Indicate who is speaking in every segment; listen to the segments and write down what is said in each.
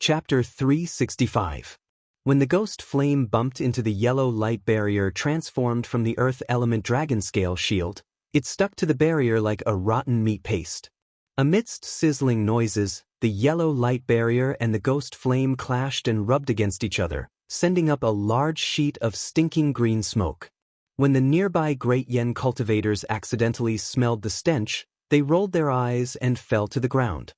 Speaker 1: Chapter 365. When the ghost flame bumped into the yellow light barrier transformed from the earth element dragon scale shield, it stuck to the barrier like a rotten meat paste. Amidst sizzling noises, the yellow light barrier and the ghost flame clashed and rubbed against each other, sending up a large sheet of stinking green smoke. When the nearby Great Yen cultivators accidentally smelled the stench, they rolled their eyes and fell to the ground.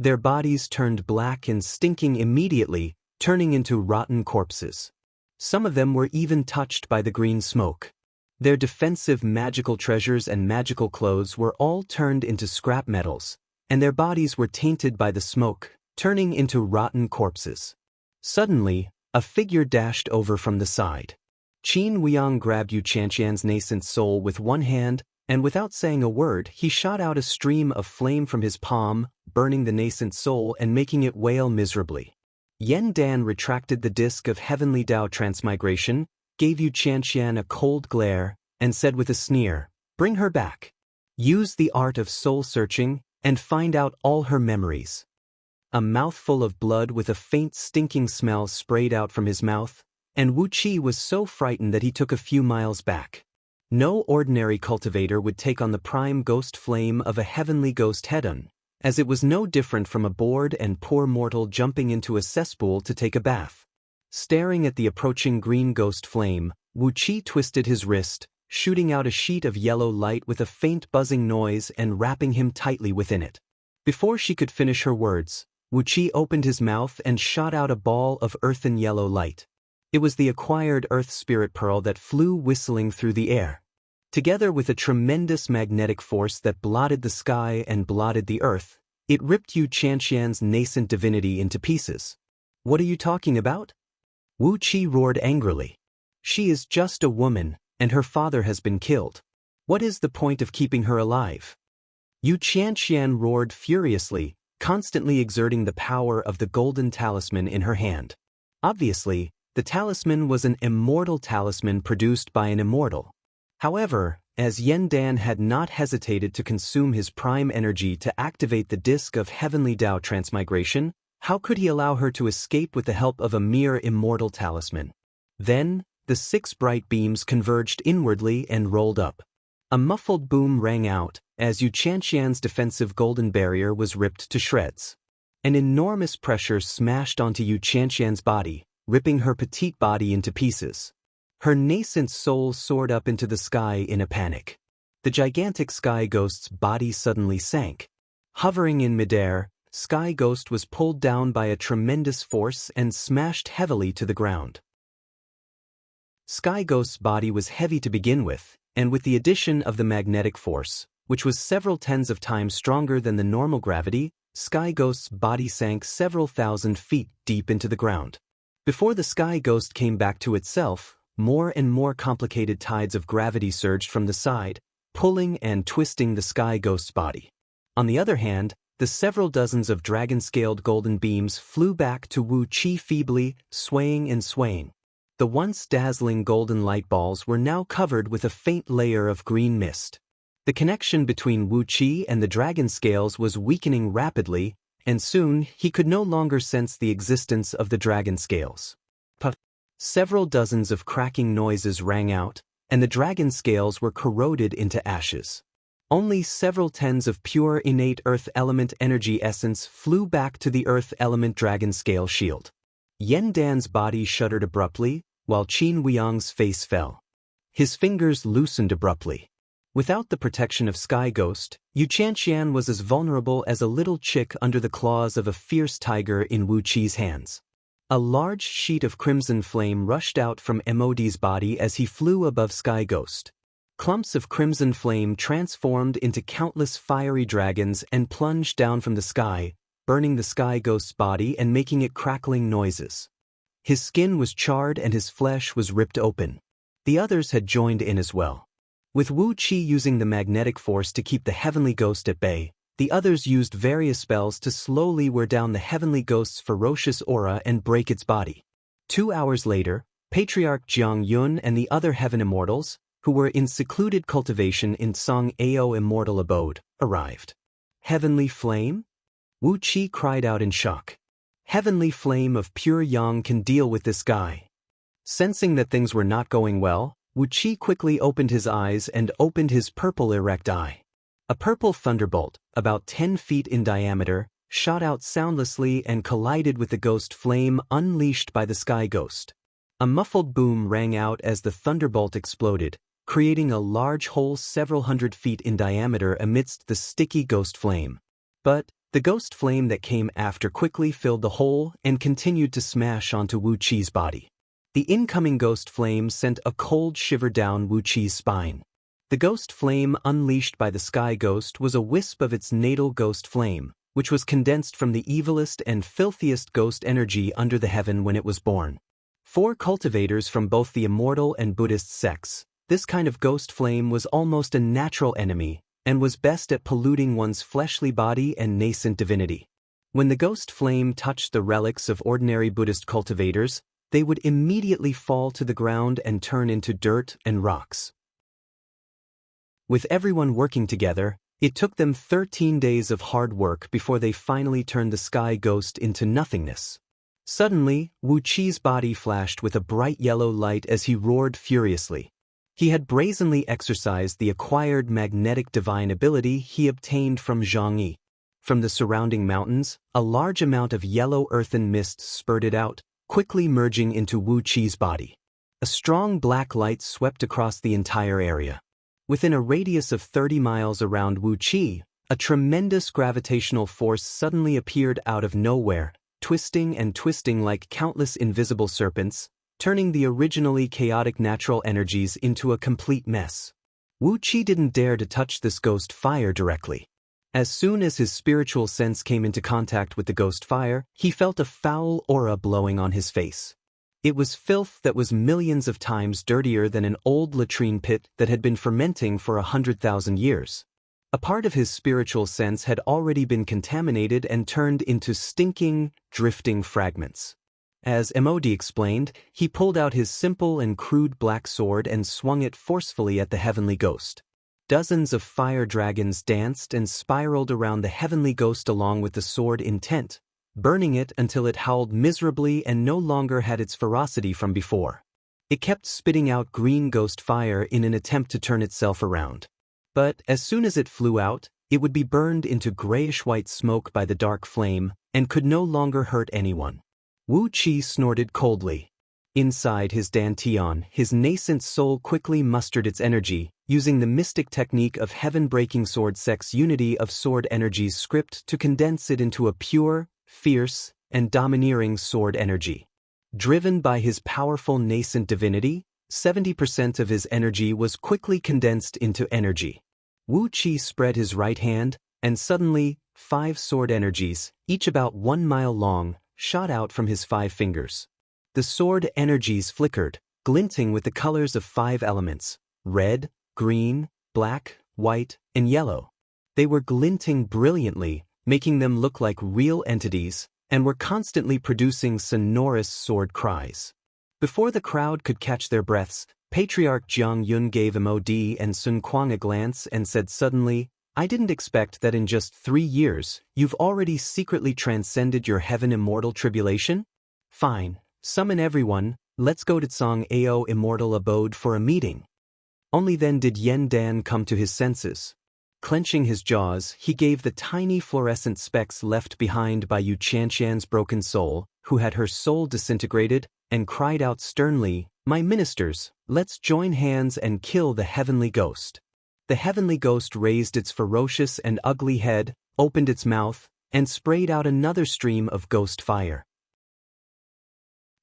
Speaker 1: Their bodies turned black and stinking immediately, turning into rotten corpses. Some of them were even touched by the green smoke. Their defensive magical treasures and magical clothes were all turned into scrap metals, and their bodies were tainted by the smoke, turning into rotten corpses. Suddenly, a figure dashed over from the side. Qin Weiyang grabbed Yu Qianqian's nascent soul with one hand, and without saying a word, he shot out a stream of flame from his palm, burning the nascent soul and making it wail miserably. Yen Dan retracted the disc of heavenly Dao transmigration, gave Yu Qianqian a cold glare, and said with a sneer, "Bring her back. Use the art of soul-searching, and find out all her memories." A mouthful of blood with a faint stinking smell sprayed out from his mouth, and Wu Qi was so frightened that he took a few miles back. No ordinary cultivator would take on the prime ghost flame of a heavenly ghost head-on, as it was no different from a bored and poor mortal jumping into a cesspool to take a bath. Staring at the approaching green ghost flame, Wu Qi twisted his wrist, shooting out a sheet of yellow light with a faint buzzing noise and wrapping him tightly within it. Before she could finish her words, Wu Qi opened his mouth and shot out a ball of earthen yellow light. It was the acquired earth spirit pearl that flew whistling through the air. Together with a tremendous magnetic force that blotted the sky and blotted the earth, it ripped Yu Qianqian's nascent divinity into pieces. "What are you talking about?" Wu Qi roared angrily. "She is just a woman, and her father has been killed. What is the point of keeping her alive?" Yu Qianqian roared furiously, constantly exerting the power of the golden talisman in her hand. Obviously, the talisman was an immortal talisman produced by an immortal. However, as Yen Dan had not hesitated to consume his prime energy to activate the disc of heavenly Dao transmigration, how could he allow her to escape with the help of a mere immortal talisman? Then, the 6 bright beams converged inwardly and rolled up. A muffled boom rang out, as Yu Qianqian's defensive golden barrier was ripped to shreds. An enormous pressure smashed onto Yu Qianqian's body, ripping her petite body into pieces. Her nascent soul soared up into the sky in a panic. The gigantic Sky Ghost's body suddenly sank. Hovering in midair, Sky Ghost was pulled down by a tremendous force and smashed heavily to the ground. Sky Ghost's body was heavy to begin with, and with the addition of the magnetic force, which was several tens of times stronger than the normal gravity, Sky Ghost's body sank several thousand feet deep into the ground. Before the Sky Ghost came back to itself, more and more complicated tides of gravity surged from the side, pulling and twisting the Sky Ghost's body. On the other hand, the several dozens of dragon-scaled golden beams flew back to Wu Qi feebly, swaying and swaying. The once dazzling golden light balls were now covered with a faint layer of green mist. The connection between Wu Qi and the dragon scales was weakening rapidly, and soon he could no longer sense the existence of the dragon scales. Several dozens of cracking noises rang out, and the dragon scales were corroded into ashes. Only several tens of pure innate earth element energy essence flew back to the earth element dragon scale shield. Yen Dan's body shuddered abruptly, while Qin Weiyang's face fell. His fingers loosened abruptly. Without the protection of Sky Ghost, Yu Qianqian was as vulnerable as a little chick under the claws of a fierce tiger in Wu Qi's hands. A large sheet of crimson flame rushed out from Mod's body as he flew above Sky Ghost. Clumps of crimson flame transformed into countless fiery dragons and plunged down from the sky, burning the Sky Ghost's body and making it crackling noises. His skin was charred and his flesh was ripped open. The others had joined in as well. With Wu Qi using the magnetic force to keep the heavenly ghost at bay, the others used various spells to slowly wear down the heavenly ghost's ferocious aura and break its body. 2 hours later, Patriarch Jiang Yun and the other heaven immortals, who were in secluded cultivation in Song Ao immortal abode, arrived. Heavenly flame? Wu Qi cried out in shock. heavenly flame of pure yang can deal with this guy. Sensing that things were not going well, Wu Qi quickly opened his eyes and opened his purple erect eye. A purple thunderbolt, about 10 feet in diameter, shot out soundlessly and collided with the ghost flame unleashed by the sky ghost. A muffled boom rang out as the thunderbolt exploded, creating a large hole several hundred feet in diameter amidst the sticky ghost flame. But the ghost flame that came after quickly filled the hole and continued to smash onto Wu Qi's body. The incoming ghost flame sent a cold shiver down Wu Qi's spine. The ghost flame unleashed by the sky ghost was a wisp of its natal ghost flame, which was condensed from the evilest and filthiest ghost energy under the heaven when it was born. For cultivators from both the immortal and Buddhist sects, this kind of ghost flame was almost a natural enemy, and was best at polluting one's fleshly body and nascent divinity. When the ghost flame touched the relics of ordinary Buddhist cultivators, they would immediately fall to the ground and turn into dirt and rocks. With everyone working together, it took them 13 days of hard work before they finally turned the sky ghost into nothingness. Suddenly, Wu Qi's body flashed with a bright yellow light as he roared furiously. He had brazenly exercised the acquired magnetic divine ability he obtained from Zhangyi. From the surrounding mountains, a large amount of yellow earthen mist spurted out, quickly merging into Wu Qi's body. A strong black light swept across the entire area. Within a radius of 30 miles around Wu Qi, a tremendous gravitational force suddenly appeared out of nowhere, twisting and twisting like countless invisible serpents, turning the originally chaotic natural energies into a complete mess. Wu Qi didn't dare to touch this ghost fire directly. As soon as his spiritual sense came into contact with the ghost fire, he felt a foul aura blowing on his face. It was filth that was millions of times dirtier than an old latrine pit that had been fermenting for 100,000 years. A part of his spiritual sense had already been contaminated and turned into stinking, drifting fragments. As Mod explained, he pulled out his simple and crude black sword and swung it forcefully at the heavenly ghost. Dozens of fire dragons danced and spiraled around the heavenly ghost along with the sword intent, burning it until it howled miserably and no longer had its ferocity from before. It kept spitting out green ghost fire in an attempt to turn itself around. But as soon as it flew out, it would be burned into grayish-white smoke by the dark flame and could no longer hurt anyone. Wu Qi snorted coldly. Inside his dantian, his nascent soul quickly mustered its energy, using the mystic technique of heaven-breaking sword sex unity of sword energies script to condense it into a pure, fierce, and domineering sword energy. Driven by his powerful nascent divinity, 70% of his energy was quickly condensed into energy. Wu Qi spread his right hand, and suddenly, 5 sword energies, each about 1 mile long, shot out from his 5 fingers. The sword energies flickered, glinting with the colors of 5 elements: red, green, black, white, and yellow. They were glinting brilliantly, making them look like real entities, and were constantly producing sonorous sword cries. Before the crowd could catch their breaths, Patriarch Jiang Yun gave Mod and Sun Kuang a glance and said suddenly, "I didn't expect that in just 3 years, you've already secretly transcended your heaven immortal tribulation? Fine, summon everyone, let's go to Tsang Ao immortal abode for a meeting." Only then did Yen Dan come to his senses. Clenching his jaws, he gave the tiny fluorescent specks left behind by Yu Qianqian's broken soul, who had her soul disintegrated, and cried out sternly, "My ministers, let's join hands and kill the heavenly ghost." The heavenly ghost raised its ferocious and ugly head, opened its mouth, and sprayed out another stream of ghost fire.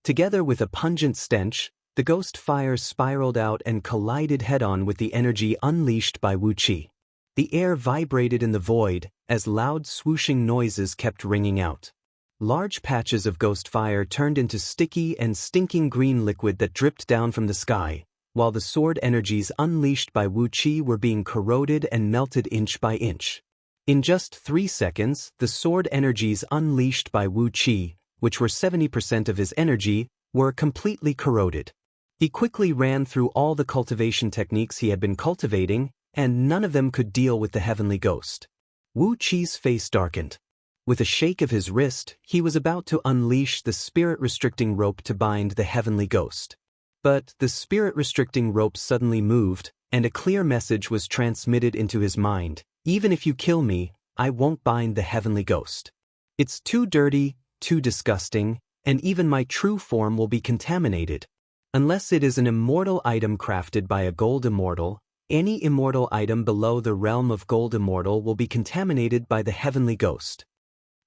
Speaker 1: Together with a pungent stench, the ghost fire spiraled out and collided head-on with the energy unleashed by Wu Qi. The air vibrated in the void, as loud swooshing noises kept ringing out. Large patches of ghost fire turned into sticky and stinking green liquid that dripped down from the sky, while the sword energies unleashed by Wu Qi were being corroded and melted inch by inch. In just 3 seconds, the sword energies unleashed by Wu Qi, which were 70% of his energy, were completely corroded. He quickly ran through all the cultivation techniques he had been cultivating, and none of them could deal with the heavenly ghost. Wu Qi's face darkened. With a shake of his wrist, he was about to unleash the spirit-restricting rope to bind the heavenly ghost. But the spirit-restricting rope suddenly moved, and a clear message was transmitted into his mind. Even if you kill me, I won't bind the heavenly ghost. It's too dirty, too disgusting, and even my true form will be contaminated. Unless it is an immortal item crafted by a gold immortal, any immortal item below the realm of gold immortal will be contaminated by the heavenly ghost.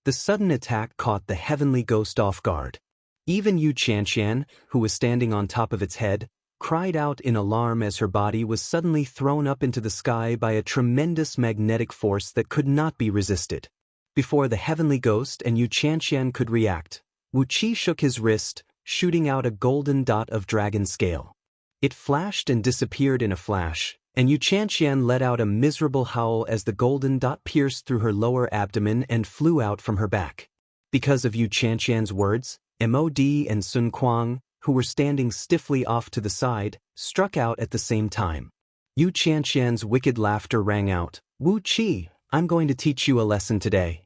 Speaker 1: The sudden attack caught the heavenly ghost off guard. Even Yu Qianqian, who was standing on top of its head, cried out in alarm as her body was suddenly thrown up into the sky by a tremendous magnetic force that could not be resisted. Before the heavenly ghost and Yu Qianqian could react, Wu Qi shook his wrist, shooting out a golden dot of dragon scale. It flashed and disappeared in a flash, and Yu Qianqian let out a miserable howl as the golden dot pierced through her lower abdomen and flew out from her back. Because of Yu Qianqian's words, Mod and Sun Kuang, who were standing stiffly off to the side, struck out at the same time. Yu Qianqian's wicked laughter rang out. Wu Qi, I'm going to teach you a lesson today.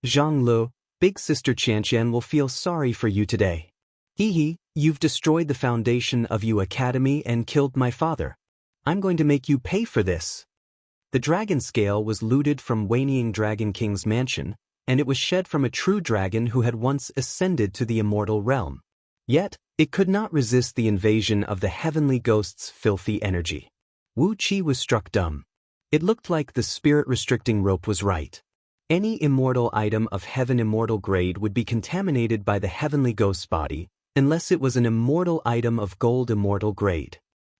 Speaker 1: Zhang Lu, big sister Qianqian will feel sorry for you today. Hee, you've destroyed the foundation of Yu Academy and killed my father. I'm going to make you pay for this. The dragon scale was looted from Wanying Dragon King's mansion, and it was shed from a true dragon who had once ascended to the immortal realm. Yet, it could not resist the invasion of the heavenly ghost's filthy energy. Wu Qi was struck dumb. It looked like the spirit-restricting rope was right. Any immortal item of heaven immortal grade would be contaminated by the heavenly ghost's body, unless it was an immortal item of gold immortal grade.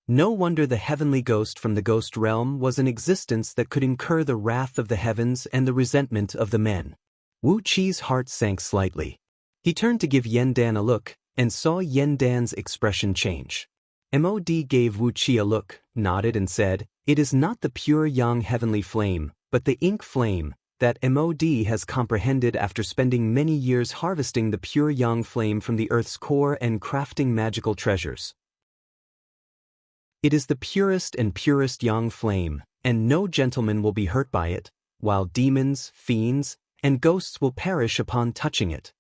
Speaker 1: No wonder the heavenly ghost from the ghost realm was an existence that could incur the wrath of the heavens and the resentment of the men. Wu Qi's heart sank slightly. He turned to give Yen Dan a look, and saw Yen Dan's expression change. Mod gave Wu Qi a look, nodded and said, "It is not the pure young heavenly flame, but the ink flame, that Mod has comprehended after spending many years harvesting the pure young flame from the earth's core and crafting magical treasures. It is the purest and purest young flame, and no gentleman will be hurt by it, while demons, fiends, and ghosts will perish upon touching it."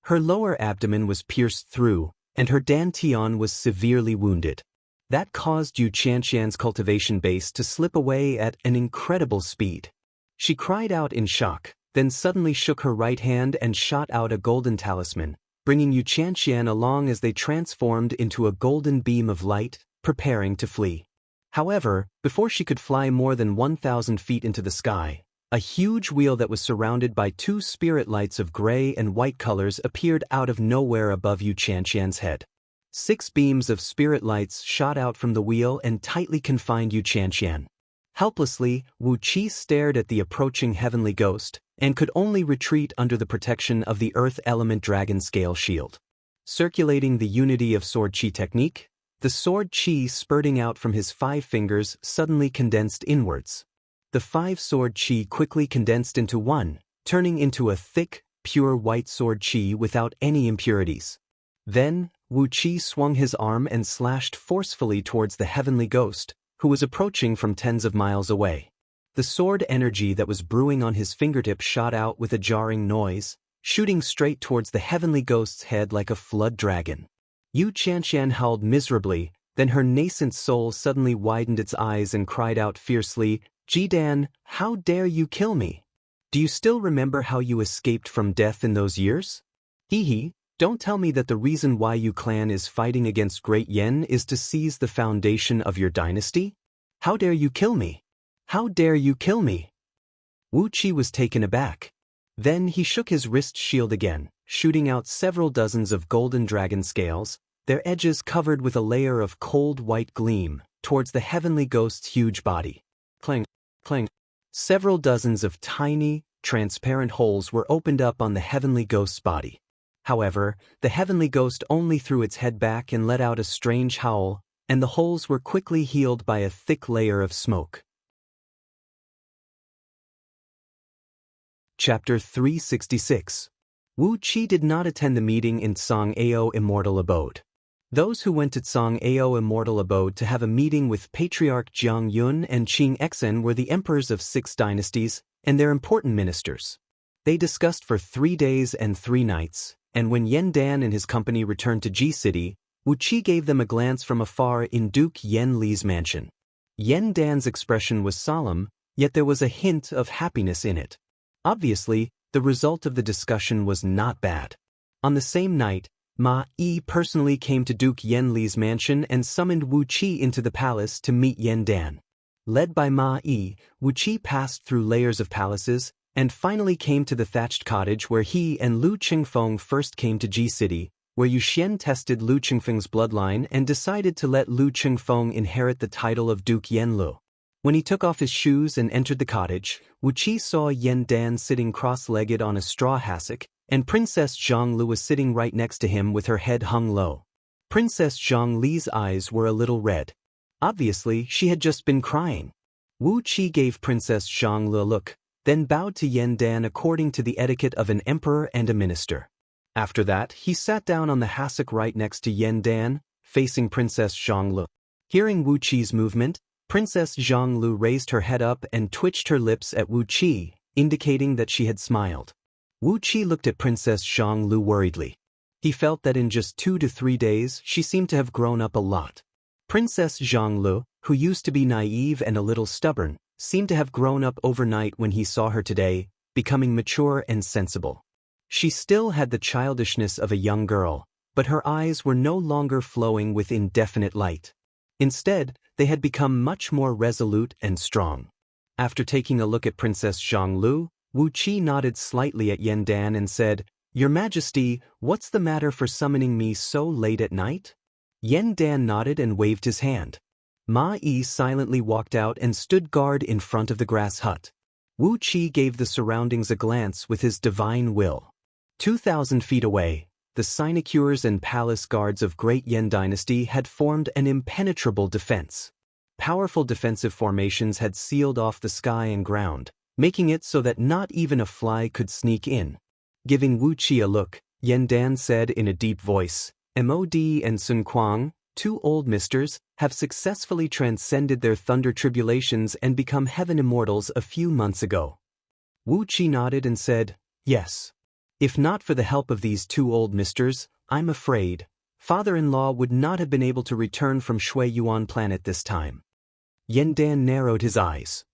Speaker 1: Her lower abdomen was pierced through, and her dantian was severely wounded. That caused Yu Qianqian's cultivation base to slip away at an incredible speed. She cried out in shock, then suddenly shook her right hand and shot out a golden talisman, bringing Yu Qianqian along as they transformed into a golden beam of light, preparing to flee. However, before she could fly more than 1,000 feet into the sky, a huge wheel that was surrounded by two spirit lights of gray and white colors appeared out of nowhere above Yu Qianqian's head. 6 beams of spirit lights shot out from the wheel and tightly confined Yu Qianqian. Helplessly, Wu Qi stared at the approaching heavenly ghost, and could only retreat under the protection of the earth element dragon scale shield. Circulating the unity of sword chi technique, the sword chi spurting out from his 5 fingers suddenly condensed inwards. The 5 sword chi quickly condensed into one, turning into a thick, pure white sword chi without any impurities. Then, Wu Qi swung his arm and slashed forcefully towards the heavenly ghost, who was approaching from tens of miles away. The sword energy that was brewing on his fingertip shot out with a jarring noise, shooting straight towards the heavenly ghost's head like a flood dragon. Yu Qianqian howled miserably, then her nascent soul suddenly widened its eyes and cried out fiercely, "Jidan, how dare you kill me? Do you still remember how you escaped from death in those years? Hee, don't tell me that the reason why Yu clan is fighting against Great Yen is to seize the foundation of your dynasty? How dare you kill me? How dare you kill me?" Wu Qi was taken aback. Then he shook his wrist shield again, shooting out several dozens of golden dragon scales, their edges covered with a layer of cold white gleam, towards the heavenly ghost's huge body. Clang, clang. Several dozens of tiny, transparent holes were opened up on the heavenly ghost's body. However, the heavenly ghost only threw its head back and let out a strange howl, and the holes were quickly healed by a thick layer of smoke. Chapter 366. Wu Qi did not attend the meeting in Song Ao Immortal Abode. Those who went to Song Ao Immortal Abode to have a meeting with Patriarch Jiang Yun and Qing Exen were the emperors of 6 dynasties and their important ministers. They discussed for 3 days and 3 nights, and when Yen Dan and his company returned to Ji City, Wu Qi gave them a glance from afar in Duke Yen Li's mansion. Yen Dan's expression was solemn, yet there was a hint of happiness in it. Obviously, the result of the discussion was not bad. On the same night, Ma Yi personally came to Duke Yen Li's mansion and summoned Wu Qi into the palace to meet Yen Dan. Led by Ma Yi, Wu Qi passed through layers of palaces, and finally came to the thatched cottage where he and Lu Qingfeng first came to Ji City, where Yu Xian tested Lu Qingfeng's bloodline and decided to let Lu Qingfeng inherit the title of Duke Yenlu. When he took off his shoes and entered the cottage, Wu Qi saw Yen Dan sitting cross-legged on a straw hassock, and Princess Zhongli was sitting right next to him with her head hung low. Princess Zhongli's eyes were a little red. Obviously, she had just been crying. Wu Qi gave Princess Zhongli a look, then bowed to Yen Dan according to the etiquette of an emperor and a minister. After that, he sat down on the hassock right next to Yen Dan, facing Princess Zhongli. Hearing Wu Qi's movement, Princess Zhongli raised her head up and twitched her lips at Wu Qi, indicating that she had smiled. Wu Qi looked at Princess Zhongli worriedly. He felt that in just 2 to 3 days, she seemed to have grown up a lot. Princess Zhongli, who used to be naive and a little stubborn, seemed to have grown up overnight when he saw her today, becoming mature and sensible. She still had the childishness of a young girl, but her eyes were no longer flowing with indefinite light. Instead, they had become much more resolute and strong. After taking a look at Princess Zhongli, Wu Qi nodded slightly at Yen Dan and said, "Your Majesty, what's the matter for summoning me so late at night?" Yen Dan nodded and waved his hand. Ma Yi silently walked out and stood guard in front of the grass hut. Wu Qi gave the surroundings a glance with his divine will. 2,000 feet away, the sinecures and palace guards of Great Yen Dynasty had formed an impenetrable defense. Powerful defensive formations had sealed off the sky and ground, making it so that not even a fly could sneak in. Giving Wu Qi a look, Yen Dan said in a deep voice, "Mod and Sun Kuang, 2 old misters, have successfully transcended their thunder tribulations and become heaven immortals a few months ago." Wu Qi nodded and said, "Yes. If not for the help of these 2 old misters, I'm afraid father-in-law would not have been able to return from Shui Yuan planet this time." Yen Dan narrowed his eyes.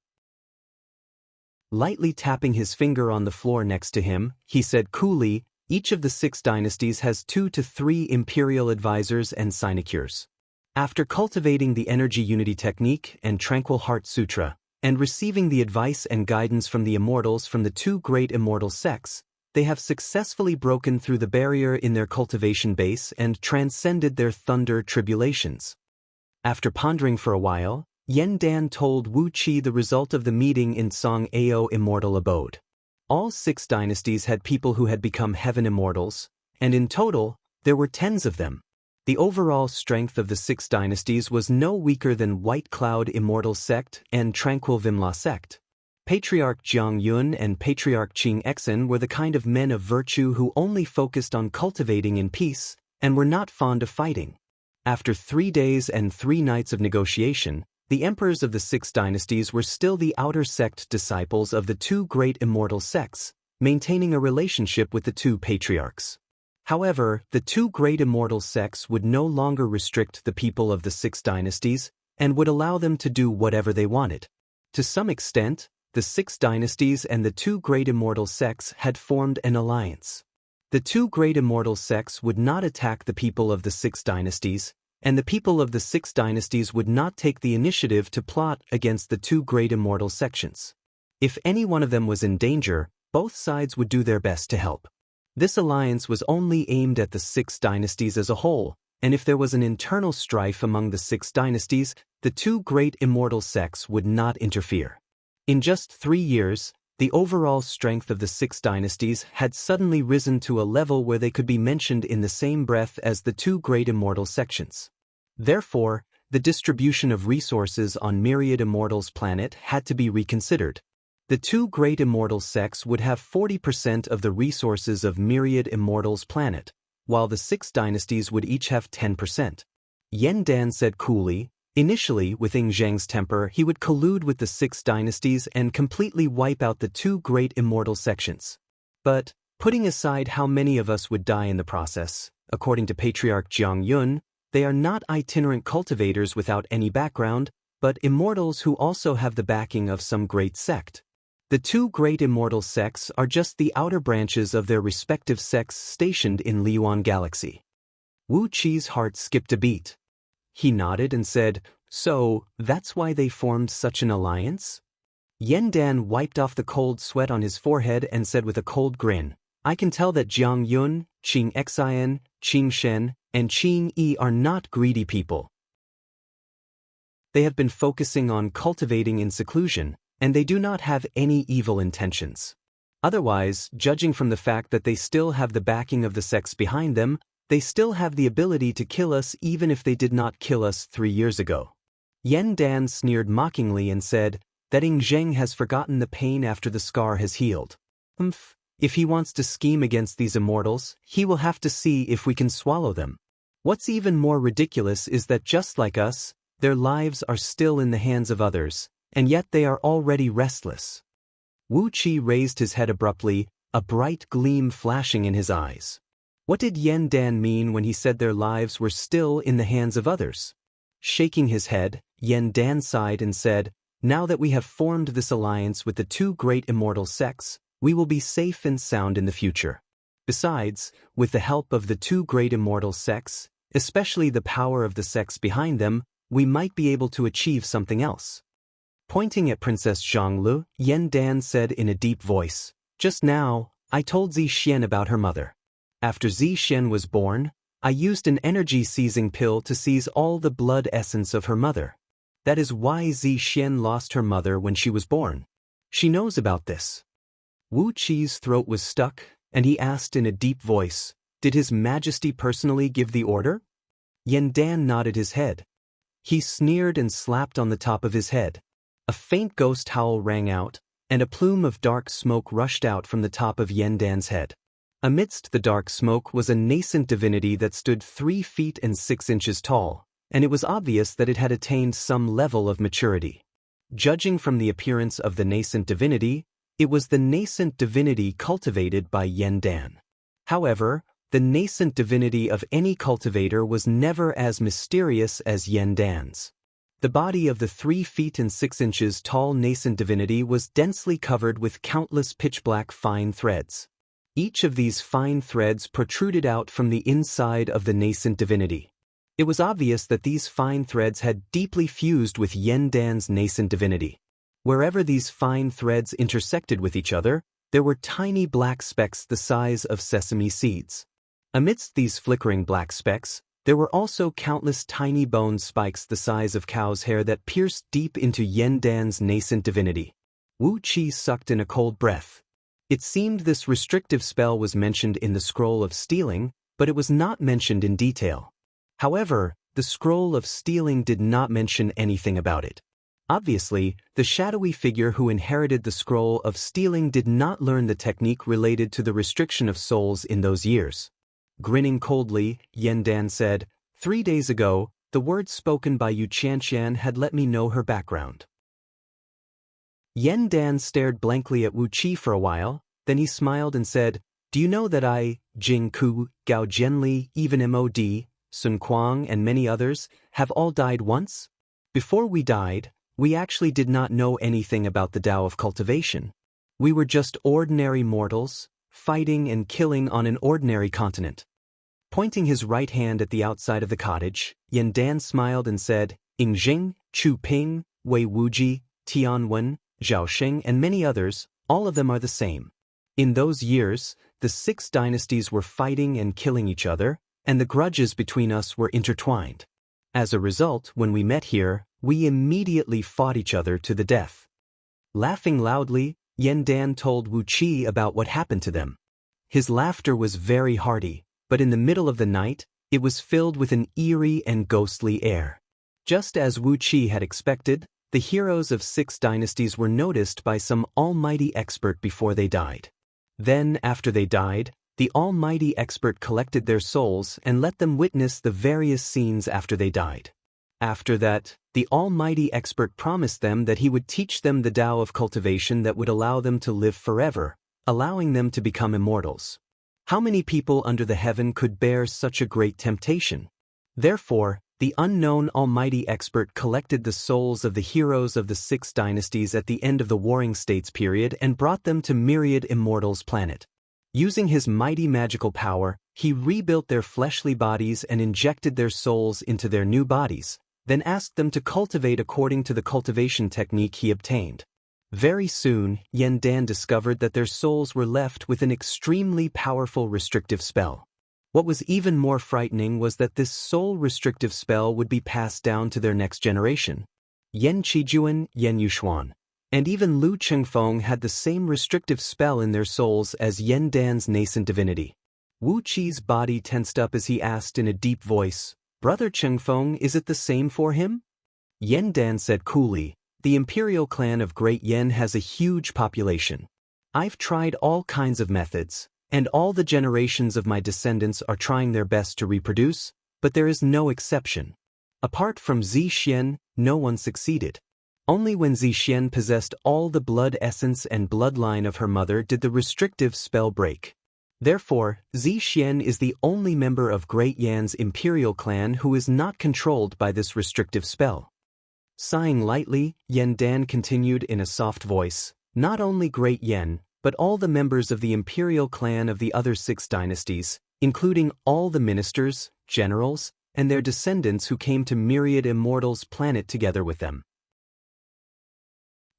Speaker 1: Lightly tapping his finger on the floor next to him, he said coolly, "Each of the 6 dynasties has 2 to 3 imperial advisors and sinecures. After cultivating the Energy Unity Technique and Tranquil Heart Sutra, and receiving the advice and guidance from the immortals from the 2 great immortal sects, they have successfully broken through the barrier in their cultivation base and transcended their thunder tribulations." After pondering for a while, Yen Dan told Wu Qi the result of the meeting in Song Ao Immortal Abode. All 6 dynasties had people who had become heaven immortals, and in total, there were tens of them. The overall strength of the 6 dynasties was no weaker than White Cloud Immortal Sect and Tranquil Vimla Sect. Patriarch Jiang Yun and Patriarch Qing Exen were the kind of men of virtue who only focused on cultivating in peace and were not fond of fighting. After 3 days and 3 nights of negotiation, the emperors of the 6 dynasties were still the outer sect disciples of the 2 great immortal sects, maintaining a relationship with the 2 patriarchs. However, the 2 great immortal sects would no longer restrict the people of the 6 dynasties and would allow them to do whatever they wanted. To some extent, the 6 dynasties and the 2 great immortal sects had formed an alliance. The 2 great immortal sects would not attack the people of the 6 dynasties, and the people of the 6 dynasties would not take the initiative to plot against the 2 great immortal sections. If any one of them was in danger, both sides would do their best to help. This alliance was only aimed at the 6 dynasties as a whole, and if there was an internal strife among the 6 dynasties, the 2 great immortal sects would not interfere. In just 3 years, the overall strength of the 6 dynasties had suddenly risen to a level where they could be mentioned in the same breath as the 2 great immortal sections. Therefore, the distribution of resources on Myriad Immortals' planet had to be reconsidered. The 2 great immortal sects would have 40% of the resources of Myriad Immortals' planet, while the 6 dynasties would each have 10%. Yen Dan said coolly, initially, with Ing Zheng's temper, he would collude with the 6 dynasties and completely wipe out the 2 great immortal sections. But, putting aside how many of us would die in the process, according to Patriarch Jiang Yun, they are not itinerant cultivators without any background, but immortals who also have the backing of some great sect. The two great immortal sects are just the outer branches of their respective sects stationed in Liyuan Galaxy. Wu Qi's heart skipped a beat. He nodded and said, "So, that's why they formed such an alliance?" Yen Dan wiped off the cold sweat on his forehead and said with a cold grin, "I can tell that Jiang Yun, Qing Xian, Qing Shen, and Qing Yi are not greedy people. They have been focusing on cultivating in seclusion, and they do not have any evil intentions. Otherwise, judging from the fact that they still have the backing of the sects behind them, they still have the ability to kill us even if they did not kill us 3 years ago." Yen Dan sneered mockingly and said, "That Ing Zheng has forgotten the pain after the scar has healed. If he wants to scheme against these immortals, he will have to see if we can swallow them. What's even more ridiculous is that just like us, their lives are still in the hands of others, and yet they are already restless." Wu Qi raised his head abruptly, a bright gleam flashing in his eyes. What did Yen Dan mean when he said their lives were still in the hands of others? Shaking his head, Yen Dan sighed and said, "Now that we have formed this alliance with the two great immortal sects, we will be safe and sound in the future. Besides, with the help of the two great immortal sects, especially the power of the sects behind them, we might be able to achieve something else." Pointing at Princess Zhonglu, Yen Dan said in a deep voice, "Just now, I told Zi Xian about her mother. After Zi Xian was born, I used an energy-seizing pill to seize all the blood essence of her mother. That is why Zi Xian lost her mother when she was born. She knows about this." Wu Qi's throat was stuck, and he asked in a deep voice, "Did His Majesty personally give the order?" Yen Dan nodded his head. He sneered and slapped on the top of his head. A faint ghost howl rang out, and a plume of dark smoke rushed out from the top of Yen Dan's head. Amidst the dark smoke was a nascent divinity that stood 3 feet and 6 inches tall, and it was obvious that it had attained some level of maturity. Judging from the appearance of the nascent divinity, it was the nascent divinity cultivated by Yen Dan. However, the nascent divinity of any cultivator was never as mysterious as Yen Dan's. The body of the 3 feet and 6 inches tall nascent divinity was densely covered with countless pitch-black fine threads. Each of these fine threads protruded out from the inside of the nascent divinity. It was obvious that these fine threads had deeply fused with Yen Dan's nascent divinity. Wherever these fine threads intersected with each other, there were tiny black specks the size of sesame seeds. Amidst these flickering black specks, there were also countless tiny bone spikes the size of cow's hair that pierced deep into Yen Dan's nascent divinity. Wu Qi sucked in a cold breath. It seemed this restrictive spell was mentioned in the Scroll of Stealing, but it was not mentioned in detail. However, the Scroll of Stealing did not mention anything about it. Obviously, the shadowy figure who inherited the Scroll of Stealing did not learn the technique related to the restriction of souls in those years. Grinning coldly, Yen Dan said, 3 days ago, the words spoken by Yu Qianqian had let me know her background. Yen Dan stared blankly at Wu Qi for a while, then he smiled and said, "Do you know that I, Jing Ku, Gao Jianli, even Mod, Sun Kuang and many others, have all died once? Before we died, we actually did not know anything about the Tao of cultivation. We were just ordinary mortals, fighting and killing on an ordinary continent." Pointing his right hand at the outside of the cottage, Yen Dan smiled and said, "Ing Jing, Chu Ping, Wei Wuji, Tian Wen, Zhao Sheng and many others, all of them are the same. In those years, the 6 dynasties were fighting and killing each other, and the grudges between us were intertwined. As a result, when we met here, we immediately fought each other to the death." Laughing loudly, Yen Dan told Wu Qi about what happened to them. His laughter was very hearty, but in the middle of the night, it was filled with an eerie and ghostly air. Just as Wu Qi had expected, the heroes of 6 dynasties were noticed by some almighty expert before they died. Then, after they died, the almighty expert collected their souls and let them witness the various scenes after they died. After that, the almighty expert promised them that he would teach them the Tao of cultivation that would allow them to live forever, allowing them to become immortals. How many people under the heaven could bear such a great temptation? Therefore, the unknown almighty expert collected the souls of the heroes of the 6 dynasties at the end of the Warring States period and brought them to Myriad Immortals planet. Using his mighty magical power, he rebuilt their fleshly bodies and injected their souls into their new bodies, then asked them to cultivate according to the cultivation technique he obtained. Very soon, Yen Dan discovered that their souls were left with an extremely powerful restrictive spell. What was even more frightening was that this soul restrictive spell would be passed down to their next generation. Yen Qijuan, Yen Yushuan, and even Lu Chengfeng had the same restrictive spell in their souls as Yen Dan's nascent divinity. Wu Qi's body tensed up as he asked in a deep voice, "Brother Chengfeng, is it the same for him?" Yen Dan said coolly, "The imperial clan of Great Yen has a huge population. I've tried all kinds of methods, and all the generations of my descendants are trying their best to reproduce, but there is no exception. Apart from Zixien, no one succeeded. Only when Zixien possessed all the blood essence and bloodline of her mother did the restrictive spell break. Therefore, Zixien is the only member of Great Yan's imperial clan who is not controlled by this restrictive spell." Sighing lightly, Yen Dan continued in a soft voice, "Not only Great Yen, but all the members of the imperial clan of the other 6 dynasties, including all the ministers, generals, and their descendants who came to Myriad Immortals planet together with them.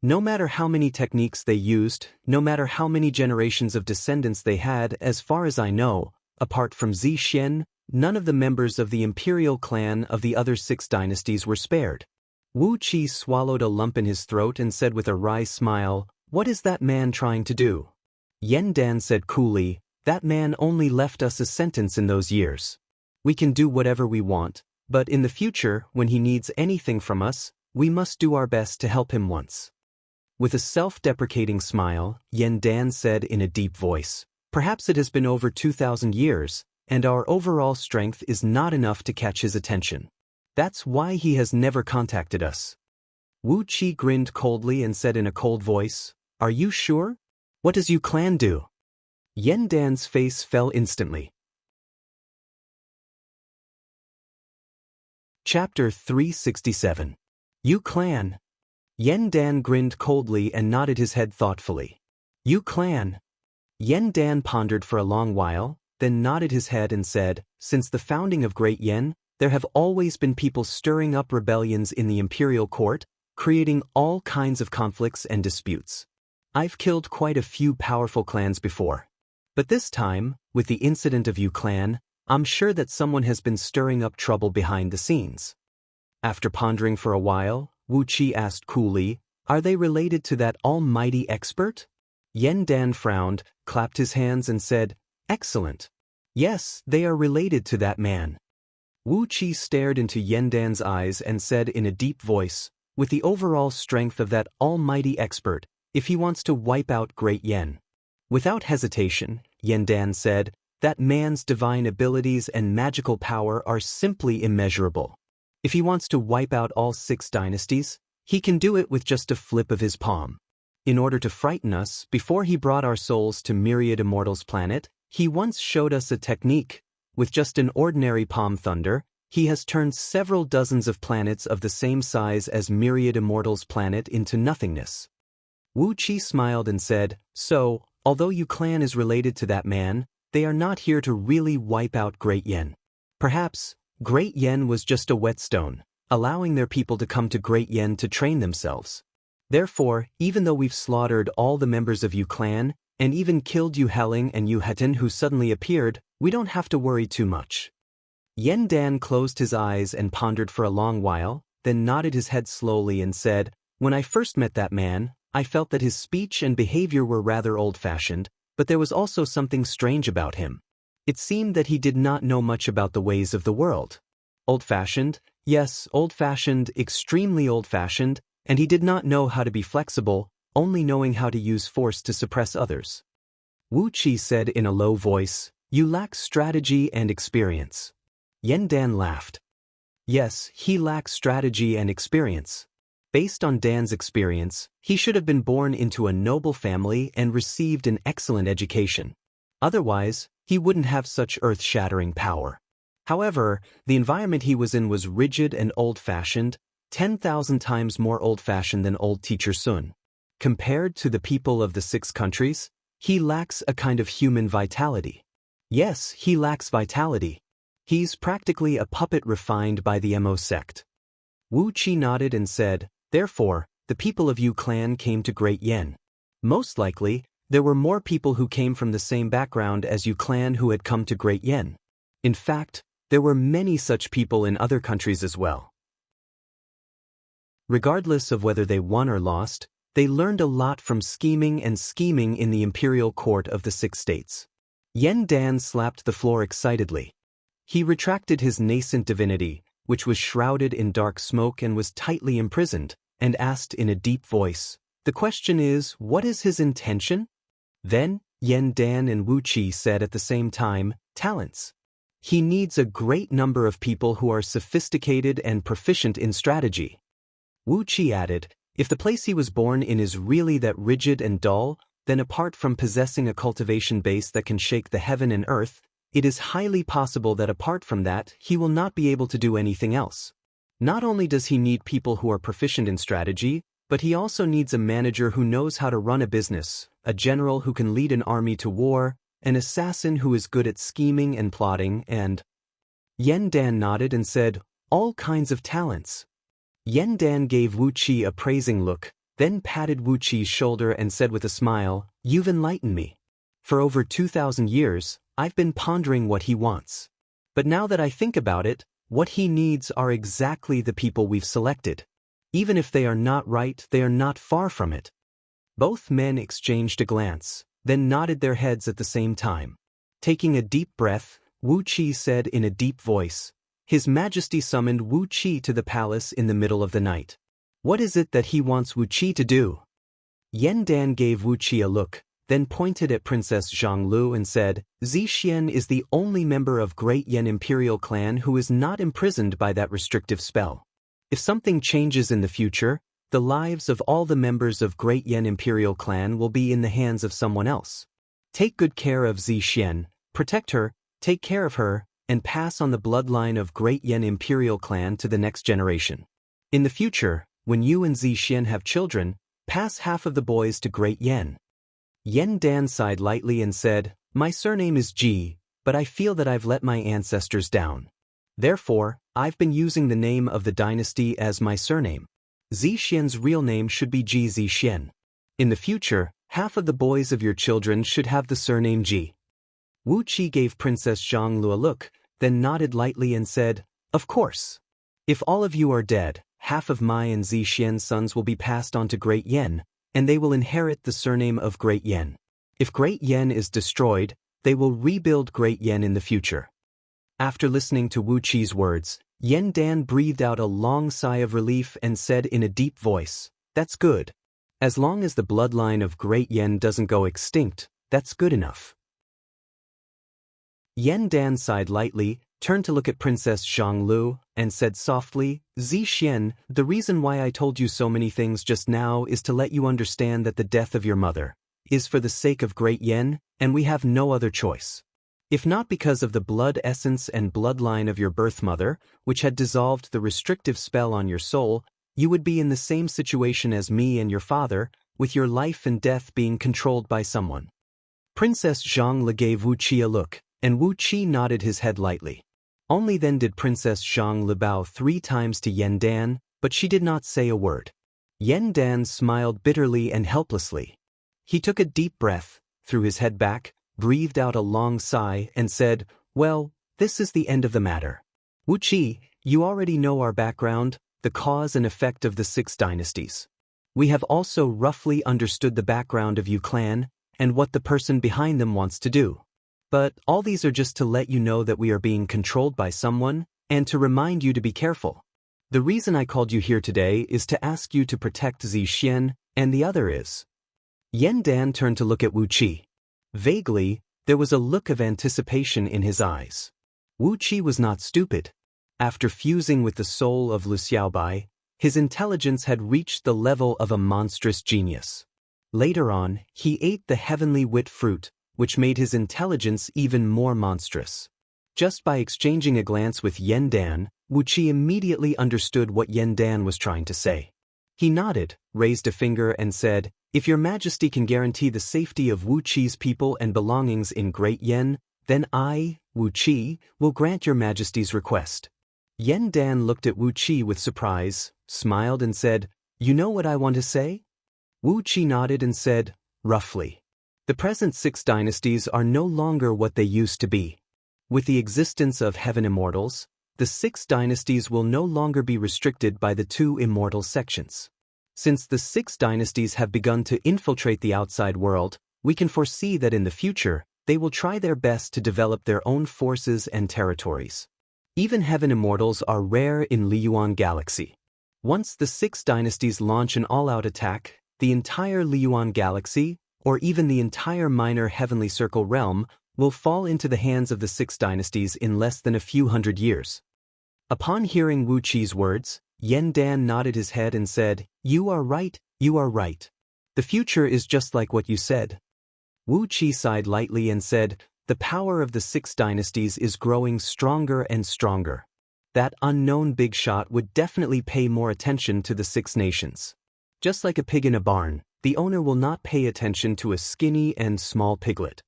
Speaker 1: No matter how many techniques they used, no matter how many generations of descendants they had, as far as I know, apart from Zixien, none of the members of the imperial clan of the other 6 dynasties were spared." Wu Qi swallowed a lump in his throat and said with a wry smile, "What is that man trying to do?" Yen Dan said coolly, "That man only left us a sentence in those years. We can do whatever we want, but in the future, when he needs anything from us, we must do our best to help him once." With a self-deprecating smile, Yen Dan said in a deep voice, "Perhaps it has been over 2,000 years, and our overall strength is not enough to catch his attention. That's why he has never contacted us." Wu Qi grinned coldly and said in a cold voice, "Are you sure? What does you clan do?" Yen Dan's face fell instantly. Chapter 367. You clan. Yen Dan grinned coldly and nodded his head thoughtfully. You clan. Yen Dan pondered for a long while, then nodded his head and said, "Since the founding of Great Yen, there have always been people stirring up rebellions in the imperial court, creating all kinds of conflicts and disputes. I've killed quite a few powerful clans before. But this time, with the incident of Yu clan, I'm sure that someone has been stirring up trouble behind the scenes." After pondering for a while, Wu Qi asked coolly, "Are they related to that almighty expert?" Yen Dan frowned, clapped his hands and said, "Excellent. Yes, they are related to that man." Wu Qi stared into Yen Dan's eyes and said in a deep voice, "With the overall strength of that almighty expert, if he wants to wipe out Great Yen." Without hesitation, Yen Dan said, "That man's divine abilities and magical power are simply immeasurable. If he wants to wipe out all 6 dynasties, he can do it with just a flip of his palm. In order to frighten us, before he brought our souls to Myriad Immortals planet, he once showed us a technique. With just an ordinary palm thunder, he has turned several dozens of planets of the same size as Myriad Immortals planet into nothingness." Wu Qi smiled and said, "So, although Yu clan is related to that man, they are not here to really wipe out Great Yen. Perhaps Great Yen was just a whetstone, allowing their people to come to Great Yen to train themselves. Therefore, even though we've slaughtered all the members of Yu clan, and even killed Yu Heling and Yu Hetan who suddenly appeared, we don't have to worry too much." Yen Dan closed his eyes and pondered for a long while, then nodded his head slowly and said, "When I first met that man, I felt that his speech and behavior were rather old-fashioned, but there was also something strange about him. It seemed that he did not know much about the ways of the world. Old-fashioned? Yes, old-fashioned, extremely old-fashioned, and he did not know how to be flexible, only knowing how to use force to suppress others." Wu Qi said in a low voice, "You lack strategy and experience." Yen Dan laughed. "Yes, he lacks strategy and experience. Based on Dan's experience, he should have been born into a noble family and received an excellent education. Otherwise, he wouldn't have such earth-shattering power. However, the environment he was in was rigid and old-fashioned, 10,000 times more old-fashioned than old teacher Sun. Compared to the people of the 6 countries, he lacks a kind of human vitality. Yes, he lacks vitality. He's practically a puppet refined by the Mo sect. Wu Qi nodded and said, "Therefore, the people of Yu clan came to Great Yen. Most likely, there were more people who came from the same background as Yu clan who had come to Great Yen. In fact, there were many such people in other countries as well." Regardless of whether they won or lost, they learned a lot from scheming in the imperial court of the 6 states. Yen Dan slapped the floor excitedly. He retracted his nascent divinity, which was shrouded in dark smoke and was tightly imprisoned, and asked in a deep voice, "The question is, what is his intention?" Then, Yen Dan and Wu Qi said at the same time, "Talents. He needs a great number of people who are sophisticated and proficient in strategy." Wu Qi added, "If the place he was born in is really that rigid and dull, then apart from possessing a cultivation base that can shake the heaven and earth, it is highly possible that apart from that, he will not be able to do anything else. Not only does he need people who are proficient in strategy, but he also needs a manager who knows how to run a business, a general who can lead an army to war, an assassin who is good at scheming and plotting, and—" Yen Dan nodded and said, "All kinds of talents." Yen Dan gave Wu Qi a praising look, then patted Wu Qi's shoulder and said with a smile, "You've enlightened me. For over 2,000 years, I've been pondering what he wants. But now that I think about it, what he needs are exactly the people we've selected. Even if they are not right, they are not far from it." Both men exchanged a glance, then nodded their heads at the same time. Taking a deep breath, Wu Qi said in a deep voice, "His Majesty summoned Wu Qi to the palace in the middle of the night. What is it that he wants Wu Qi to do?" Yen Dan gave Wu Qi a look, then pointed at Princess Zhonglu and said, "Zixian is the only member of Great Yen Imperial Clan who is not imprisoned by that restrictive spell. If something changes in the future, the lives of all the members of Great Yen Imperial Clan will be in the hands of someone else. Take good care of Zixian, protect her, take care of her, and pass on the bloodline of Great Yen Imperial Clan to the next generation. In the future, when you and Zixian have children, pass half of the boys to Great Yen." Yen Dan sighed lightly and said, "My surname is Ji, but I feel that I've let my ancestors down. Therefore, I've been using the name of the dynasty as my surname. Zixian's real name should be Ji Zixian. In the future, half of the boys of your children should have the surname Ji." Wu Qi gave Princess Zhonglu a look, then nodded lightly and said, "Of course. If all of you are dead, half of my and Zixian's sons will be passed on to Great Yen, and they will inherit the surname of Great Yen. If Great Yen is destroyed, they will rebuild Great Yen in the future." After listening to Wu Qi's words, Yen Dan breathed out a long sigh of relief and said in a deep voice, "That's good. As long as the bloodline of Great Yen doesn't go extinct, that's good enough." Yen Dan sighed lightly, turned to look at Princess Zhonglu, and said softly, "Zixian, the reason why I told you so many things just now is to let you understand that the death of your mother is for the sake of Great Yen, and we have no other choice. If not because of the blood essence and bloodline of your birth mother, which had dissolved the restrictive spell on your soul, you would be in the same situation as me and your father, with your life and death being controlled by someone." Princess Zhonglu gave Wu Qi a look, and Wu Qi nodded his head lightly. Only then did Princess Zhonglu bow 3 times to Yen Dan, but she did not say a word. Yen Dan smiled bitterly and helplessly. He took a deep breath, threw his head back, breathed out a long sigh, and said, "Well, this is the end of the matter. Wu Qi, you already know our background, the cause and effect of the 6 dynasties. We have also roughly understood the background of Yu clan, and what the person behind them wants to do. But all these are just to let you know that we are being controlled by someone, and to remind you to be careful. The reason I called you here today is to ask you to protect Zixian, and the other is—" Yen Dan turned to look at Wu Qi. Vaguely, there was a look of anticipation in his eyes. Wu Qi was not stupid. After fusing with the soul of Lu Xiaobai, His intelligence had reached the level of a monstrous genius. Later on, he ate the heavenly wit fruit, which made his intelligence even more monstrous. Just by exchanging a glance with Yen Dan, Wu Qi immediately understood what Yen Dan was trying to say. He nodded, raised a finger and said, "If your majesty can guarantee the safety of Wu Qi's people and belongings in Great Yen, then I, Wu Qi, will grant your majesty's request." Yen Dan looked at Wu Qi with surprise, smiled and said, "You know what I want to say?" Wu Qi nodded and said, "Roughly. The present 6 dynasties are no longer what they used to be. With the existence of heaven immortals, the 6 dynasties will no longer be restricted by the 2 immortal sections. Since the 6 dynasties have begun to infiltrate the outside world, we can foresee that in the future, they will try their best to develop their own forces and territories. Even heaven immortals are rare in Liyuan Galaxy. Once the 6 dynasties launch an all-out attack, the entire Liyuan Galaxy, or even the entire minor heavenly circle realm, will fall into the hands of the 6 dynasties in less than a few hundred years." Upon hearing Wu Qi's words, Yen Dan nodded his head and said, "You are right, you are right. The future is just like what you said." Wu Qi sighed lightly and said, "The power of the 6 dynasties is growing stronger and stronger. That unknown big shot would definitely pay more attention to the 6 nations. Just like a pig in a barn, the owner will not pay attention to a skinny and small piglet.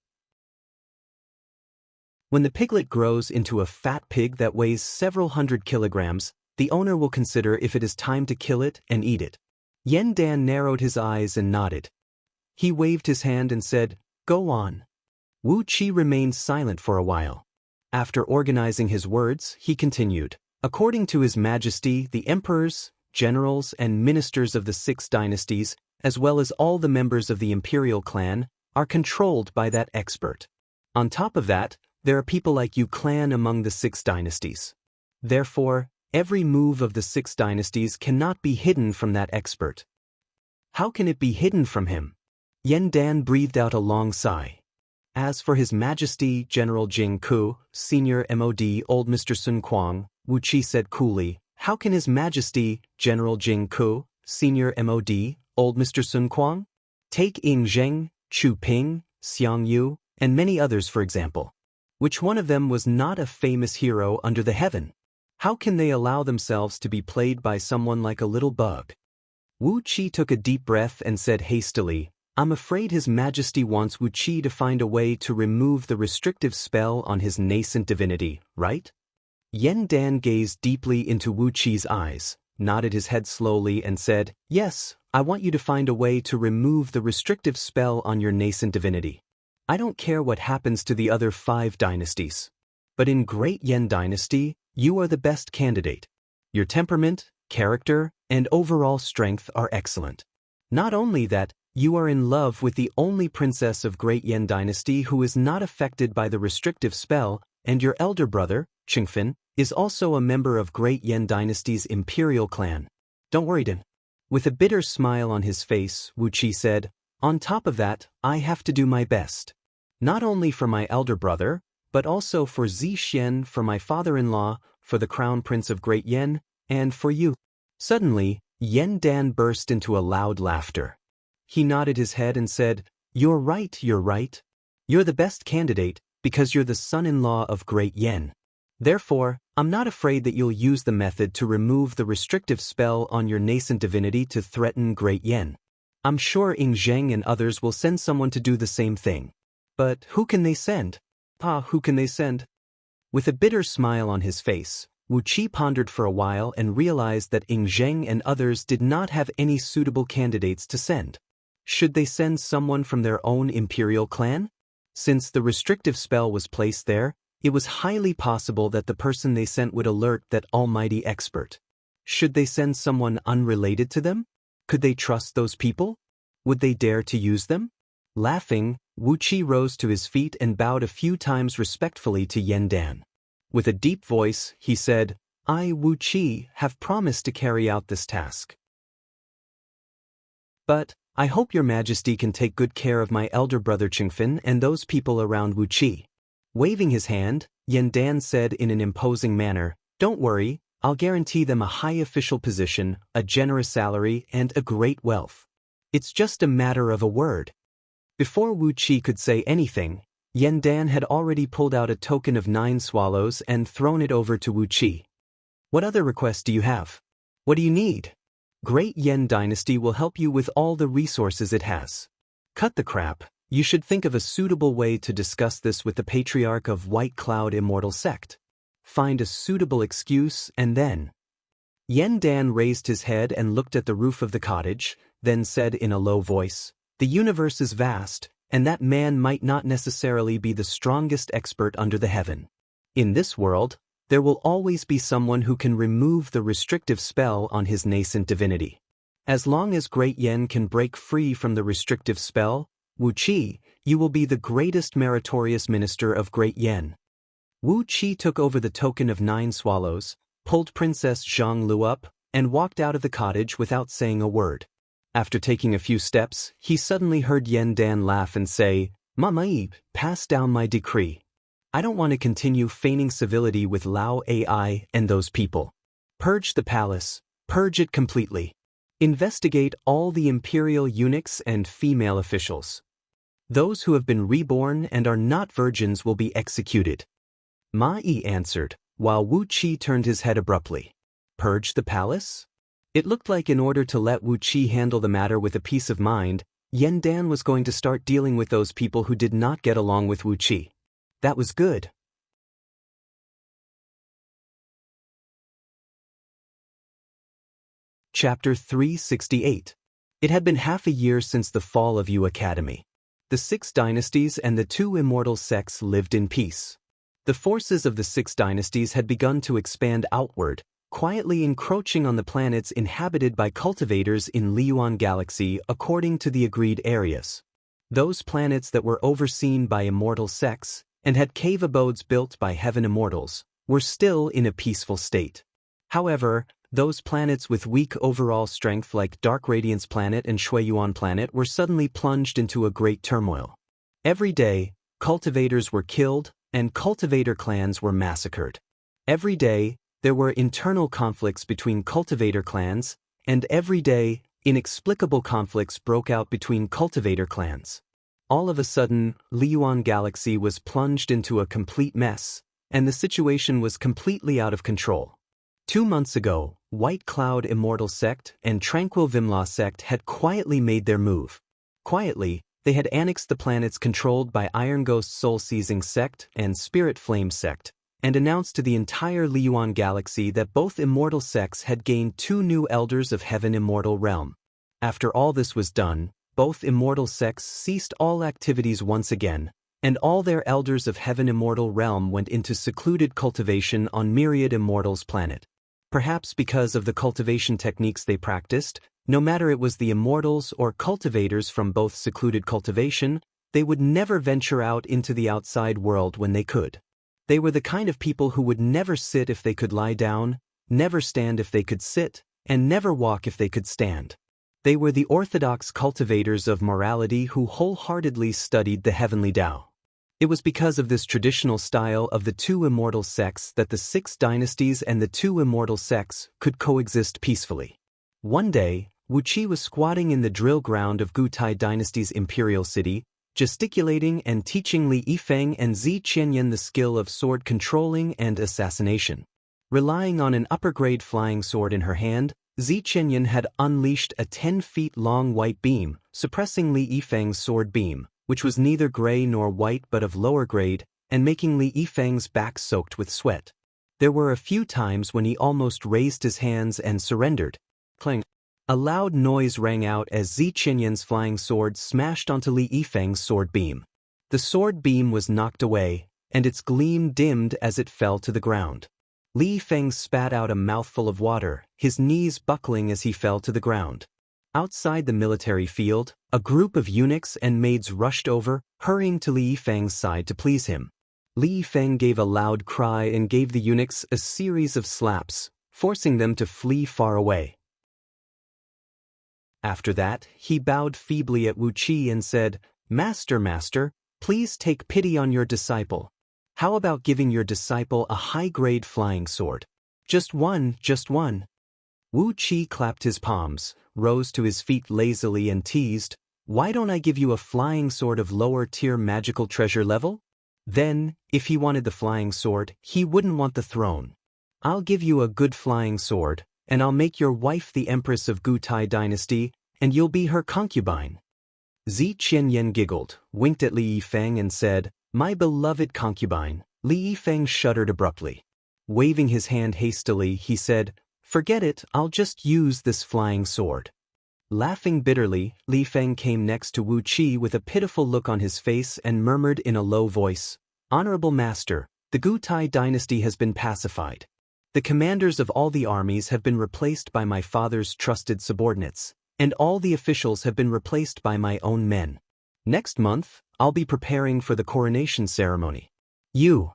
Speaker 1: When the piglet grows into a fat pig that weighs several hundred kilograms, the owner will consider if it is time to kill it and eat it." Yen Dan narrowed his eyes and nodded. He waved his hand and said, "Go on." Wu Qi remained silent for a while. After organizing his words, he continued, "According to His Majesty, the emperors, generals, and ministers of the 6 dynasties, as well as all the members of the imperial clan, are controlled by that expert. On top of that, there are people like you clan among the 6 dynasties. Therefore, every move of the 6 dynasties cannot be hidden from that expert." "How can it be hidden from him?" Yen Dan breathed out a long sigh. "As for His Majesty General Jing Ku, Senior MOD Old Mr. Sun Quang," Wu Qi said coolly, "how can His Majesty General Jing Ku, Senior MOD Old Mr. Sun Quang? Take Ying Zheng, Chu Ping, Xiang Yu, and many others for example. Which one of them was not a famous hero under the heaven? How can they allow themselves to be played by someone like a little bug?" Wu Qi took a deep breath and said hastily, "I'm afraid His Majesty wants Wu Qi to find a way to remove the restrictive spell on his nascent divinity, right?" Yen Dan gazed deeply into Wu Qi's eyes, nodded his head slowly and said, "Yes, I want you to find a way to remove the restrictive spell on your nascent divinity. I don't care what happens to the other 5 dynasties. But in Great Yen Dynasty, you are the best candidate. Your temperament, character, and overall strength are excellent. Not only that, you are in love with the only princess of Great Yen Dynasty who is not affected by the restrictive spell, and your elder brother, Qingfen, is also a member of Great Yen Dynasty's imperial clan. Don't worry, Dan." With a bitter smile on his face, Wu Qi said, "On top of that, I have to do my best. Not only for my elder brother, but also for Zi Xian, for my father-in-law, for the crown prince of Great Yen, and for you." Suddenly, Yen Dan burst into a loud laughter. He nodded his head and said, "You're right, you're right. You're the best candidate because you're the son-in-law of Great Yen. Therefore, I'm not afraid that you'll use the method to remove the restrictive spell on your nascent divinity to threaten Great Yen. I'm sure Ying Zheng and others will send someone to do the same thing. But who can they send? Who can they send?" With a bitter smile on his face, Wu Qi pondered for a while and realized that Ying Zheng and others did not have any suitable candidates to send. Should they send someone from their own imperial clan? Since the restrictive spell was placed there, it was highly possible that the person they sent would alert that almighty expert. Should they send someone unrelated to them? Could they trust those people? Would they dare to use them? Laughing, Wu Qi rose to his feet and bowed a few times respectfully to Yen Dan. With a deep voice, he said, "I, Wu Qi, have promised to carry out this task. But I hope your majesty can take good care of my elder brother Qingfen and those people around Wu Qi." Waving his hand, Yen Dan said in an imposing manner, "Don't worry, I'll guarantee them a high official position, a generous salary, and a great wealth. It's just a matter of a word." Before Wu Qi could say anything, Yen Dan had already pulled out a token of 9 swallows and thrown it over to Wu Qi. "What other request do you have? What do you need? Great Yen Dynasty will help you with all the resources it has. Cut the crap. You should think of a suitable way to discuss this with the Patriarch of White Cloud Immortal Sect. Find a suitable excuse and then—" Yen Dan raised his head and looked at the roof of the cottage, then said in a low voice, "The universe is vast, and that man might not necessarily be the strongest expert under the heaven. In this world, there will always be someone who can remove the restrictive spell on his nascent divinity. As long as Great Yen can break free from the restrictive spell, Wu Qi, you will be the greatest meritorious minister of Great Yen." Wu Qi took over the token of 9 swallows, pulled Princess Zhang Lu up, and walked out of the cottage without saying a word. After taking a few steps, he suddenly heard Yen Dan laugh and say, "Mama Eve, pass down my decree. I don't want to continue feigning civility with Lao AI and those people. Purge the palace, purge it completely. Investigate all the imperial eunuchs and female officials. Those who have been reborn and are not virgins will be executed." Ma Yi answered, while Wu Qi turned his head abruptly. Purge the palace? It looked like in order to let Wu Qi handle the matter with a peace of mind, Yen Dan was going to start dealing with those people who did not get along with Wu Qi. That was good. Chapter 368. It had been half a year since the fall of Yu Academy. The 6 dynasties and the 2 immortal sects lived in peace. The forces of the 6 dynasties had begun to expand outward, quietly encroaching on the planets inhabited by cultivators in Liyuan Galaxy according to the agreed areas. Those planets that were overseen by immortal sects and had cave abodes built by heaven immortals were still in a peaceful state. However, those planets with weak overall strength like Dark Radiance Planet and Shuiyuan Planet were suddenly plunged into a great turmoil. Every day, cultivators were killed and cultivator clans were massacred. Every day, there were internal conflicts between cultivator clans, and every day, inexplicable conflicts broke out between cultivator clans. All of a sudden, Liyuan Galaxy was plunged into a complete mess, and the situation was completely out of control. 2 months ago, White Cloud Immortal Sect and Tranquil Vimla Sect had quietly made their move. Quietly, they had annexed the planets controlled by Iron Ghost Soul Seizing Sect and Spirit Flame Sect, and announced to the entire Liyuan Galaxy that both immortal sects had gained 2 new Elders of Heaven Immortal Realm. After all this was done, both immortal sects ceased all activities once again, and all their Elders of Heaven Immortal Realm went into secluded cultivation on Myriad Immortals Planet. Perhaps because of the cultivation techniques they practiced, no matter it was the immortals or cultivators from both secluded cultivation, they would never venture out into the outside world when they could. They were the kind of people who would never sit if they could lie down, never stand if they could sit, and never walk if they could stand. They were the orthodox cultivators of morality who wholeheartedly studied the heavenly Tao. It was because of this traditional style of the 2 immortal sects that the 6 dynasties and the 2 immortal sects could coexist peacefully. One day, Wu Qi was squatting in the drill ground of Gutai Dynasty's imperial city, gesticulating and teaching Li Yifeng and Zi Qianyan the skill of sword controlling and assassination. Relying on an upper-grade flying sword in her hand, Zi Qianyan had unleashed a 10-feet-long white beam, suppressing Li Yifeng's sword beam, which was neither gray nor white but of lower grade, and making Li Yifeng's back soaked with sweat. There were a few times when he almost raised his hands and surrendered. Clang! A loud noise rang out as Zi Qianyan's flying sword smashed onto Li Yifeng's sword beam. The sword beam was knocked away, and its gleam dimmed as it fell to the ground. Li Yifeng spat out a mouthful of water, his knees buckling as he fell to the ground. Outside the military field, a group of eunuchs and maids rushed over, hurrying to Li Yifeng's side to please him. Li Yifeng gave a loud cry and gave the eunuchs a series of slaps, forcing them to flee far away. After that, he bowed feebly at Wu Qi and said, "Master, master, please take pity on your disciple. How about giving your disciple a high-grade flying sword? Just one, just one. Wu Qi clapped his palms, rose to his feet lazily and teased, "Why don't I give you a flying sword of lower-tier magical treasure level?" Then, if he wanted the flying sword, he wouldn't want the throne. "I'll give you a good flying sword, and I'll make your wife the empress of Gutai dynasty, and you'll be her concubine." Zi Qianyan giggled, winked at Li Yifeng and said, "My beloved concubine." Li Yifeng shuddered abruptly. Waving his hand hastily, he said, "Forget it, I'll just use this flying sword." Laughing bitterly, Li Feng came next to Wu Qi with a pitiful look on his face and murmured in a low voice, "Honorable Master, the Gutai dynasty has been pacified. The commanders of all the armies have been replaced by my father's trusted subordinates, and all the officials have been replaced by my own men. Next month, I'll be preparing for the coronation ceremony." "You."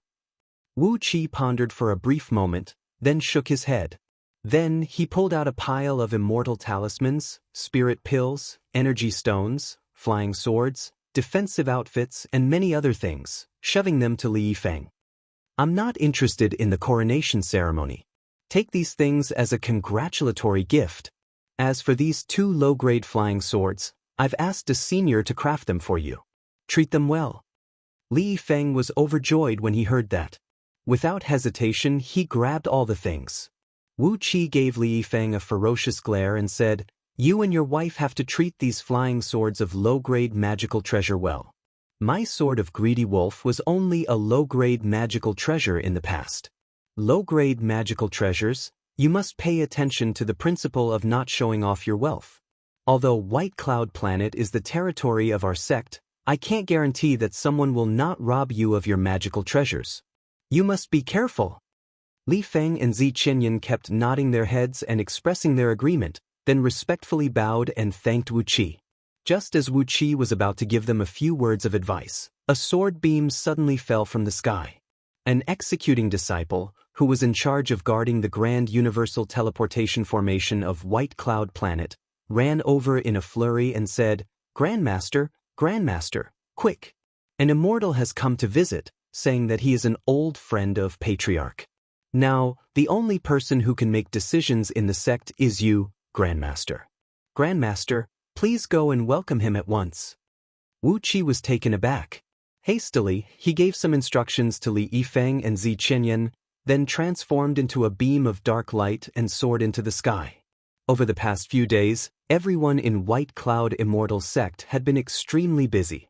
Speaker 1: Wu Qi pondered for a brief moment, then shook his head. Then he pulled out a pile of immortal talismans, spirit pills, energy stones, flying swords, defensive outfits, and many other things, shoving them to Li Yifeng. "I'm not interested in the coronation ceremony. Take these things as a congratulatory gift. As for these 2 low-grade flying swords, I've asked a senior to craft them for you. Treat them well." Li Yifeng was overjoyed when he heard that. Without hesitation, he grabbed all the things. Wu Qi gave Li Yifeng a ferocious glare and said, "You and your wife have to treat these flying swords of low-grade magical treasure well. My sword of greedy wolf was only a low-grade magical treasure in the past. Low-grade magical treasures, you must pay attention to the principle of not showing off your wealth. Although White Cloud Planet is the territory of our sect, I can't guarantee that someone will not rob you of your magical treasures. You must be careful." Li Feng and Zi Qianyan kept nodding their heads and expressing their agreement, then respectfully bowed and thanked Wu Qi. Just as Wu Qi was about to give them a few words of advice, a sword beam suddenly fell from the sky. An executing disciple, who was in charge of guarding the Grand Universal Teleportation Formation of White Cloud Planet, ran over in a flurry and said, "Grandmaster, Grandmaster, quick! An immortal has come to visit, saying that he is an old friend of Patriarch. Now, the only person who can make decisions in the sect is you, Grandmaster. Grandmaster, please go and welcome him at once." Wu Qi was taken aback. Hastily, he gave some instructions to Li Yifeng and Zi Qianyan, then transformed into a beam of dark light and soared into the sky. Over the past few days, everyone in White Cloud Immortal Sect had been extremely busy.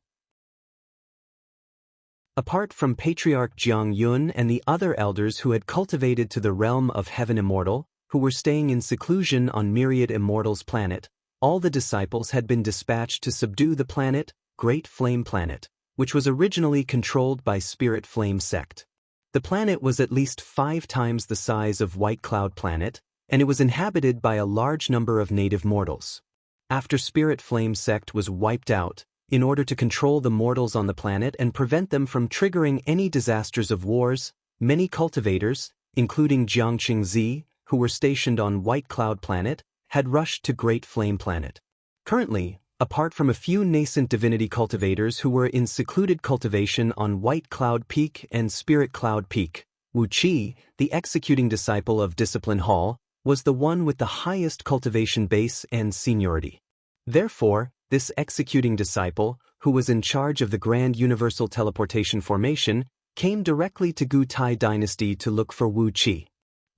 Speaker 1: Apart from Patriarch Jiang Yun and the other elders who had cultivated to the realm of Heaven Immortal, who were staying in seclusion on Myriad Immortal's planet, all the disciples had been dispatched to subdue the planet, Great Flame Planet, which was originally controlled by Spirit Flame Sect. The planet was at least 5 times the size of White Cloud Planet, and it was inhabited by a large number of native mortals. After Spirit Flame Sect was wiped out, in order to control the mortals on the planet and prevent them from triggering any disasters of wars, many cultivators, including Jiangqing Zi, who were stationed on White Cloud Planet, had rushed to Great Flame Planet. Currently, apart from a few nascent divinity cultivators who were in secluded cultivation on White Cloud Peak and Spirit Cloud Peak, Wu Qi, the executing disciple of Discipline Hall, was the one with the highest cultivation base and seniority. Therefore, this executing disciple, who was in charge of the Grand Universal Teleportation Formation, came directly to Gutai Dynasty to look for Wu Qi.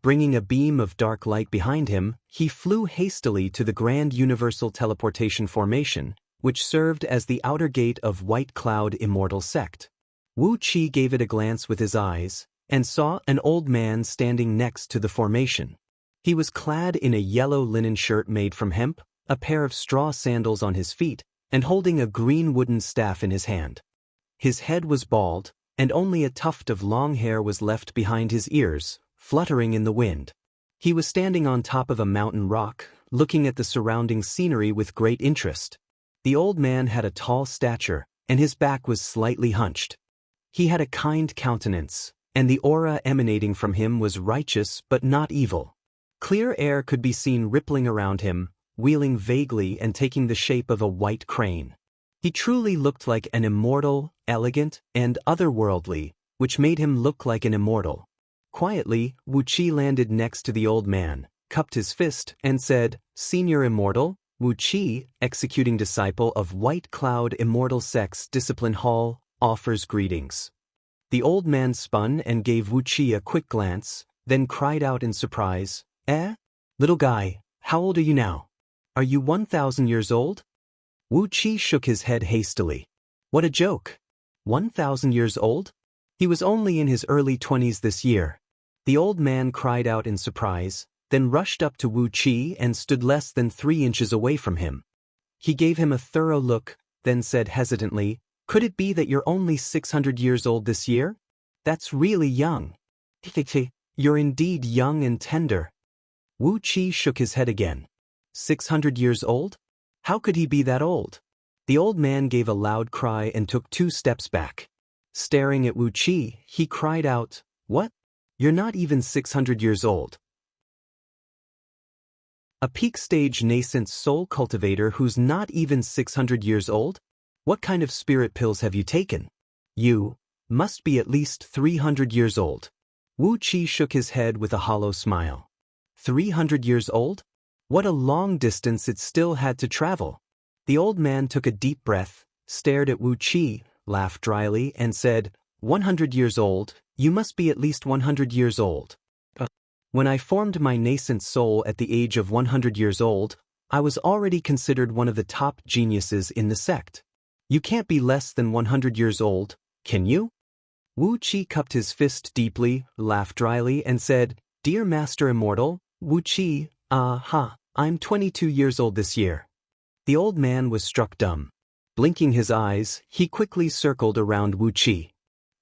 Speaker 1: Bringing a beam of dark light behind him, he flew hastily to the Grand Universal Teleportation Formation, which served as the outer gate of White Cloud Immortal Sect. Wu Qi gave it a glance with his eyes, and saw an old man standing next to the formation. He was clad in a yellow linen shirt made from hemp, a pair of straw sandals on his feet, and holding a green wooden staff in his hand. His head was bald, and only a tuft of long hair was left behind his ears, fluttering in the wind. He was standing on top of a mountain rock, looking at the surrounding scenery with great interest. The old man had a tall stature, and his back was slightly hunched. He had a kind countenance, and the aura emanating from him was righteous but not evil. Clear air could be seen rippling around him, wheeling vaguely and taking the shape of a white crane. He truly looked like an immortal, elegant, and otherworldly, which made him look like an immortal. Quietly, Wu Qi landed next to the old man, cupped his fist, and said, "Senior Immortal, Wu Qi, executing disciple of White Cloud Immortal Sect's Discipline Hall, offers greetings." The old man spun and gave Wu Qi a quick glance, then cried out in surprise, "Eh? Little guy, how old are you now? Are you 1,000 years old?" Wu Qi shook his head hastily. What a joke! 1,000 years old? He was only in his early 20s this year. The old man cried out in surprise, then rushed up to Wu Qi and stood less than 3 inches away from him. He gave him a thorough look, then said hesitantly, "Could it be that you're only 600 years old this year? That's really young." "You're indeed young and tender." Wu Qi shook his head again. 600 years old? How could he be that old? The old man gave a loud cry and took 2 steps back. Staring at Wu Qi, he cried out, "What? You're not even 600 years old." A peak stage nascent soul cultivator who's not even 600 years old? What kind of spirit pills have you taken? You must be at least 300 years old. Wu Qi shook his head with a hollow smile. 300 years old? What a long distance it still had to travel. The old man took a deep breath, stared at Wu Qi, laughed dryly, and said, 100 years old, you must be at least 100 years old. When I formed my nascent soul at the age of 100 years old, I was already considered one of the top geniuses in the sect. You can't be less than 100 years old, can you? Wu Qi cupped his fist deeply, laughed dryly, and said, "Dear Master Immortal, Wu Qi, I'm 22 years old this year." The old man was struck dumb. Blinking his eyes, he quickly circled around Wu Qi.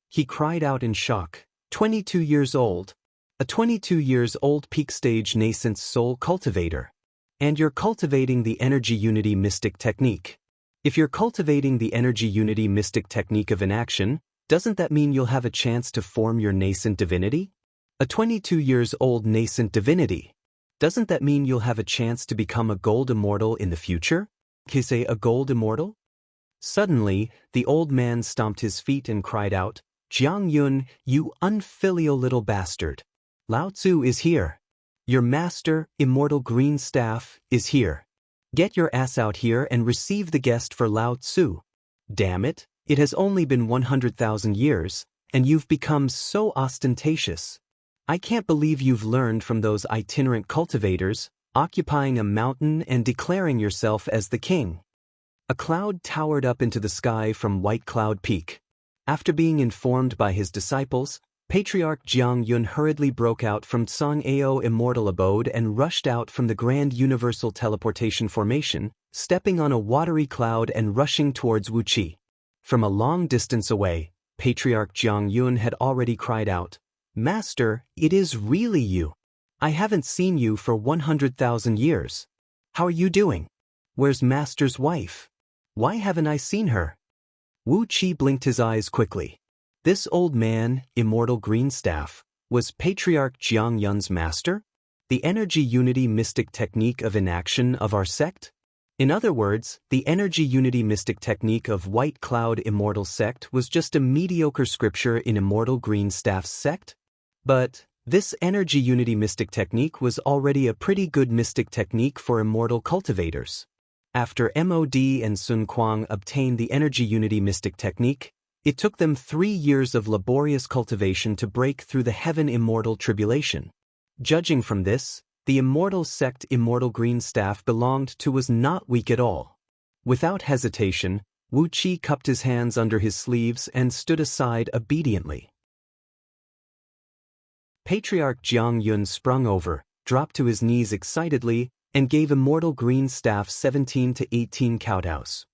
Speaker 1: He cried out in shock, 22 years old? A 22 years old peak stage nascent soul cultivator. And you're cultivating the energy unity mystic technique. If you're cultivating the energy unity mystic technique of inaction, doesn't that mean you'll have a chance to form your nascent divinity? A 22 years old nascent divinity. Doesn't that mean you'll have a chance to become a gold immortal in the future? Can you say a gold immortal? Suddenly, the old man stomped his feet and cried out, "Jiang Yun, you unfilial little bastard. Lao Tzu is here. Your master, Immortal Green Staff, is here. Get your ass out here and receive the guest for Lao Tzu. Damn it, it has only been 100,000 years, and you've become so ostentatious. I can't believe you've learned from those itinerant cultivators, occupying a mountain and declaring yourself as the king." A cloud towered up into the sky from White Cloud Peak. After being informed by his disciples, Patriarch Jiang Yun hurriedly broke out from Tsang Ao Immortal Abode and rushed out from the Grand Universal Teleportation Formation, stepping on a watery cloud and rushing towards Wu Qi. From a long distance away, Patriarch Jiang Yun had already cried out, "Master, it is really you. I haven't seen you for 100,000 years. How are you doing? Where's Master's wife? Why haven't I seen her?" Wu Qi blinked his eyes quickly. This old man, Immortal Green Staff, was Patriarch Jiang Yun's master? The energy unity mystic technique of inaction of our sect? In other words, the energy unity mystic technique of White Cloud Immortal Sect was just a mediocre scripture in Immortal Green Staff's sect? But this energy unity mystic technique was already a pretty good mystic technique for immortal cultivators. After MOD and Sun Kuang obtained the energy unity mystic technique, it took them 3 years of laborious cultivation to break through the heaven immortal tribulation. Judging from this, the immortal sect Immortal Green Staff belonged to was not weak at all. Without hesitation, Wu Qi cupped his hands under his sleeves and stood aside obediently. Patriarch Jiang Yun sprung over, dropped to his knees excitedly, and gave Immortal Green Staff 17 to 18 kowtows.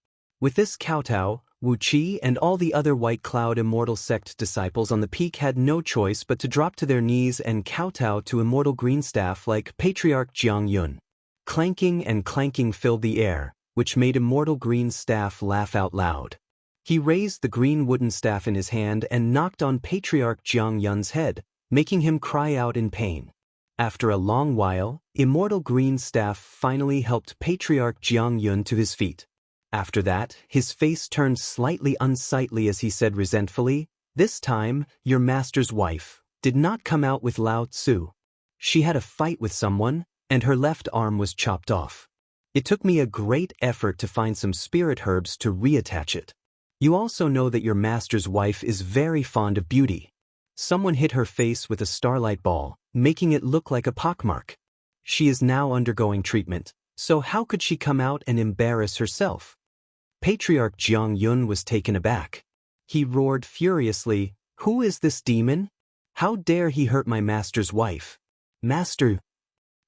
Speaker 1: With this kowtow, Wu Qi and all the other White Cloud Immortal Sect disciples on the peak had no choice but to drop to their knees and kowtow to Immortal Green Staff like Patriarch Jiang Yun. Clanking and clanking filled the air, which made Immortal Green Staff laugh out loud. He raised the green wooden staff in his hand and knocked on Patriarch Jiang Yun's head, making him cry out in pain. After a long while, Immortal Green Staff finally helped Patriarch Jiang Yun to his feet. After that, his face turned slightly unsightly as he said resentfully, "This time, your master's wife, did not come out with Lao Tzu. She had a fight with someone, and her left arm was chopped off. It took me a great effort to find some spirit herbs to reattach it. You also know that your master's wife is very fond of beauty. Someone hit her face with a starlight ball, making it look like a pockmark. She is now undergoing treatment, so how could she come out and embarrass herself? Patriarch Jiang Yun was taken aback. He roared furiously, "Who is this demon? How dare he hurt my master's wife?" "Master."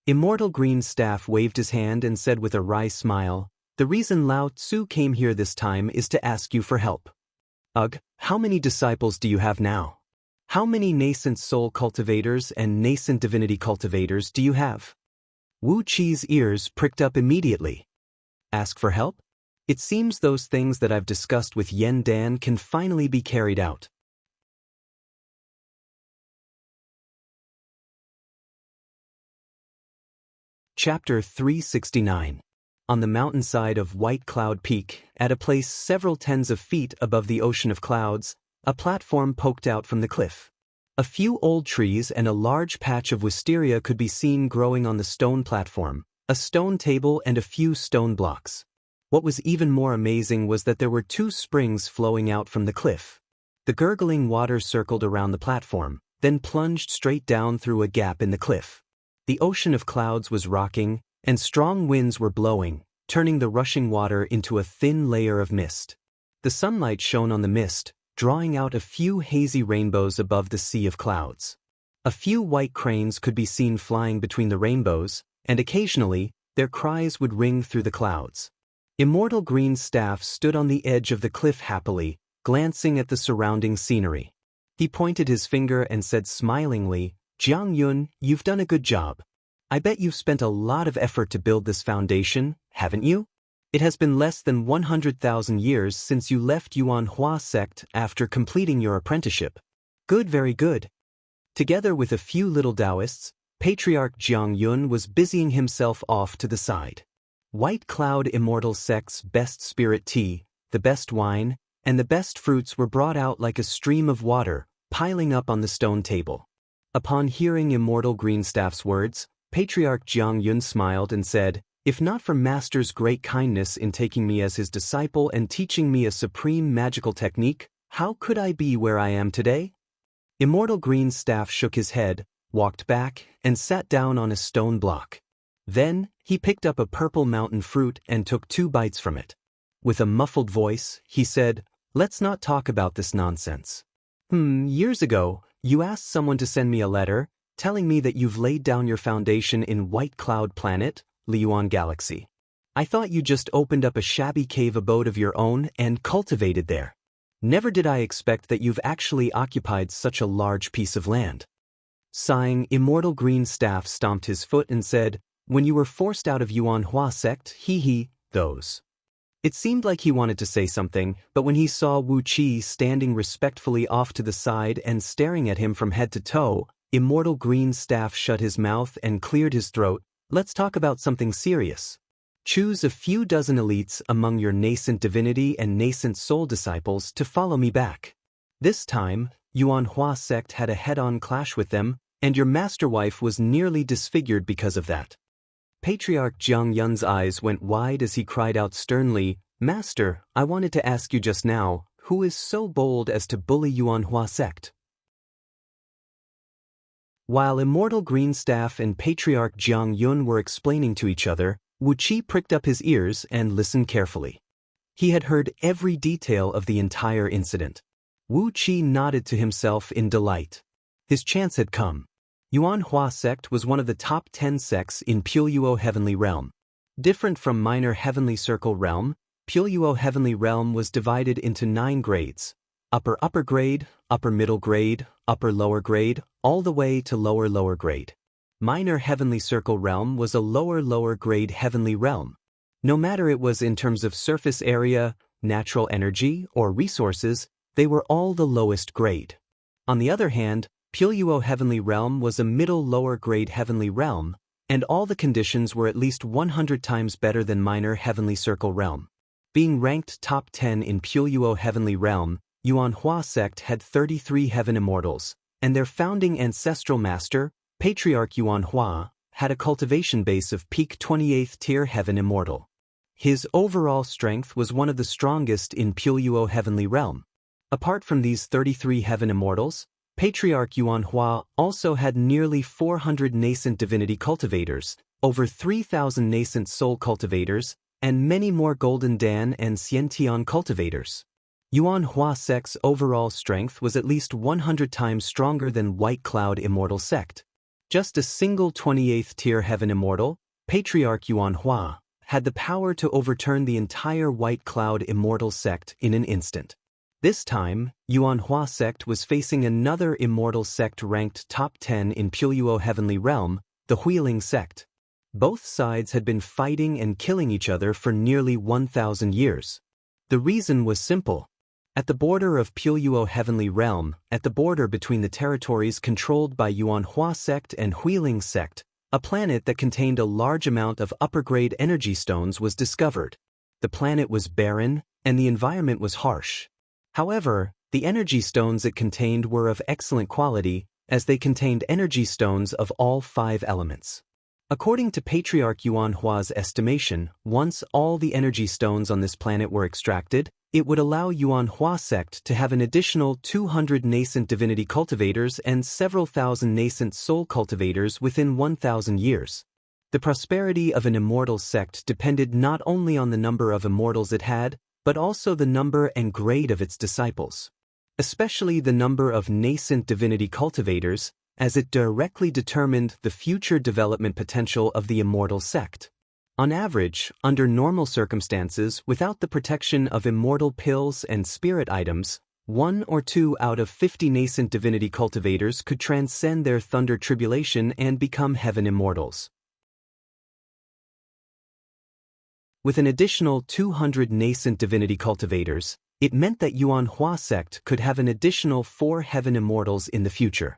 Speaker 1: Immortal Green Staff waved his hand and said with a wry smile, "The reason Lao Tzu came here this time is to ask you for help." "Ugh, how many disciples do you have now? How many nascent soul cultivators and nascent divinity cultivators do you have?" Wu Qi's ears pricked up immediately. "Ask for help? It seems those things that I've discussed with Yen Dan can finally be carried out." Chapter 369. On the mountainside of White Cloud Peak, at a place several tens of feet above the ocean of clouds, a platform poked out from the cliff. A few old trees and a large patch of wisteria could be seen growing on the stone platform, a stone table and a few stone blocks. What was even more amazing was that there were 2 springs flowing out from the cliff. The gurgling water circled around the platform, then plunged straight down through a gap in the cliff. The ocean of clouds was rocking, and strong winds were blowing, turning the rushing water into a thin layer of mist. The sunlight shone on the mist, drawing out a few hazy rainbows above the sea of clouds. A few white cranes could be seen flying between the rainbows, and occasionally, their cries would ring through the clouds. Immortal Green Staff stood on the edge of the cliff happily, glancing at the surrounding scenery. He pointed his finger and said smilingly, "Jiang Yun, you've done a good job. I bet you've spent a lot of effort to build this foundation, haven't you? It has been less than 100,000 years since you left Yuan Hua sect after completing your apprenticeship. Good, very good." Together with a few little Taoists, Patriarch Jiang Yun was busying himself off to the side. White Cloud Immortal Sect's best spirit tea, the best wine, and the best fruits were brought out like a stream of water, piling up on the stone table. Upon hearing Immortal Greenstaff's words, Patriarch Jiang Yun smiled and said, "If not for Master's great kindness in taking me as his disciple and teaching me a supreme magical technique, how could I be where I am today?" Immortal Greenstaff shook his head, walked back, and sat down on a stone block. Then, he picked up a purple mountain fruit and took 2 bites from it. With a muffled voice, he said, "Let's not talk about this nonsense. Years ago, you asked someone to send me a letter, telling me that you've laid down your foundation in White Cloud Planet, Liyuan Galaxy. I thought you just opened up a shabby cave abode of your own and cultivated there. Never did I expect that you've actually occupied such a large piece of land." Sighing, Immortal Green Staff stomped his foot and said, "When you were forced out of Yuan Hua sect, those." It seemed like he wanted to say something, but when he saw Wu Qi standing respectfully off to the side and staring at him from head to toe, Immortal Green Staff shut his mouth and cleared his throat. "Let's talk about something serious. Choose a few dozen elites among your nascent divinity and nascent soul disciples to follow me back. This time, Yuan Hua sect had a head-on clash with them, and your master wife was nearly disfigured because of that." Patriarch Jiang Yun's eyes went wide as he cried out sternly, "Master, I wanted to ask you just now, who is so bold as to bully Yuan Hua sect?" While Immortal Greenstaff and Patriarch Jiang Yun were explaining to each other, Wu Qi pricked up his ears and listened carefully. He had heard every detail of the entire incident. Wu Qi nodded to himself in delight. His chance had come. Yuan Hua sect was one of the top 10 sects in Puyo Heavenly Realm. Different from Minor Heavenly Circle Realm, Puyo Heavenly Realm was divided into 9 grades: upper grade, upper middle grade, upper lower grade, all the way to lower grade. Minor Heavenly Circle Realm was a lower grade heavenly realm. No matter it was in terms of surface area, natural energy, or resources, they were all the lowest grade. On the other hand, Puyo Heavenly Realm was a middle lower grade heavenly realm, and all the conditions were at least 100 times better than Minor Heavenly Circle Realm. Being ranked top 10 in Puyo Heavenly Realm, Yuan Hua sect had 33 heaven immortals, and their founding ancestral master, Patriarch Yuan Hua, had a cultivation base of peak 28th tier Heaven Immortal. His overall strength was one of the strongest in Puyo Heavenly Realm. Apart from these 33 Heaven Immortals, Patriarch Yuan Hua also had nearly 400 nascent divinity cultivators, over 3,000 nascent soul cultivators, and many more Golden Dan and Xiantian cultivators. Yuan Hua sect's overall strength was at least 100 times stronger than White Cloud Immortal sect. Just a single 28th tier Heaven Immortal, Patriarch Yuan Hua, had the power to overturn the entire White Cloud Immortal sect in an instant. This time, Yuan Hua sect was facing another immortal sect ranked top 10 in Puyo Heavenly Realm, the Huiling sect. Both sides had been fighting and killing each other for nearly 1,000 years. The reason was simple. At the border of Puyo Heavenly Realm, at the border between the territories controlled by Yuan Hua sect and Huiling sect, a planet that contained a large amount of upper-grade energy stones was discovered. The planet was barren, and the environment was harsh. However, the energy stones it contained were of excellent quality, as they contained energy stones of all 5 elements. According to Patriarch Yuan Hua's estimation, once all the energy stones on this planet were extracted, it would allow Yuan Hua sect to have an additional 200 nascent divinity cultivators and several thousand nascent soul cultivators within 1,000 years. The prosperity of an immortal sect depended not only on the number of immortals it had, but also the number and grade of its disciples. Especially the number of nascent divinity cultivators, as it directly determined the future development potential of the immortal sect. On average, under normal circumstances, without the protection of immortal pills and spirit items, 1 or 2 out of 50 nascent divinity cultivators could transcend their thunder tribulation and become heaven immortals. With an additional 200 nascent divinity cultivators, it meant that Yuan Hua sect could have an additional 4 heaven immortals in the future.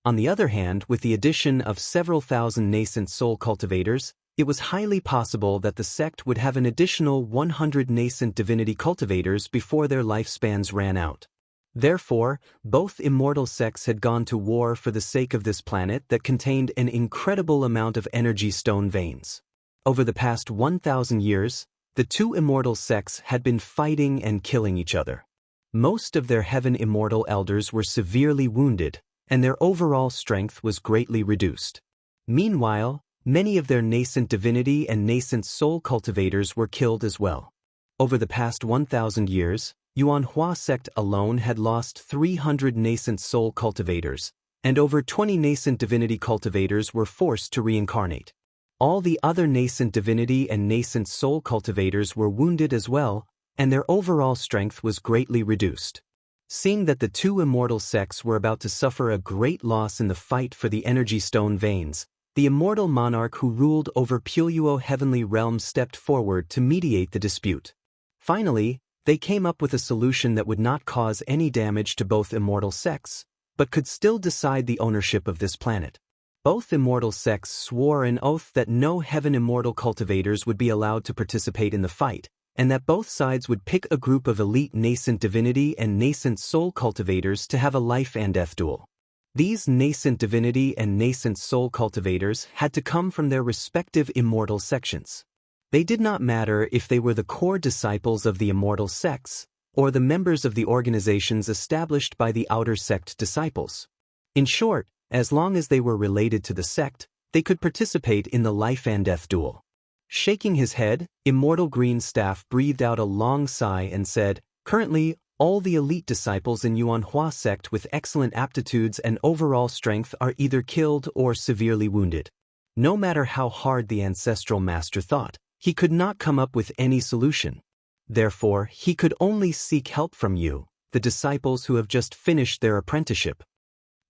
Speaker 1: On the other hand, with the addition of several thousand nascent soul cultivators, it was highly possible that the sect would have an additional 100 nascent divinity cultivators before their lifespans ran out. Therefore, both immortal sects had gone to war for the sake of this planet that contained an incredible amount of energy stone veins. Over the past 1,000 years, the two immortal sects had been fighting and killing each other. Most of their heaven immortal elders were severely wounded, and their overall strength was greatly reduced. Meanwhile, many of their nascent divinity and nascent soul cultivators were killed as well. Over the past 1,000 years, Yuan Hua sect alone had lost 300 nascent soul cultivators, and over 20 nascent divinity cultivators were forced to reincarnate. All the other nascent divinity and nascent soul cultivators were wounded as well, and their overall strength was greatly reduced. Seeing that the two immortal sects were about to suffer a great loss in the fight for the energy stone veins, the immortal monarch who ruled over Puyo Heavenly Realm stepped forward to mediate the dispute. Finally, they came up with a solution that would not cause any damage to both immortal sects, but could still decide the ownership of this planet. Both immortal sects swore an oath that no heaven immortal cultivators would be allowed to participate in the fight, and that both sides would pick a group of elite nascent divinity and nascent soul cultivators to have a life and death duel. These nascent divinity and nascent soul cultivators had to come from their respective immortal sections. They did not matter if they were the core disciples of the immortal sects, or the members of the organizations established by the outer sect disciples. In short, as long as they were related to the sect, they could participate in the life and death duel. Shaking his head, Immortal Green Staff breathed out a long sigh and said, "Currently, all the elite disciples in Yuan Hua sect with excellent aptitudes and overall strength are either killed or severely wounded. No matter how hard the ancestral master thought, he could not come up with any solution. Therefore, he could only seek help from you, the disciples who have just finished their apprenticeship."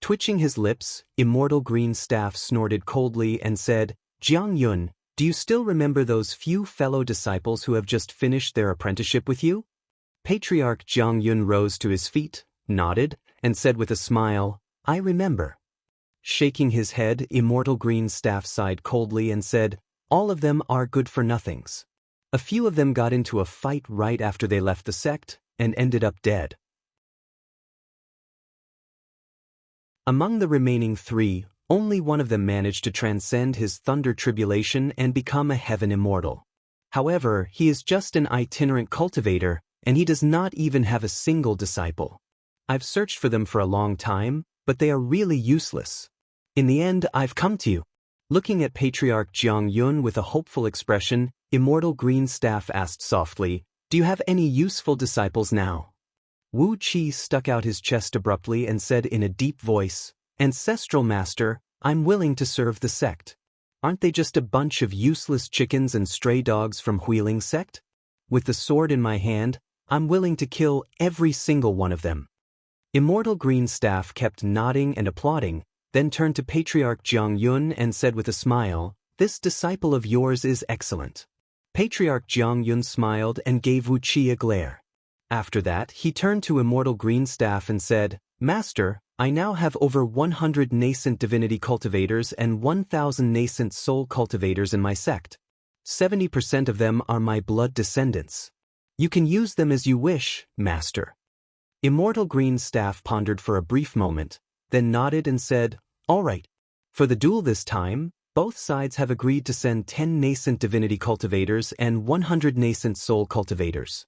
Speaker 1: Twitching his lips, Immortal Green Staff snorted coldly and said, "Jiang Yun, do you still remember those few fellow disciples who have just finished their apprenticeship with you?" Patriarch Jiang Yun rose to his feet, nodded, and said with a smile, "I remember." Shaking his head, Immortal Green Staff sighed coldly and said, "All of them are good-for-nothings. A few of them got into a fight right after they left the sect, and ended up dead." Among the remaining three, only one of them managed to transcend his thunder tribulation and become a heaven immortal. However, he is just an itinerant cultivator, and he does not even have a single disciple. I've searched for them for a long time, but they are really useless. In the end, I've come to you. Looking at Patriarch Jiang Yun with a hopeful expression, Immortal Green Staff asked softly, "Do you have any useful disciples now?" Wu Qi stuck out his chest abruptly and said in a deep voice, "Ancestral Master, I'm willing to serve the sect. Aren't they just a bunch of useless chickens and stray dogs from Huiling sect? With the sword in my hand, I'm willing to kill every single one of them." Immortal Green Staff kept nodding and applauding, then turned to Patriarch Jiang Yun and said with a smile, "This disciple of yours is excellent." Patriarch Jiang Yun smiled and gave Wu Qi a glare. After that, he turned to Immortal Green Staff and said, "Master, I now have over 100 nascent divinity cultivators and 1,000 nascent soul cultivators in my sect. 70% of them are my blood descendants. You can use them as you wish, Master." Immortal Green Staff pondered for a brief moment, then nodded and said, "All right. For the duel this time, both sides have agreed to send 10 nascent divinity cultivators and 100 nascent soul cultivators."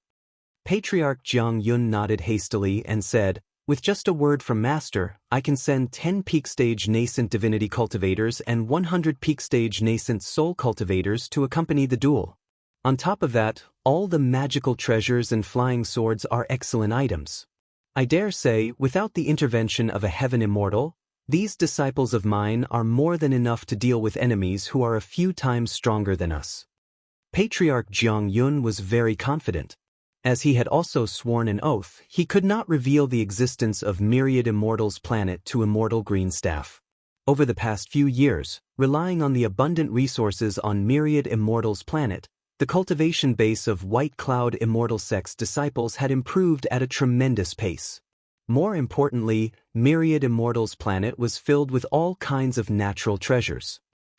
Speaker 1: Patriarch Jiang Yun nodded hastily and said, "With just a word from Master, I can send 10 peak stage nascent divinity cultivators and 100 peak stage nascent soul cultivators to accompany the duel. On top of that, all the magical treasures and flying swords are excellent items. I dare say, without the intervention of a heaven immortal, these disciples of mine are more than enough to deal with enemies who are a few times stronger than us." Patriarch Jiang Yun was very confident. As he had also sworn an oath, he could not reveal the existence of Myriad Immortals Planet to Immortal Green Staff. Over the past few years, relying on the abundant resources on Myriad Immortals Planet, the cultivation base of White Cloud Immortal Sect's disciples had improved at a tremendous pace. More importantly, Myriad Immortals Planet was filled with all kinds of natural treasures.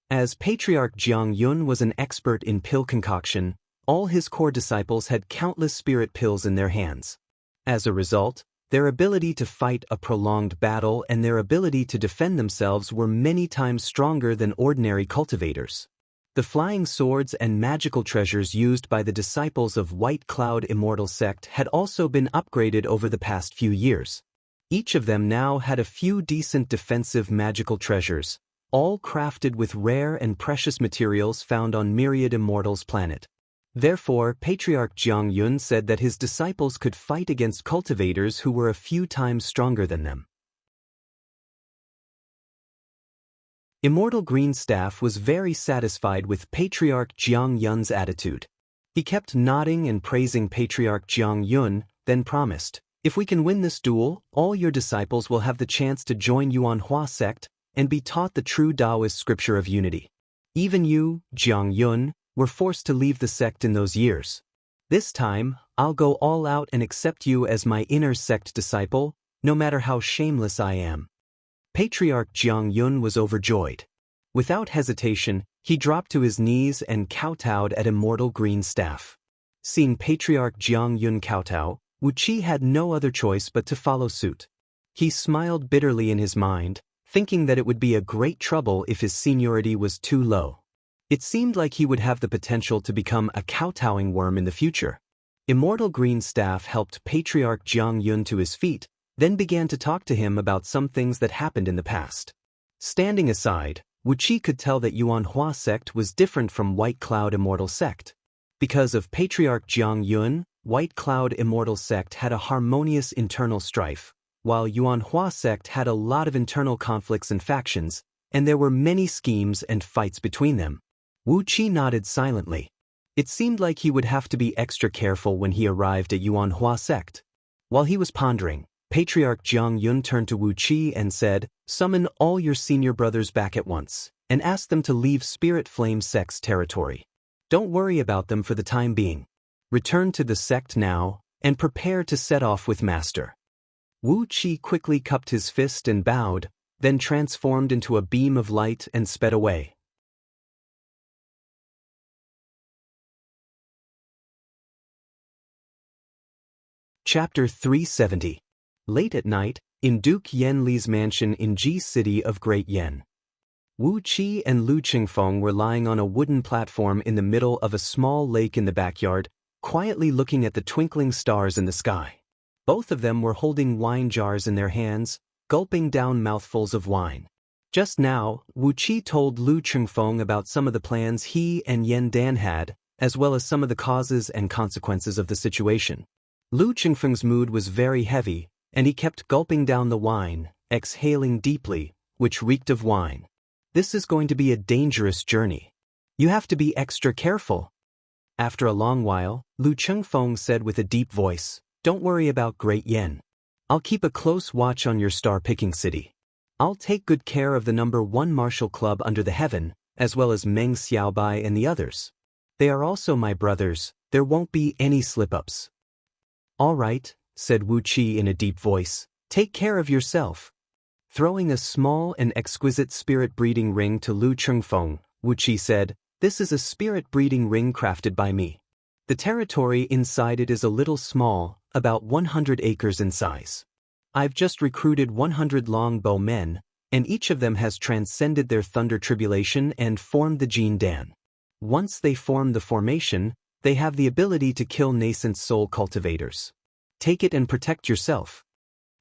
Speaker 1: As Patriarch Jiang Yun was an expert in pill concoction, all his core disciples had countless spirit pills in their hands. As a result, their ability to fight a prolonged battle and their ability to defend themselves were many times stronger than ordinary cultivators. The flying swords and magical treasures used by the disciples of White Cloud Immortal Sect had also been upgraded over the past few years. Each of them now had a few decent defensive magical treasures, all crafted with rare and precious materials found on Myriad Immortals Planet. Therefore, Patriarch Jiang Yun said that his disciples could fight against cultivators who were a few times stronger than them. Immortal Green Staff was very satisfied with Patriarch Jiang Yun's attitude. He kept nodding and praising Patriarch Jiang Yun, then promised, "If we can win this duel, all your disciples will have the chance to join Yuanhua sect and be taught the true Taoist scripture of unity. Even you, Jiang Yun, were forced to leave the sect in those years. This time, I'll go all out and accept you as my inner sect disciple, no matter how shameless I am." Patriarch Jiang Yun was overjoyed. Without hesitation, he dropped to his knees and kowtowed at Immortal Green Staff. Seeing Patriarch Jiang Yun kowtow, Wu Qi had no other choice but to follow suit. He smiled bitterly in his mind, thinking that it would be a great trouble if his seniority was too low. It seemed like he would have the potential to become a kowtowing worm in the future. Immortal Green Staff helped Patriarch Jiang Yun to his feet, then began to talk to him about some things that happened in the past. Standing aside, Wu Qi could tell that Yuanhua sect was different from White Cloud Immortal Sect. Because of Patriarch Jiang Yun, White Cloud Immortal Sect had a harmonious internal strife, while Yuanhua sect had a lot of internal conflicts and factions, and there were many schemes and fights between them. Wu Qi nodded silently. It seemed like he would have to be extra careful when he arrived at Yuanhua sect. While he was pondering, Patriarch Jiang Yun turned to Wu Qi and said, "Summon all your senior brothers back at once, and ask them to leave Spirit Flame Sect's territory. Don't worry about them for the time being. Return to the sect now, and prepare to set off with Master." Wu Qi quickly cupped his fist and bowed, then transformed into a beam of light and sped away. Chapter 370. Late at night, In Duke Yen Li's mansion in Ji City of Great Yen. Wu Qi and Lu Qingfeng were lying on a wooden platform in the middle of a small lake in the backyard, quietly looking at the twinkling stars in the sky. Both of them were holding wine jars in their hands, gulping down mouthfuls of wine. Just now, Wu Qi told Lu Qingfeng about some of the plans he and Yen Dan had, as well as some of the causes and consequences of the situation. Lu Qingfeng's mood was very heavy, and he kept gulping down the wine, exhaling deeply, which reeked of wine. This is going to be a dangerous journey. You have to be extra careful. After a long while, Lu Qingfeng said with a deep voice, "Don't worry about Great Yen. I'll keep a close watch on your star-picking city. I'll take good care of the #1 martial club under the heaven, as well as Meng Xiaobai and the others. They are also my brothers, there won't be any slip-ups." "All right," said Wu Qi in a deep voice, "take care of yourself." Throwing a small and exquisite spirit-breeding ring to Lu Qingfeng, Wu Qi said, "This is a spirit-breeding ring crafted by me. The territory inside it is a little small, about 100 acres in size. I've just recruited 100 longbow men, and each of them has transcended their thunder tribulation and formed the Jin Dan. Once they form the formation, they have the ability to kill nascent soul cultivators. Take it and protect yourself."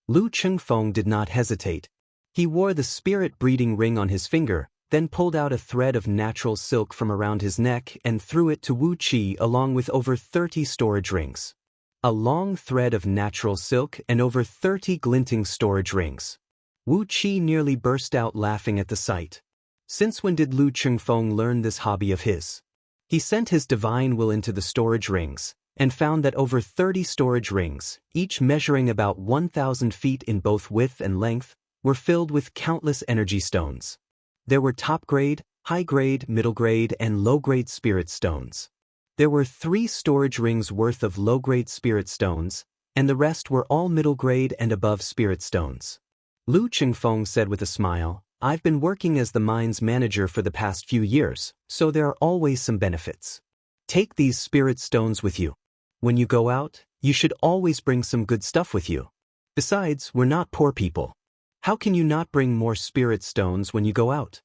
Speaker 1: Lu Qingfeng did not hesitate. He wore the spirit-breeding ring on his finger, then pulled out a thread of natural silk from around his neck and threw it to Wu Qi along with over 30 storage rings. A long thread of natural silk and over 30 glinting storage rings. Wu Qi nearly burst out laughing at the sight. Since when did Lu Qingfeng learn this hobby of his? He sent his divine will into the storage rings, and found that over 30 storage rings, each measuring about 1,000 feet in both width and length, were filled with countless energy stones. There were top-grade, high-grade, middle-grade, and low-grade spirit stones. There were 3 storage rings worth of low-grade spirit stones, and the rest were all middle-grade and above spirit stones. Lu Qingfeng said with a smile, "I've been working as the mine's manager for the past few years, so there are always some benefits. Take these spirit stones with you. When you go out, you should always bring some good stuff with you. Besides, we're not poor people. How can you not bring more spirit stones when you go out?"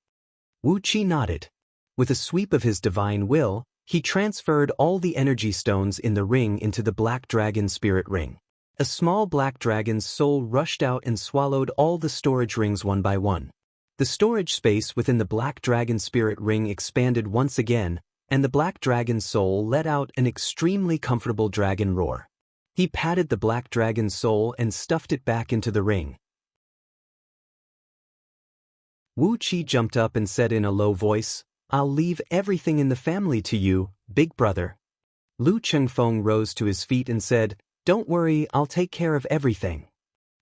Speaker 1: Wu Qi nodded. With a sweep of his divine will, he transferred all the energy stones in the ring into the black dragon spirit ring. A small black dragon's soul rushed out and swallowed all the storage rings one by one. The storage space within the black dragon spirit ring expanded once again, and the black dragon's soul let out an extremely comfortable dragon roar. He patted the black dragon's soul and stuffed it back into the ring. Wu Qi jumped up and said in a low voice, "I'll leave everything in the family to you, big brother." Lu Qingfeng rose to his feet and said, "Don't worry, I'll take care of everything."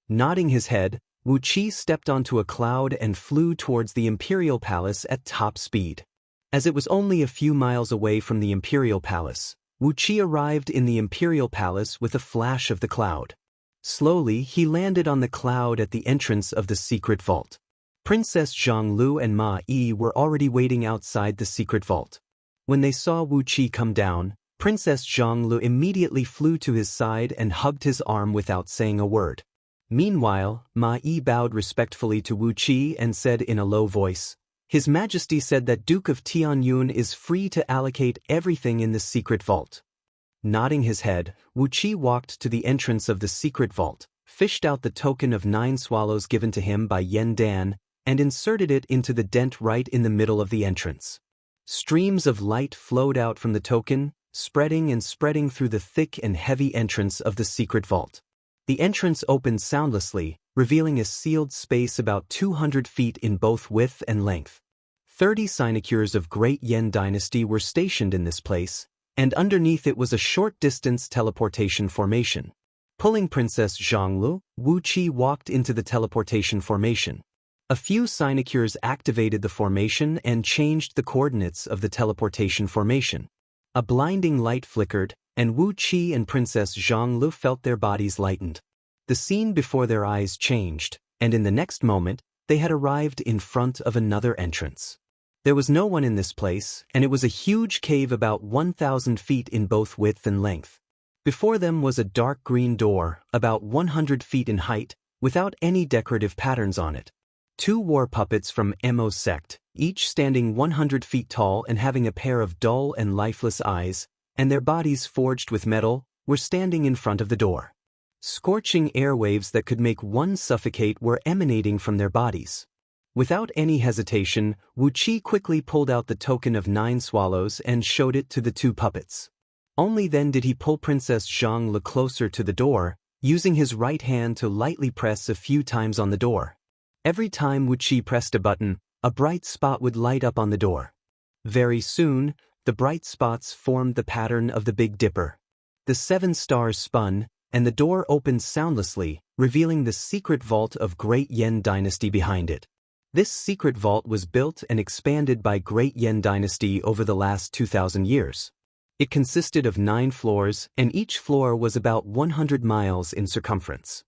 Speaker 1: Nodding his head, Wu Qi stepped onto a cloud and flew towards the Imperial Palace at top speed. As it was only a few miles away from the Imperial Palace, Wu Qi arrived in the Imperial Palace with a flash of the cloud. Slowly, he landed on the cloud at the entrance of the secret vault. Princess Zhonglu and Ma Yi were already waiting outside the secret vault. When they saw Wu Qi come down, Princess Zhonglu immediately flew to his side and hugged his arm without saying a word. Meanwhile, Ma Yi bowed respectfully to Wu Qi and said in a low voice, "His Majesty said that Duke of Tianyun is free to allocate everything in the secret vault." Nodding his head, Wu Qi walked to the entrance of the secret vault, fished out the token of 9 swallows given to him by Yen Dan, and inserted it into the dent right in the middle of the entrance. Streams of light flowed out from the token, spreading and spreading through the thick and heavy entrance of the secret vault. The entrance opened soundlessly, revealing a sealed space about 200 feet in both width and length. 30 sinecures of Great Yen Dynasty were stationed in this place, and underneath it was a short-distance teleportation formation. Pulling Princess Zhonglu, Wu Qi walked into the teleportation formation. A few sinecures activated the formation and changed the coordinates of the teleportation formation. A blinding light flickered, and Wu Qi and Princess Zhonglu felt their bodies lightened. The scene before their eyes changed, and in the next moment, they had arrived in front of another entrance. There was no one in this place, and it was a huge cave about 1,000 feet in both width and length. Before them was a dark green door, about 100 feet in height, without any decorative patterns on it. 2 war puppets from Mo's sect, each standing 100 feet tall and having a pair of dull and lifeless eyes, and their bodies forged with metal, were standing in front of the door. Scorching airwaves that could make one suffocate were emanating from their bodies. Without any hesitation, Wu Qi quickly pulled out the token of 9 swallows and showed it to the 2 puppets. Only then did he pull Princess Zhang closer to the door, using his right hand to lightly press a few times on the door. Every time Wu Qi pressed a button, a bright spot would light up on the door. Very soon, the bright spots formed the pattern of the Big Dipper. The 7 stars spun, and the door opened soundlessly, revealing the secret vault of Great Yan Dynasty behind it. This secret vault was built and expanded by Great Yan Dynasty over the last 2,000 years. It consisted of 9 floors, and each floor was about 100 miles in circumference.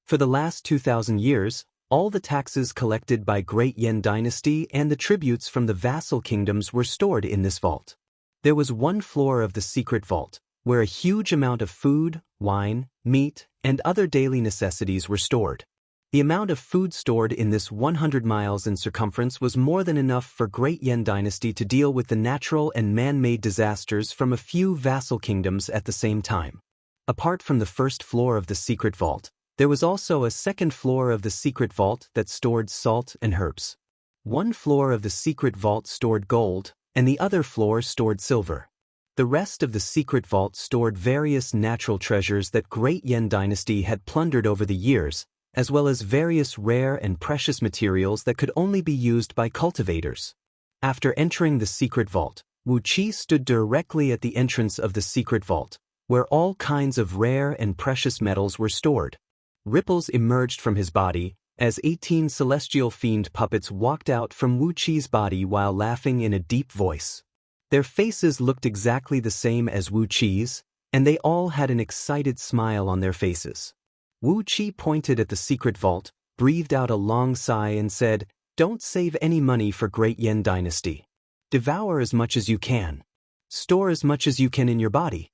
Speaker 1: For the last 2,000 years, all the taxes collected by Great Yan Dynasty and the tributes from the vassal kingdoms were stored in this vault. There was 1 floor of the secret vault, where a huge amount of food, wine, meat, and other daily necessities were stored. The amount of food stored in this 100 miles in circumference was more than enough for Great Yan Dynasty to deal with the natural and man-made disasters from a few vassal kingdoms at the same time. Apart from the first floor of the secret vault, there was also a second floor of the secret vault that stored salt and herbs. 1 floor of the secret vault stored gold, and the other floor stored silver. The rest of the secret vault stored various natural treasures that Great Yan Dynasty had plundered over the years, as well as various rare and precious materials that could only be used by cultivators. After entering the secret vault, Wu Qi stood directly at the entrance of the secret vault, where all kinds of rare and precious metals were stored. Ripples emerged from his body, as 18 celestial fiend puppets walked out from Wu Qi's body while laughing in a deep voice. Their faces looked exactly the same as Wu Qi's, and they all had an excited smile on their faces. Wu Qi pointed at the secret vault, breathed out a long sigh and said, "Don't save any money for Great Yan Dynasty. Devour as much as you can. Store as much as you can in your body.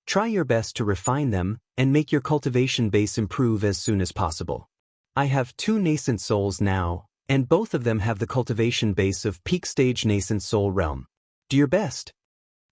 Speaker 1: Try your best to refine them and make your cultivation base improve as soon as possible. I have 2 nascent souls now, and both of them have the cultivation base of peak stage nascent soul realm. Do your best."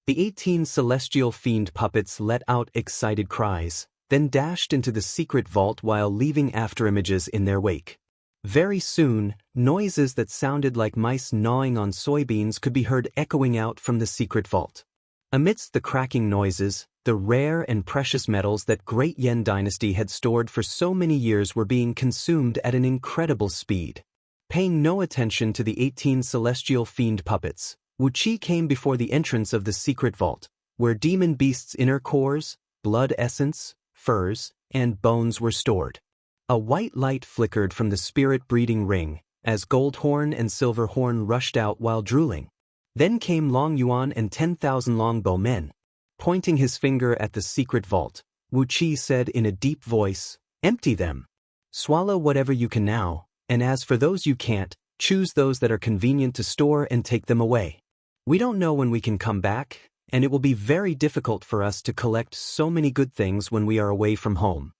Speaker 1: The 18 celestial fiend puppets let out excited cries, then dashed into the secret vault while leaving afterimages in their wake. Very soon, noises that sounded like mice gnawing on soybeans could be heard echoing out from the secret vault. Amidst the cracking noises, the rare and precious metals that Great Yan Dynasty had stored for so many years were being consumed at an incredible speed. Paying no attention to the 18 celestial fiend puppets, Wu Qi came before the entrance of the secret vault, where demon beasts' inner cores, blood essence, furs, and bones were stored. A white light flickered from the spirit-breeding ring, as Goldhorn and Silverhorn rushed out while drooling. Then came Long Yuan and 10,000 longbow men. Pointing his finger at the secret vault, Wu Qi said in a deep voice, "Empty them. Swallow whatever you can now, and as for those you can't, choose those that are convenient to store and take them away. We don't know when we can come back, and it will be very difficult for us to collect so many good things when we are away from home."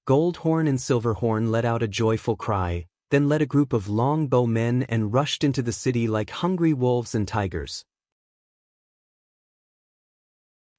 Speaker 1: Goldhorn and Silverhorn let out a joyful cry, then led a group of longbow men and rushed into the city like hungry wolves and tigers.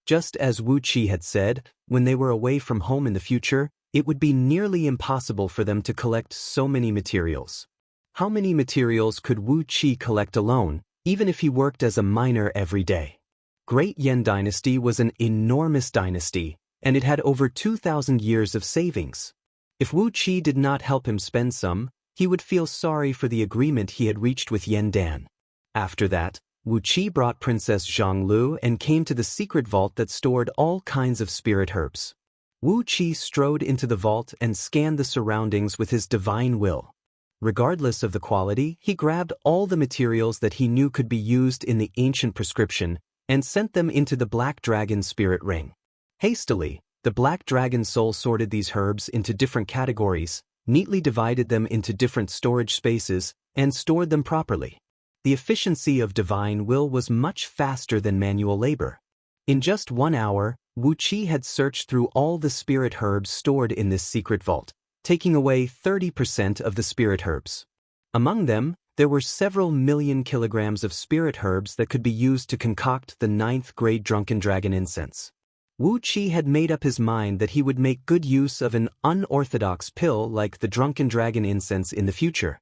Speaker 1: Just as Wu Qi had said, when they were away from home in the future, it would be nearly impossible for them to collect so many materials. How many materials could Wu Qi collect alone, even if he worked as a miner every day? Great Yan Dynasty was an enormous dynasty, and it had over 2,000 years of savings. If Wu Qi did not help him spend some, he would feel sorry for the agreement he had reached with Yan Dan. After that, Wu Qi brought Princess Zhang and came to the secret vault that stored all kinds of spirit herbs. Wu Qi strode into the vault and scanned the surroundings with his divine will. Regardless of the quality, he grabbed all the materials that he knew could be used in the ancient prescription and sent them into the Black Dragon spirit ring. Hastily, the Black Dragon soul sorted these herbs into different categories, neatly divided them into different storage spaces, and stored them properly. The efficiency of divine will was much faster than manual labor. In just 1 hour, Wu Qi had searched through all the spirit herbs stored in this secret vault, taking away 30% of the spirit herbs. Among them, there were several million kilograms of spirit herbs that could be used to concoct the 9th-grade drunken dragon incense. Wu Qi had made up his mind that he would make good use of an unorthodox pill like the drunken dragon incense in the future.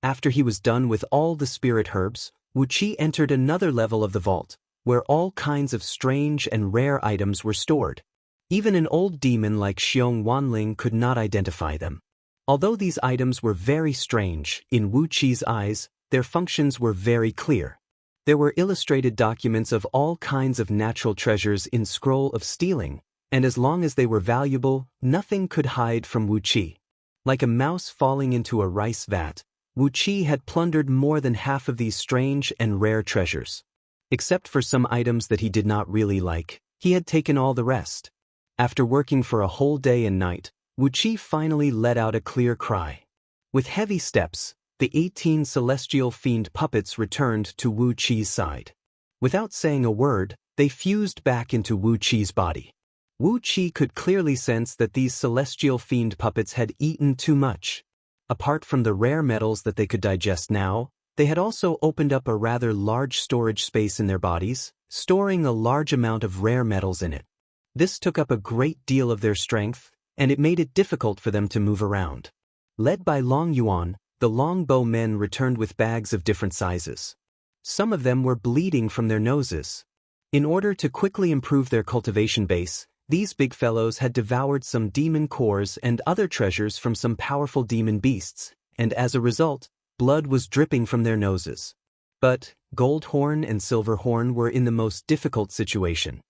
Speaker 1: After he was done with all the spirit herbs, Wu Qi entered another level of the vault, where all kinds of strange and rare items were stored. Even an old demon like Xiong Wanling could not identify them. Although these items were very strange, in Wu Qi's eyes, their functions were very clear. There were illustrated documents of all kinds of natural treasures in Scroll of Stealing, and as long as they were valuable, nothing could hide from Wu Qi. Like a mouse falling into a rice vat, Wu Qi had plundered more than half of these strange and rare treasures. Except for some items that he did not really like, he had taken all the rest. After working for a whole day and night, Wu Qi finally let out a clear cry. With heavy steps, the 18 celestial fiend puppets returned to Wu Qi's side. Without saying a word, they fused back into Wu Qi's body. Wu Qi could clearly sense that these celestial fiend puppets had eaten too much. Apart from the rare metals that they could digest now, they had also opened up a rather large storage space in their bodies, storing a large amount of rare metals in it. This took up a great deal of their strength, and it made it difficult for them to move around. Led by Long Yuan, the longbow men returned with bags of different sizes. Some of them were bleeding from their noses. In order to quickly improve their cultivation base, these big fellows had devoured some demon cores and other treasures from some powerful demon beasts, and as a result, blood was dripping from their noses. But Goldhorn and Silverhorn were in the most difficult situation.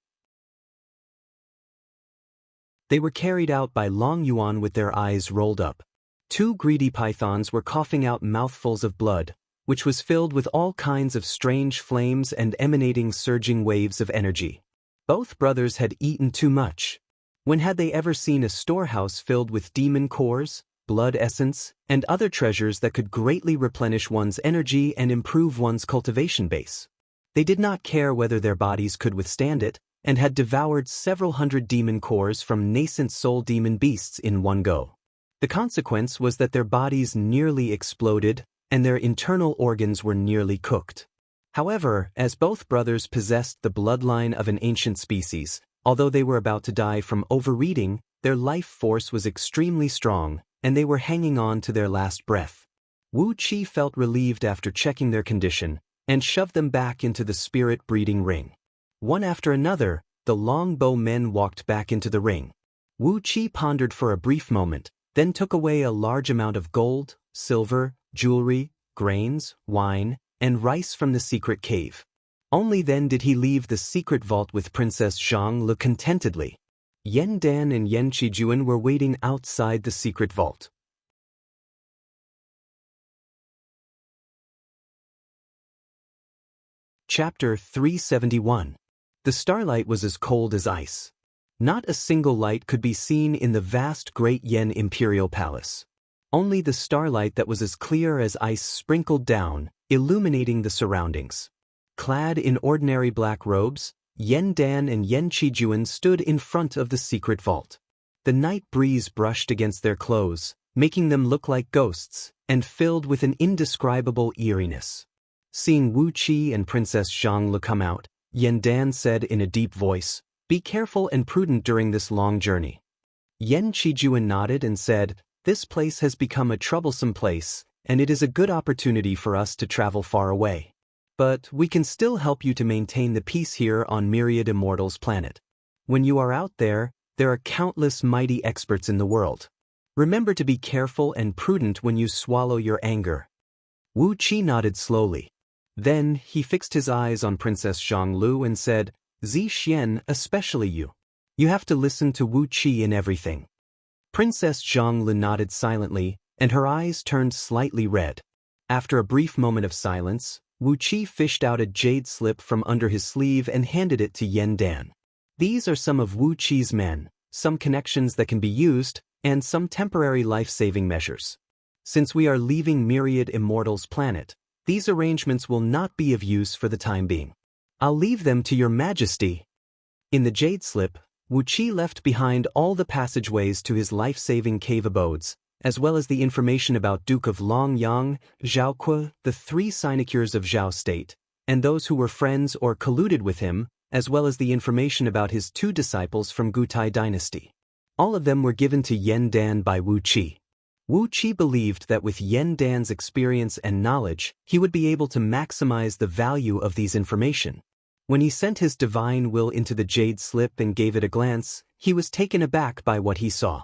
Speaker 1: They were carried out by Long Yuan with their eyes rolled up. 2 greedy pythons were coughing out mouthfuls of blood, which was filled with all kinds of strange flames and emanating surging waves of energy. Both brothers had eaten too much. When had they ever seen a storehouse filled with demon cores, blood essence, and other treasures that could greatly replenish one's energy and improve one's cultivation base? They did not care whether their bodies could withstand it, and had devoured several hundred demon cores from nascent soul demon beasts in one go. The consequence was that their bodies nearly exploded, and their internal organs were nearly cooked. However, as both brothers possessed the bloodline of an ancient species, although they were about to die from overeating, their life force was extremely strong, and they were hanging on to their last breath. Wu Qi felt relieved after checking their condition, and shoved them back into the spirit breeding ring. One after another, the longbow men walked back into the ring. Wu Qi pondered for a brief moment, then took away a large amount of gold, silver, jewelry, grains, wine, and rice from the secret cave. Only then did he leave the secret vault with Princess Zhang Lu contentedly. Yen Dan and Yen Qijuan were waiting outside the secret vault. Chapter 371. The starlight was as cold as ice. Not a single light could be seen in the vast Great Yen Imperial Palace. Only the starlight that was as clear as ice sprinkled down, illuminating the surroundings. Clad in ordinary black robes, Yen Dan and Yen Qijuan stood in front of the secret vault. The night breeze brushed against their clothes, making them look like ghosts, and filled with an indescribable eeriness. Seeing Wu Qi and Princess Zhang Lu come out, Yen Dan said in a deep voice, "Be careful and prudent during this long journey." Yen Qijuan nodded and said, "This place has become a troublesome place, and it is a good opportunity for us to travel far away. But we can still help you to maintain the peace here on Myriad Immortals' planet. When you are out there, there are countless mighty experts in the world. Remember to be careful and prudent when you swallow your anger." Wu Qi nodded slowly. Then he fixed his eyes on Princess Zhang Lu and said, "Zi Xian, especially you. You have to listen to Wu Qi in everything." Princess Zhang Lu nodded silently, and her eyes turned slightly red. After a brief moment of silence, Wu Qi fished out a jade slip from under his sleeve and handed it to Yen Dan. "These are some of Wu Qi's men, some connections that can be used, and some temporary life-saving measures. Since we are leaving Myriad Immortals' planet, these arrangements will not be of use for the time being. I'll leave them to your majesty." In the jade slip, Wu Qi left behind all the passageways to his life-saving cave abodes, as well as the information about Duke of Longyang, Zhao Kuo, the 3 sinecures of Zhao State, and those who were friends or colluded with him, as well as the information about his 2 disciples from Gutai dynasty. All of them were given to Yen Dan by Wu Qi. Wu Qi believed that with Yen Dan's experience and knowledge, he would be able to maximize the value of these information. When he sent his divine will into the jade slip and gave it a glance, he was taken aback by what he saw.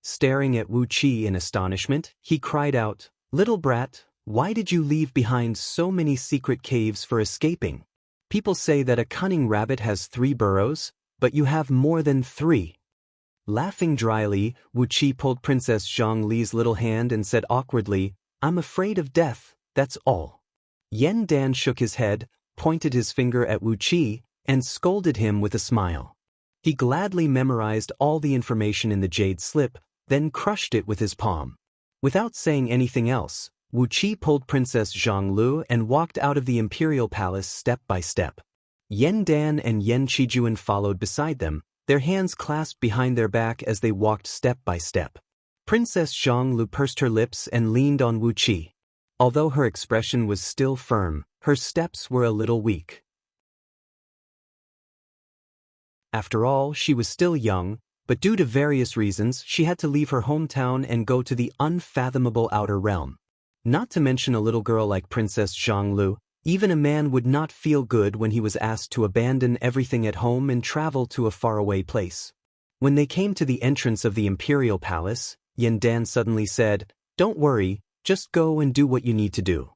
Speaker 1: Staring at Wu Qi in astonishment, he cried out, "Little brat, why did you leave behind so many secret caves for escaping? People say that a cunning rabbit has 3 burrows, but you have more than 3. Laughing dryly, Wu Qi pulled Princess Zhang Li's little hand and said awkwardly, "I'm afraid of death, that's all." Yen Dan shook his head, pointed his finger at Wu Qi, and scolded him with a smile. He gladly memorized all the information in the jade slip, then crushed it with his palm. Without saying anything else, Wu Qi pulled Princess Zhanglu and walked out of the imperial palace step by step. Yen Dan and Yen Qijuan followed beside them, their hands clasped behind their back as they walked step by step. Princess Zhanglu pursed her lips and leaned on Wu Qi. Although her expression was still firm, her steps were a little weak. After all, she was still young, but due to various reasons, she had to leave her hometown and go to the unfathomable outer realm. Not to mention a little girl like Princess Zhanglu, even a man would not feel good when he was asked to abandon everything at home and travel to a faraway place. When they came to the entrance of the imperial palace, Yen Dan suddenly said, "Don't worry, just go and do what you need to do.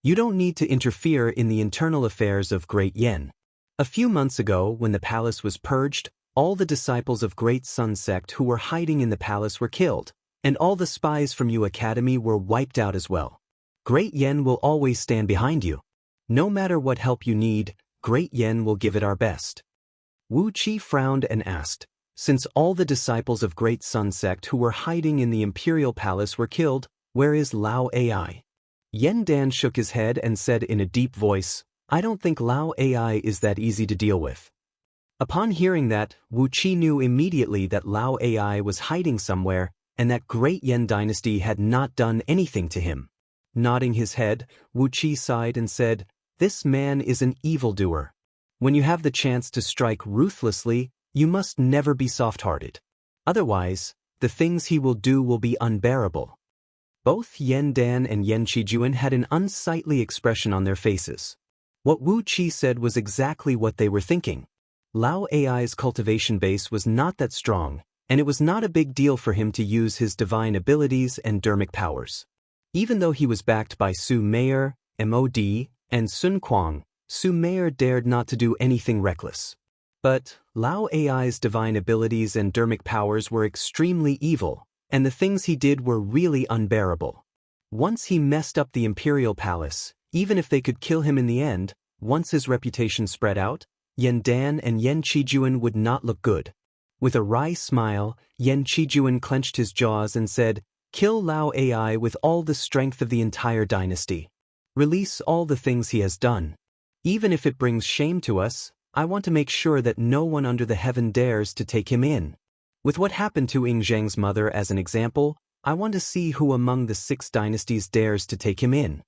Speaker 1: You don't need to interfere in the internal affairs of Great Yen." A few months ago, when the palace was purged, all the disciples of Great Sun Sect who were hiding in the palace were killed, and all the spies from Yu Academy were wiped out as well. Great Yen will always stand behind you. No matter what help you need, Great Yen will give it our best. Wu Qi frowned and asked, "Since all the disciples of Great Sun Sect who were hiding in the imperial palace were killed, where is Lao Ai?" Yen Dan shook his head and said in a deep voice, "I don't think Lao Ai is that easy to deal with." Upon hearing that, Wu Qi knew immediately that Lao Ai was hiding somewhere and that Great Yen dynasty had not done anything to him. Nodding his head, Wu Qi sighed and said, "This man is an evildoer. When you have the chance to strike ruthlessly, you must never be soft-hearted. Otherwise, the things he will do will be unbearable." Both Yen Dan and Yen Qijuan had an unsightly expression on their faces. What Wu Qi said was exactly what they were thinking. Lao Ai's cultivation base was not that strong, and it was not a big deal for him to use his divine abilities and dermic powers. Even though he was backed by Su Meier, Mod, and Sun Kuang, Su Meier dared not to do anything reckless. But Lao Ai's divine abilities and dermic powers were extremely evil, and the things he did were really unbearable. Once he messed up the imperial palace, even if they could kill him in the end, once his reputation spread out, Yen Dan and Yen Qijuan would not look good. With a wry smile, Yen Qijuan clenched his jaws and said, "Kill Lao Ai with all the strength of the entire dynasty. Release all the things he has done. Even if it brings shame to us, I want to make sure that no one under the heaven dares to take him in. With what happened to Ing Zheng's mother as an example, I want to see who among the 6 dynasties dares to take him in."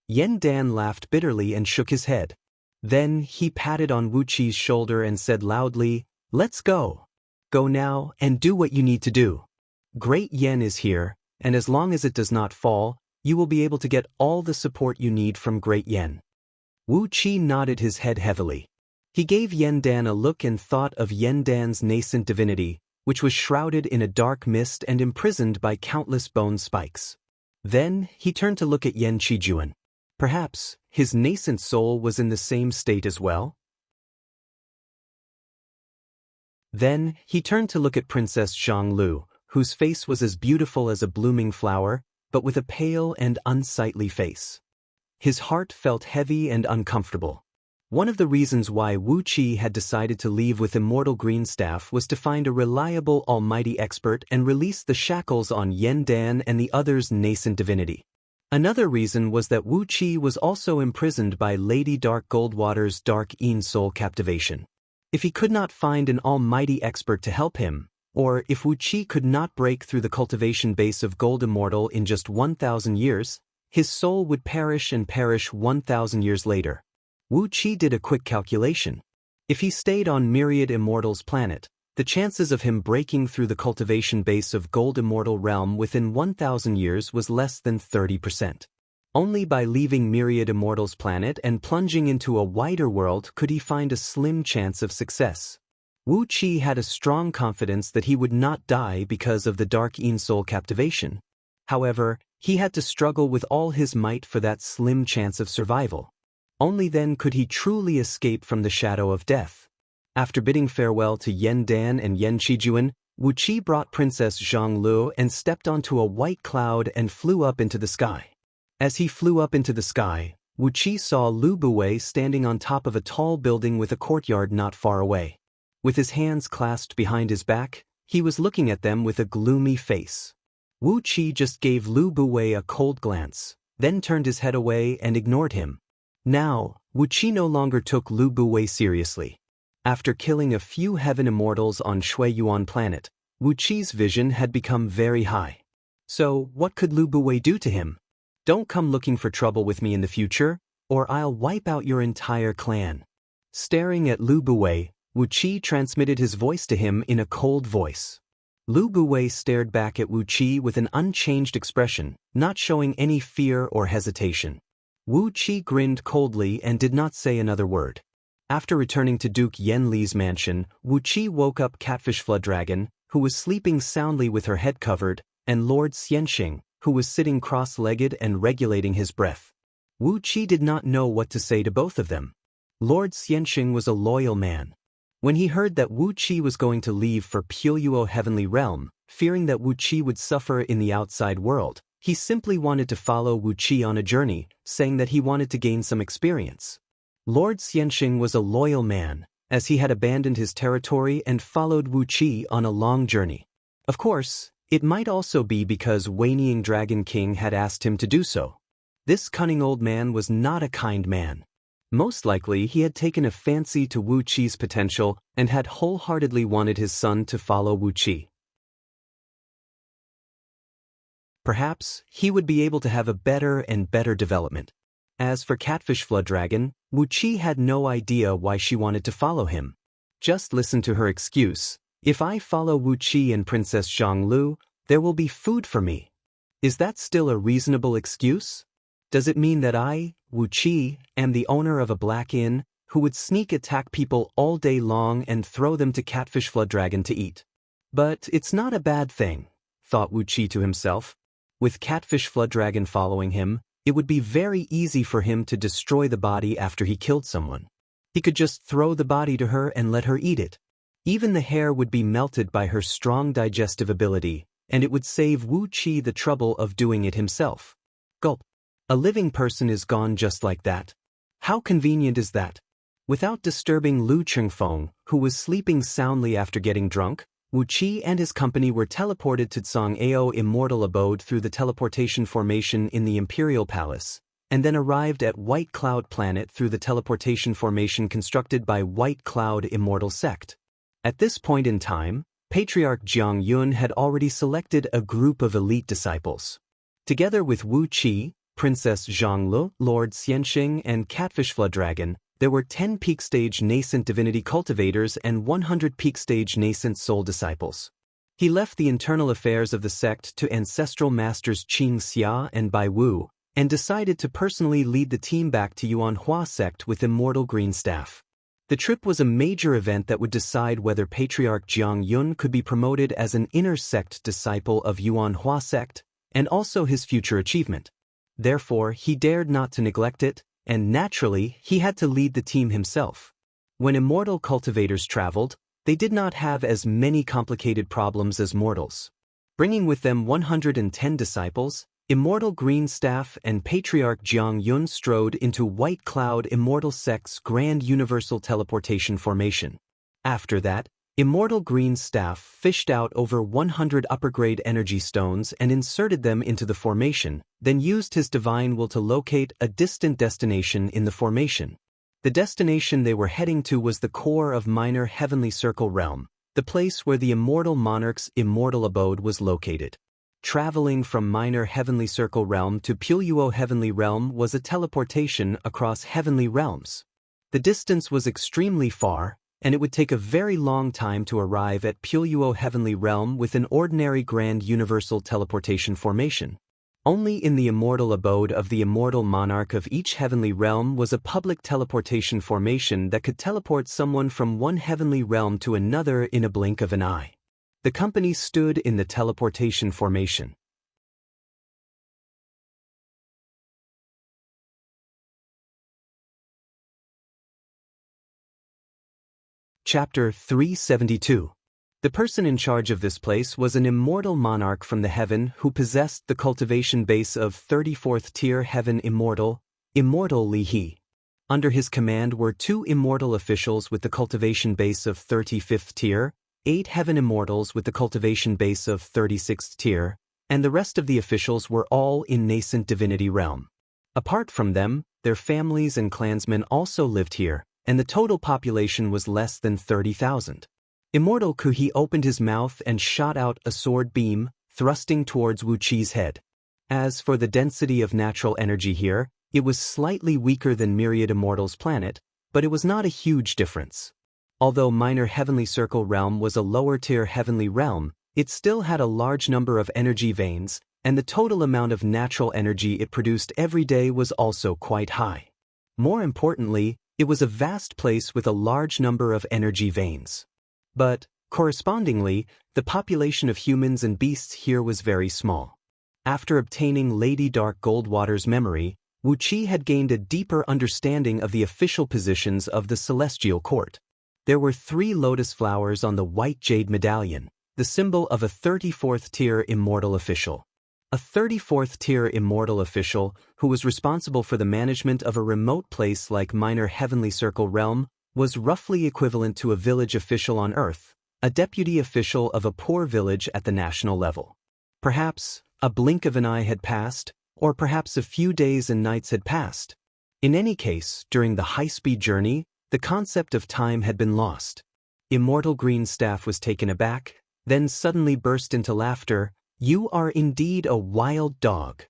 Speaker 1: Yen Dan laughed bitterly and shook his head. Then he patted on Wu Qi's shoulder and said loudly, "Let's go. Go now and do what you need to do. Great Yen is here, and as long as it does not fall, you will be able to get all the support you need from Great Yen." Wu Qi nodded his head heavily. He gave Yen Dan a look and thought of Yen Dan's nascent divinity, which was shrouded in a dark mist and imprisoned by countless bone spikes. Then he turned to look at Yen Qijuan. Perhaps his nascent soul was in the same state as well? Then he turned to look at Princess Zhanglu, whose face was as beautiful as a blooming flower, but with a pale and unsightly face. His heart felt heavy and uncomfortable. One of the reasons why Wu Qi had decided to leave with Immortal Greenstaff was to find a reliable almighty expert and release the shackles on Yen Dan and the other's nascent divinity. Another reason was that Wu Qi was also imprisoned by Lady Dark Goldwater's Dark Een Soul captivation. If he could not find an almighty expert to help him, or if Wu Qi could not break through the cultivation base of gold immortal in just 1,000 years, his soul would perish and perish 1,000 years later. Wu Qi did a quick calculation. If he stayed on Myriad Immortal's planet, the chances of him breaking through the cultivation base of gold immortal realm within 1,000 years was less than 30%. Only by leaving Myriad Immortal's planet and plunging into a wider world could he find a slim chance of success. Wu Qi had a strong confidence that he would not die because of the Dark Een Soul captivation. However, he had to struggle with all his might for that slim chance of survival. Only then could he truly escape from the shadow of death. After bidding farewell to Yen Dan and Yen Qijuan, Wu Qi brought Princess Zhonglu and stepped onto a white cloud and flew up into the sky. As he flew up into the sky, Wu Qi saw Lu Buwei standing on top of a tall building with a courtyard not far away. With his hands clasped behind his back, he was looking at them with a gloomy face. Wu Qi just gave Lu Buwei a cold glance, then turned his head away and ignored him. Now, Wu Qi no longer took Lu Buwei seriously. After killing a few heaven immortals on Shui Yuan planet, Wu Qi's vision had become very high. So, what could Lu Buwei do to him? Don't come looking for trouble with me in the future, or I'll wipe out your entire clan. Staring at Lu Buwei, Wu Qi transmitted his voice to him in a cold voice. Lu Buwei stared back at Wu Qi with an unchanged expression, not showing any fear or hesitation. Wu Qi grinned coldly and did not say another word. After returning to Duke Yen Li's mansion, Wu Qi woke up Catfish Flood Dragon, who was sleeping soundly with her head covered, and Lord Xianxing, who was sitting cross-legged and regulating his breath. Wu Qi did not know what to say to both of them. Lord Xianxing was a loyal man. When he heard that Wu Qi was going to leave for Pueyuo Heavenly Realm, fearing that Wu Qi would suffer in the outside world, he simply wanted to follow Wu Qi on a journey, saying that he wanted to gain some experience. Lord Xianxing was a loyal man, as he had abandoned his territory and followed Wu Qi on a long journey. Of course, it might also be because Wanying Dragon King had asked him to do so. This cunning old man was not a kind man. Most likely he had taken a fancy to Wu Qi's potential and had wholeheartedly wanted his son to follow Wu Qi. Perhaps he would be able to have a better and better development. As for Catfish Flood Dragon, Wu Qi had no idea why she wanted to follow him. Just listen to her excuse. If I follow Wu Qi and Princess Zhonglu, there will be food for me. Is that still a reasonable excuse? Does it mean that I, Wu Qi, am the owner of a black inn, who would sneak attack people all day long and throw them to Catfish Flood Dragon to eat? But it's not a bad thing, thought Wu Qi to himself. With Catfish Flood Dragon following him, it would be very easy for him to destroy the body after he killed someone. He could just throw the body to her and let her eat it. Even the hair would be melted by her strong digestive ability, and it would save Wu Qi the trouble of doing it himself. Gulp. A living person is gone just like that. How convenient is that? Without disturbing Lu Chengfeng, who was sleeping soundly after getting drunk, Wu Qi and his company were teleported to Tsang-Ao Immortal Abode through the teleportation formation in the Imperial Palace, and then arrived at White Cloud Planet through the teleportation formation constructed by White Cloud Immortal Sect. At this point in time, Patriarch Jiang Yun had already selected a group of elite disciples. Together with Wu Qi, Princess Zhonglu, Lord Xianxing, and Catfish Flood Dragon, there were 10 peak stage nascent divinity cultivators and 100 peak stage nascent soul disciples. He left the internal affairs of the sect to ancestral masters Qing Xia and Bai Wu, and decided to personally lead the team back to Yuanhua sect with Immortal Green Staff. The trip was a major event that would decide whether Patriarch Jiang Yun could be promoted as an inner sect disciple of Yuanhua sect, and also his future achievement. Therefore, he dared not to neglect it, and naturally, he had to lead the team himself. When immortal cultivators traveled, they did not have as many complicated problems as mortals. Bringing with them 110 disciples, Immortal Green Staff and Patriarch Jiang Yun strode into White Cloud Immortal Sect's Grand Universal Teleportation Formation. After that, Immortal Green Staff fished out over 100 upper-grade energy stones and inserted them into the formation, then used his divine will to locate a distant destination in the formation. The destination they were heading to was the core of Minor Heavenly Circle Realm, the place where the immortal monarch's immortal abode was located. Traveling from Minor Heavenly Circle Realm to Puyuo Heavenly Realm was a teleportation across heavenly realms. The distance was extremely far, and it would take a very long time to arrive at Puyuo Heavenly Realm with an ordinary grand universal teleportation formation. Only in the immortal abode of the immortal monarch of each heavenly realm was a public teleportation formation that could teleport someone from one heavenly realm to another in a blink of an eye. The company stood in the teleportation formation. Chapter 372. The person in charge of this place was an immortal monarch from the heaven who possessed the cultivation base of 34th tier heaven immortal Li He. Under his command were 2 immortal officials with the cultivation base of 35th tier, 8 heaven immortals with the cultivation base of 36th tier, and the rest of the officials were all in nascent divinity realm. Apart from them, their families and clansmen also lived here, and the total population was less than 30,000. Immortal Kuhi opened his mouth and shot out a sword beam, thrusting towards Wu Qi's head. As for the density of natural energy here, it was slightly weaker than Myriad Immortal's planet, but it was not a huge difference. Although Minor Heavenly Circle Realm was a lower-tier heavenly realm, it still had a large number of energy veins, and the total amount of natural energy it produced every day was also quite high. More importantly, it was a vast place with a large number of energy veins. But, correspondingly, the population of humans and beasts here was very small. After obtaining Lady Dark Goldwater's memory, Wu Qi had gained a deeper understanding of the official positions of the Celestial Court. There were 3 lotus flowers on the white jade medallion, the symbol of a 34th tier immortal official. A 34th tier immortal official, who was responsible for the management of a remote place like Minor Heavenly Circle Realm, was roughly equivalent to a village official on Earth, a deputy official of a poor village at the national level. Perhaps a blink of an eye had passed, or perhaps a few days and nights had passed. In any case, during the high-speed journey, the concept of time had been lost. Immortal Greenstaff was taken aback, then suddenly burst into laughter. "You are indeed a wild dog."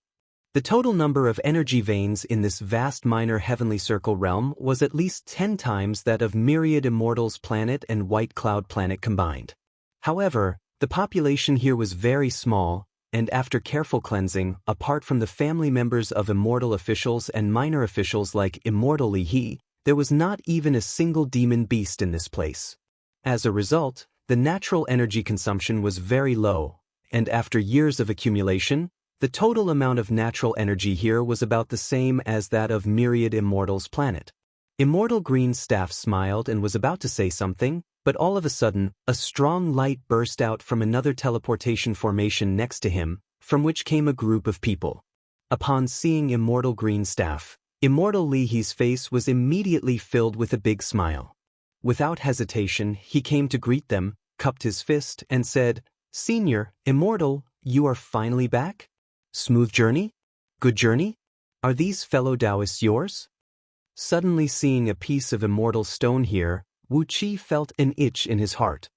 Speaker 1: The total number of energy veins in this vast Minor Heavenly Circle Realm was at least 10 times that of Myriad Immortals Planet and White Cloud Planet combined. However, the population here was very small, and after careful cleansing, apart from the family members of immortal officials and minor officials like Immortal Li He, there was not even a single demon beast in this place. As a result, the natural energy consumption was very low, and after years of accumulation, the total amount of natural energy here was about the same as that of Myriad Immortals Planet. Immortal Greenstaff smiled and was about to say something, but all of a sudden, a strong light burst out from another teleportation formation next to him, from which came a group of people. Upon seeing Immortal Greenstaff, Immortal Li He's face was immediately filled with a big smile. Without hesitation, he came to greet them, cupped his fist, and said, "Senior, Immortal, you are finally back? Smooth journey? Good journey? Are these fellow Taoists yours?" Suddenly seeing a piece of immortal stone here, Wu Qi felt an itch in his heart.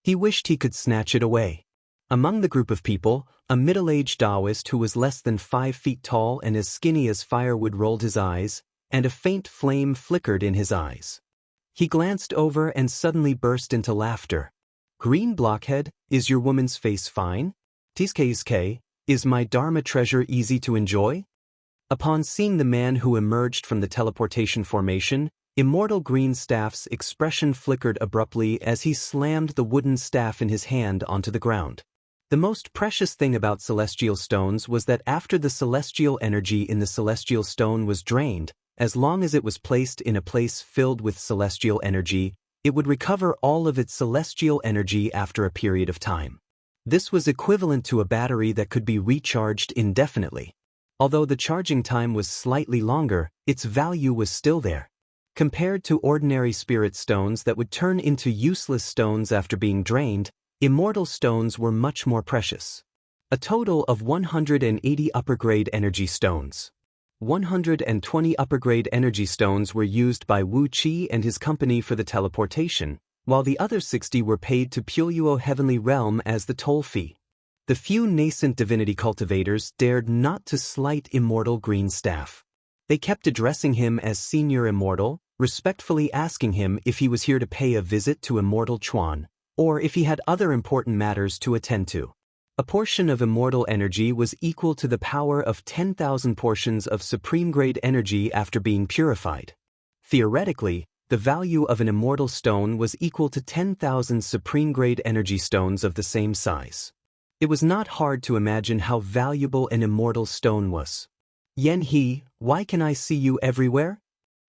Speaker 1: He wished he could snatch it away. Among the group of people, a middle-aged Taoist who was less than 5 feet tall and as skinny as firewood rolled his eyes, and a faint flame flickered in his eyes. He glanced over and suddenly burst into laughter. "Green Blockhead, is your woman's face fine? Tiske, is my Dharma treasure easy to enjoy?" Upon seeing the man who emerged from the teleportation formation, Immortal Greenstaff's expression flickered abruptly as he slammed the wooden staff in his hand onto the ground. The most precious thing about celestial stones was that after the celestial energy in the celestial stone was drained, as long as it was placed in a place filled with celestial energy, it would recover all of its celestial energy after a period of time. This was equivalent to a battery that could be recharged indefinitely. Although the charging time was slightly longer, its value was still there. Compared to ordinary spirit stones that would turn into useless stones after being drained, immortal stones were much more precious. A total of 180 upper-grade energy stones. 120 upper-grade energy stones were used by Wu Qi and his company for the teleportation, while the other 60 were paid to Puyo Heavenly Realm as the toll fee. The few nascent divinity cultivators dared not to slight Immortal Greenstaff. They kept addressing him as Senior Immortal, respectfully asking him if he was here to pay a visit to Immortal Chuan, or if he had other important matters to attend to. A portion of immortal energy was equal to the power of 10,000 portions of supreme-grade energy after being purified. Theoretically, the value of an immortal stone was equal to 10,000 supreme-grade energy stones of the same size. It was not hard to imagine how valuable an immortal stone was. Yen He, why can I see you everywhere?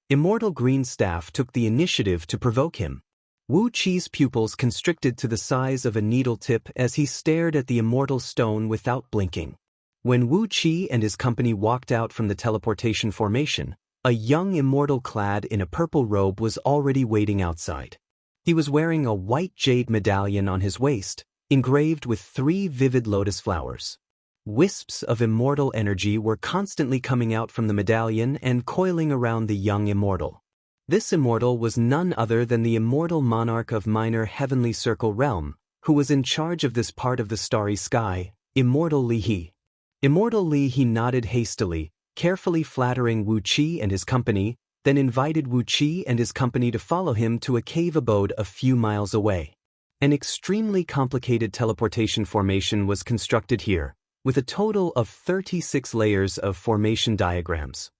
Speaker 1: Immortal Greenstaff took the initiative to provoke him. Wu Qi's pupils constricted to the size of a needle tip as he stared at the immortal stone without blinking. When Wu Qi and his company walked out from the teleportation formation, a young immortal clad in a purple robe was already waiting outside. He was wearing a white jade medallion on his waist, engraved with 3 vivid lotus flowers. Wisps of immortal energy were constantly coming out from the medallion and coiling around the young immortal. This immortal was none other than the immortal monarch of Minor Heavenly Circle Realm, who was in charge of this part of the starry sky, Immortal Li He. Immortal Li He nodded hastily, carefully flattering Wu Qi and his company, then invited Wu Qi and his company to follow him to a cave abode a few miles away. An extremely complicated teleportation formation was constructed here, with a total of 36 layers of formation diagrams.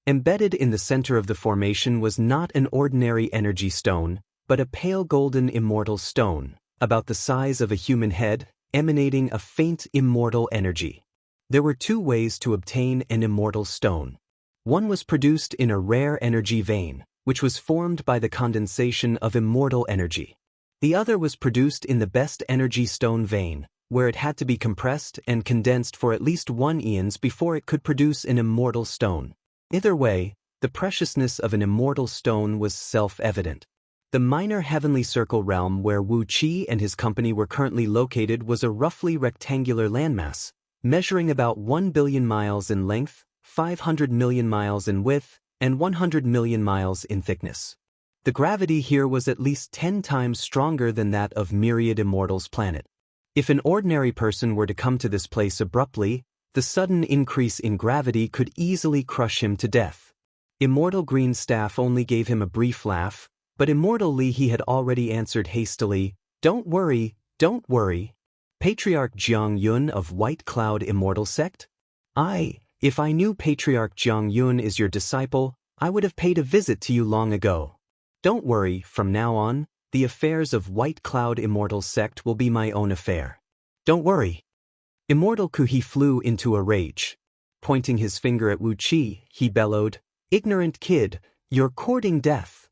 Speaker 1: Embedded in the center of the formation was not an ordinary energy stone, but a pale golden immortal stone, about the size of a human head, emanating a faint immortal energy. There were 2 ways to obtain an immortal stone. One was produced in a rare energy vein, which was formed by the condensation of immortal energy. The other was produced in the best energy stone vein, where it had to be compressed and condensed for at least 1 eons before it could produce an immortal stone. Either way, the preciousness of an immortal stone was self-evident. The Minor Heavenly Circle Realm where Wu Qi and his company were currently located was a roughly rectangular landmass, measuring about 1 billion miles in length, 500 million miles in width, and 100 million miles in thickness. The gravity here was at least 10 times stronger than that of Myriad Immortals' planet. If an ordinary person were to come to this place abruptly, the sudden increase in gravity could easily crush him to death. Immortal Greenstaff only gave him a brief laugh, but Immortal Li He had already answered hastily, "Don't worry, don't worry. Patriarch Jiang Yun of White Cloud Immortal Sect? If I knew Patriarch Jiang Yun is your disciple, I would have paid a visit to you long ago. Don't worry, from now on, the affairs of White Cloud Immortal Sect will be my own affair. Don't worry." Immortal Kuhi flew into a rage. Pointing his finger at Wu Qi, he bellowed, "Ignorant kid, you're courting death."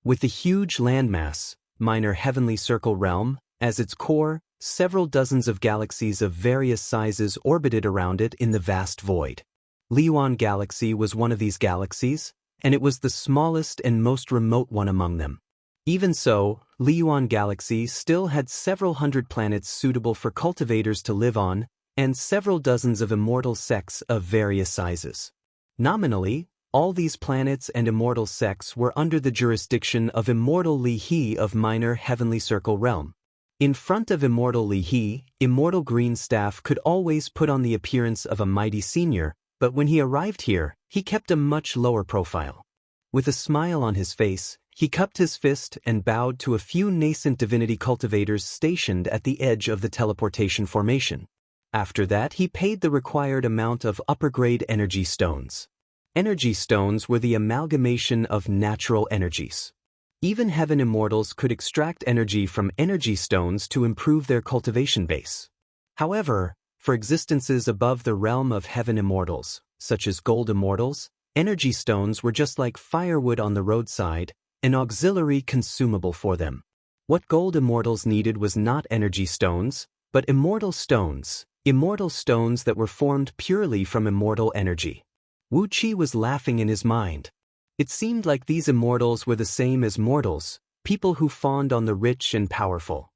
Speaker 1: With the huge landmass, Minor Heavenly Circle Realm, as its core, several dozens of galaxies of various sizes orbited around it in the vast void. Liyuan Galaxy was one of these galaxies, and it was the smallest and most remote one among them. Even so, Liyuan Galaxy still had several hundred planets suitable for cultivators to live on, and several dozens of immortal sects of various sizes. Nominally, all these planets and immortal sects were under the jurisdiction of Immortal Li He of Minor Heavenly Circle Realm. In front of Immortal Li He, Immortal Greenstaff could always put on the appearance of a mighty senior, but when he arrived here, he kept a much lower profile. With a smile on his face, he cupped his fist and bowed to a few nascent divinity cultivators stationed at the edge of the teleportation formation. After that, he paid the required amount of upper-grade energy stones. Energy stones were the amalgamation of natural energies. Even Heaven Immortals could extract energy from energy stones to improve their cultivation base. However, for existences above the realm of Heaven Immortals, such as Gold Immortals, energy stones were just like firewood on the roadside, an auxiliary consumable for them. What Gold Immortals needed was not energy stones, but immortal stones that were formed purely from immortal energy. Wu Qi was laughing in his mind. It seemed like these immortals were the same as mortals, people who fawned on the rich and powerful.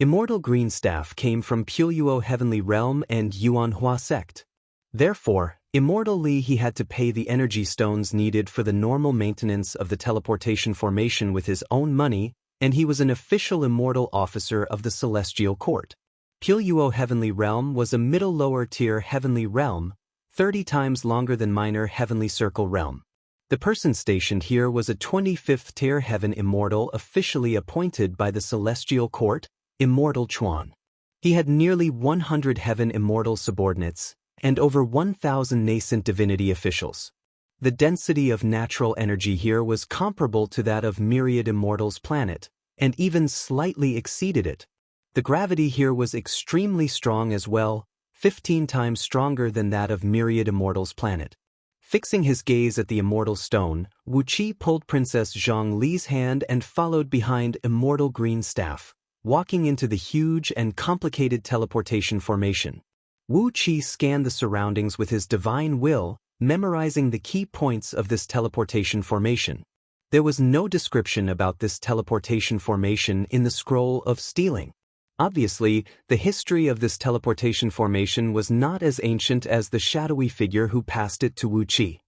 Speaker 1: Immortal green staff came from Puyo Heavenly Realm and Yuanhua sect. Therefore, immortally he had to pay the energy stones needed for the normal maintenance of the teleportation formation with his own money, and he was an official immortal officer of the Celestial Court. Puyo Heavenly Realm was a middle lower tier heavenly realm, 30 times longer than minor heavenly circle realm. The person stationed here was a 25th tier heaven immortal officially appointed by the Celestial Court, Immortal Chuan. He had nearly 100 heaven immortal subordinates, and over 1,000 nascent divinity officials. The density of natural energy here was comparable to that of Myriad Immortals' planet, and even slightly exceeded it. The gravity here was extremely strong as well, 15 times stronger than that of Myriad Immortals' planet. Fixing his gaze at the immortal stone, Wu Qi pulled Princess Zhang Li's hand and followed behind Immortal Green Staff, walking into the huge and complicated teleportation formation. Wu Qi scanned the surroundings with his divine will, memorizing the key points of this teleportation formation. There was no description about this teleportation formation in the scroll of stealing. Obviously, the history of this teleportation formation was not as ancient as the shadowy figure who passed it to Wu Qi.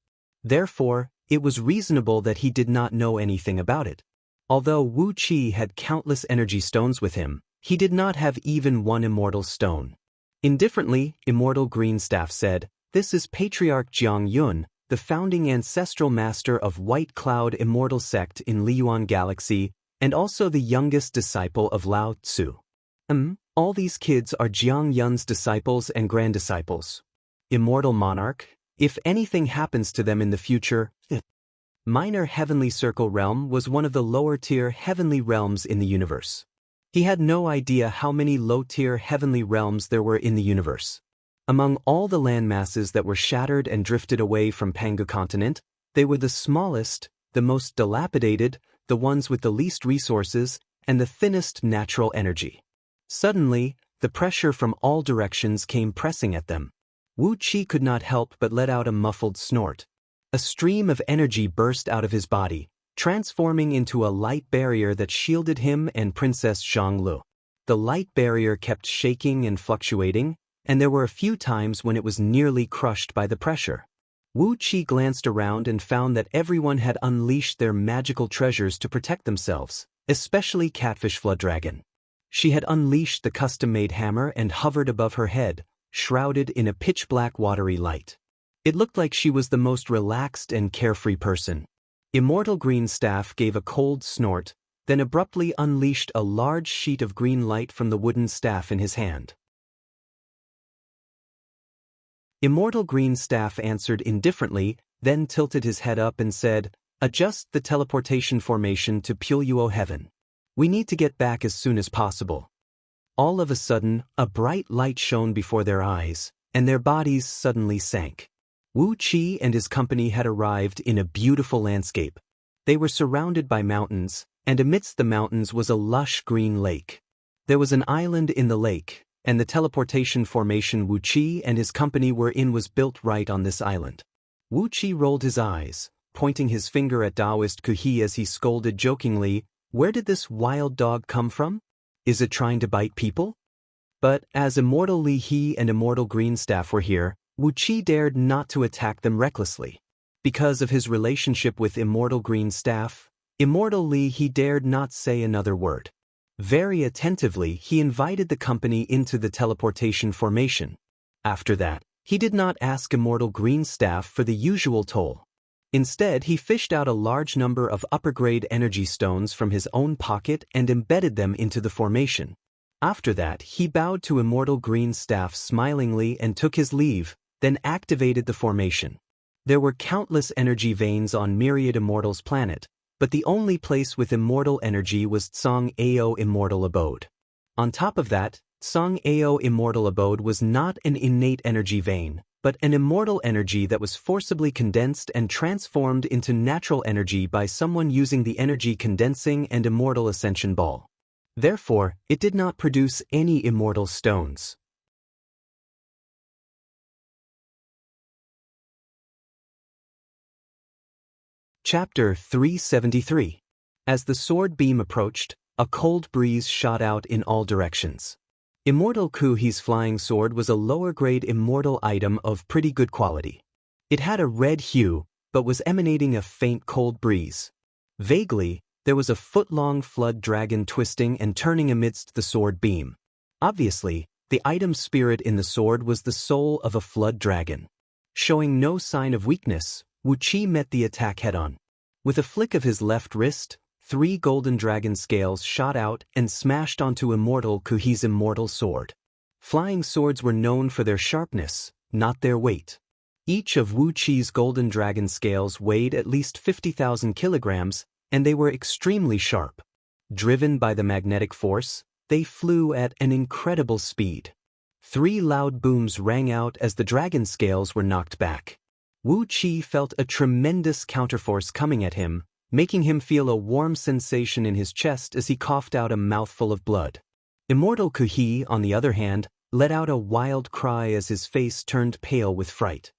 Speaker 1: Therefore, it was reasonable that he did not know anything about it. Although Wu Qi had countless energy stones with him, he did not have even one immortal stone. Indifferently, Immortal Green Staff said, "This is Patriarch Jiang Yun, the founding ancestral master of White Cloud Immortal Sect in Liyuan Galaxy, and also the youngest disciple of Lao Tzu. All these kids are Jiang Yun's disciples and granddisciples. Immortal Monarch, if anything happens to them in the future..." Minor Heavenly Circle Realm was one of the lower-tier heavenly realms in the universe. He had no idea how many low-tier heavenly realms there were in the universe. Among all the landmasses that were shattered and drifted away from Pangu continent, they were the smallest, the most dilapidated, the ones with the least resources, and the thinnest natural energy. Suddenly, the pressure from all directions came pressing at them. Wu Qi could not help but let out a muffled snort. A stream of energy burst out of his body, transforming into a light barrier that shielded him and Princess Zhanglu. The light barrier kept shaking and fluctuating, and there were a few times when it was nearly crushed by the pressure. Wu Qi glanced around and found that everyone had unleashed their magical treasures to protect themselves, especially Catfish Flood Dragon. She had unleashed the custom-made hammer and hovered above her head, shrouded in a pitch-black watery light. It looked like she was the most relaxed and carefree person. Immortal Green Staff gave a cold snort, then abruptly unleashed a large sheet of green light from the wooden staff in his hand. Immortal Green Staff answered indifferently, then tilted his head up and said, "Adjust the teleportation formation to Puyo Heaven. We need to get back as soon as possible." All of a sudden, a bright light shone before their eyes, and their bodies suddenly sank. Wu Qi and his company had arrived in a beautiful landscape. They were surrounded by mountains, and amidst the mountains was a lush green lake. There was an island in the lake, and the teleportation formation Wu Qi and his company were in was built right on this island. Wu Qi rolled his eyes, pointing his finger at Taoist Kuhi as he scolded jokingly, "Where did this wild dog come from? Is it trying to bite people?" But as Immortal Li He and Immortal Green Staff were here, Wu Qi dared not to attack them recklessly. Because of his relationship with Immortal Green Staff, Immortal Li He dared not say another word. Very attentively, he invited the company into the teleportation formation. After that, he did not ask Immortal Green Staff for the usual toll. Instead, he fished out a large number of upper-grade energy stones from his own pocket and embedded them into the formation. After that, he bowed to Immortal Green Staff smilingly and took his leave, then activated the formation. There were countless energy veins on Myriad Immortals' planet, but the only place with immortal energy was Tsang Ao Immortal Abode. On top of that, Tsang Ao Immortal Abode was not an innate energy vein, but an immortal energy that was forcibly condensed and transformed into natural energy by someone using the energy condensing and immortal ascension ball. Therefore, it did not produce any immortal stones. Chapter 373. As the sword beam approached, A cold breeze shot out in all directions. Immortal Kuhi's flying sword was a lower-grade immortal item of pretty good quality. It had a red hue, but was emanating a faint cold breeze. Vaguely, there was a foot-long flood dragon twisting and turning amidst the sword beam. Obviously, the item spirit in the sword was the soul of a flood dragon. Showing no sign of weakness, Wu Qi met the attack head-on. With a flick of his left wrist, 3 golden dragon scales shot out and smashed onto Immortal Kuhi's immortal sword. Flying swords were known for their sharpness, not their weight. Each of Wu Qi's golden dragon scales weighed at least 50,000 kilograms, and they were extremely sharp. Driven by the magnetic force, they flew at an incredible speed. 3 loud booms rang out as the dragon scales were knocked back. Wu Qi felt a tremendous counterforce coming at him, making him feel a warm sensation in his chest as he coughed out a mouthful of blood. Immortal Kuhi, on the other hand, let out a wild cry as his face turned pale with fright.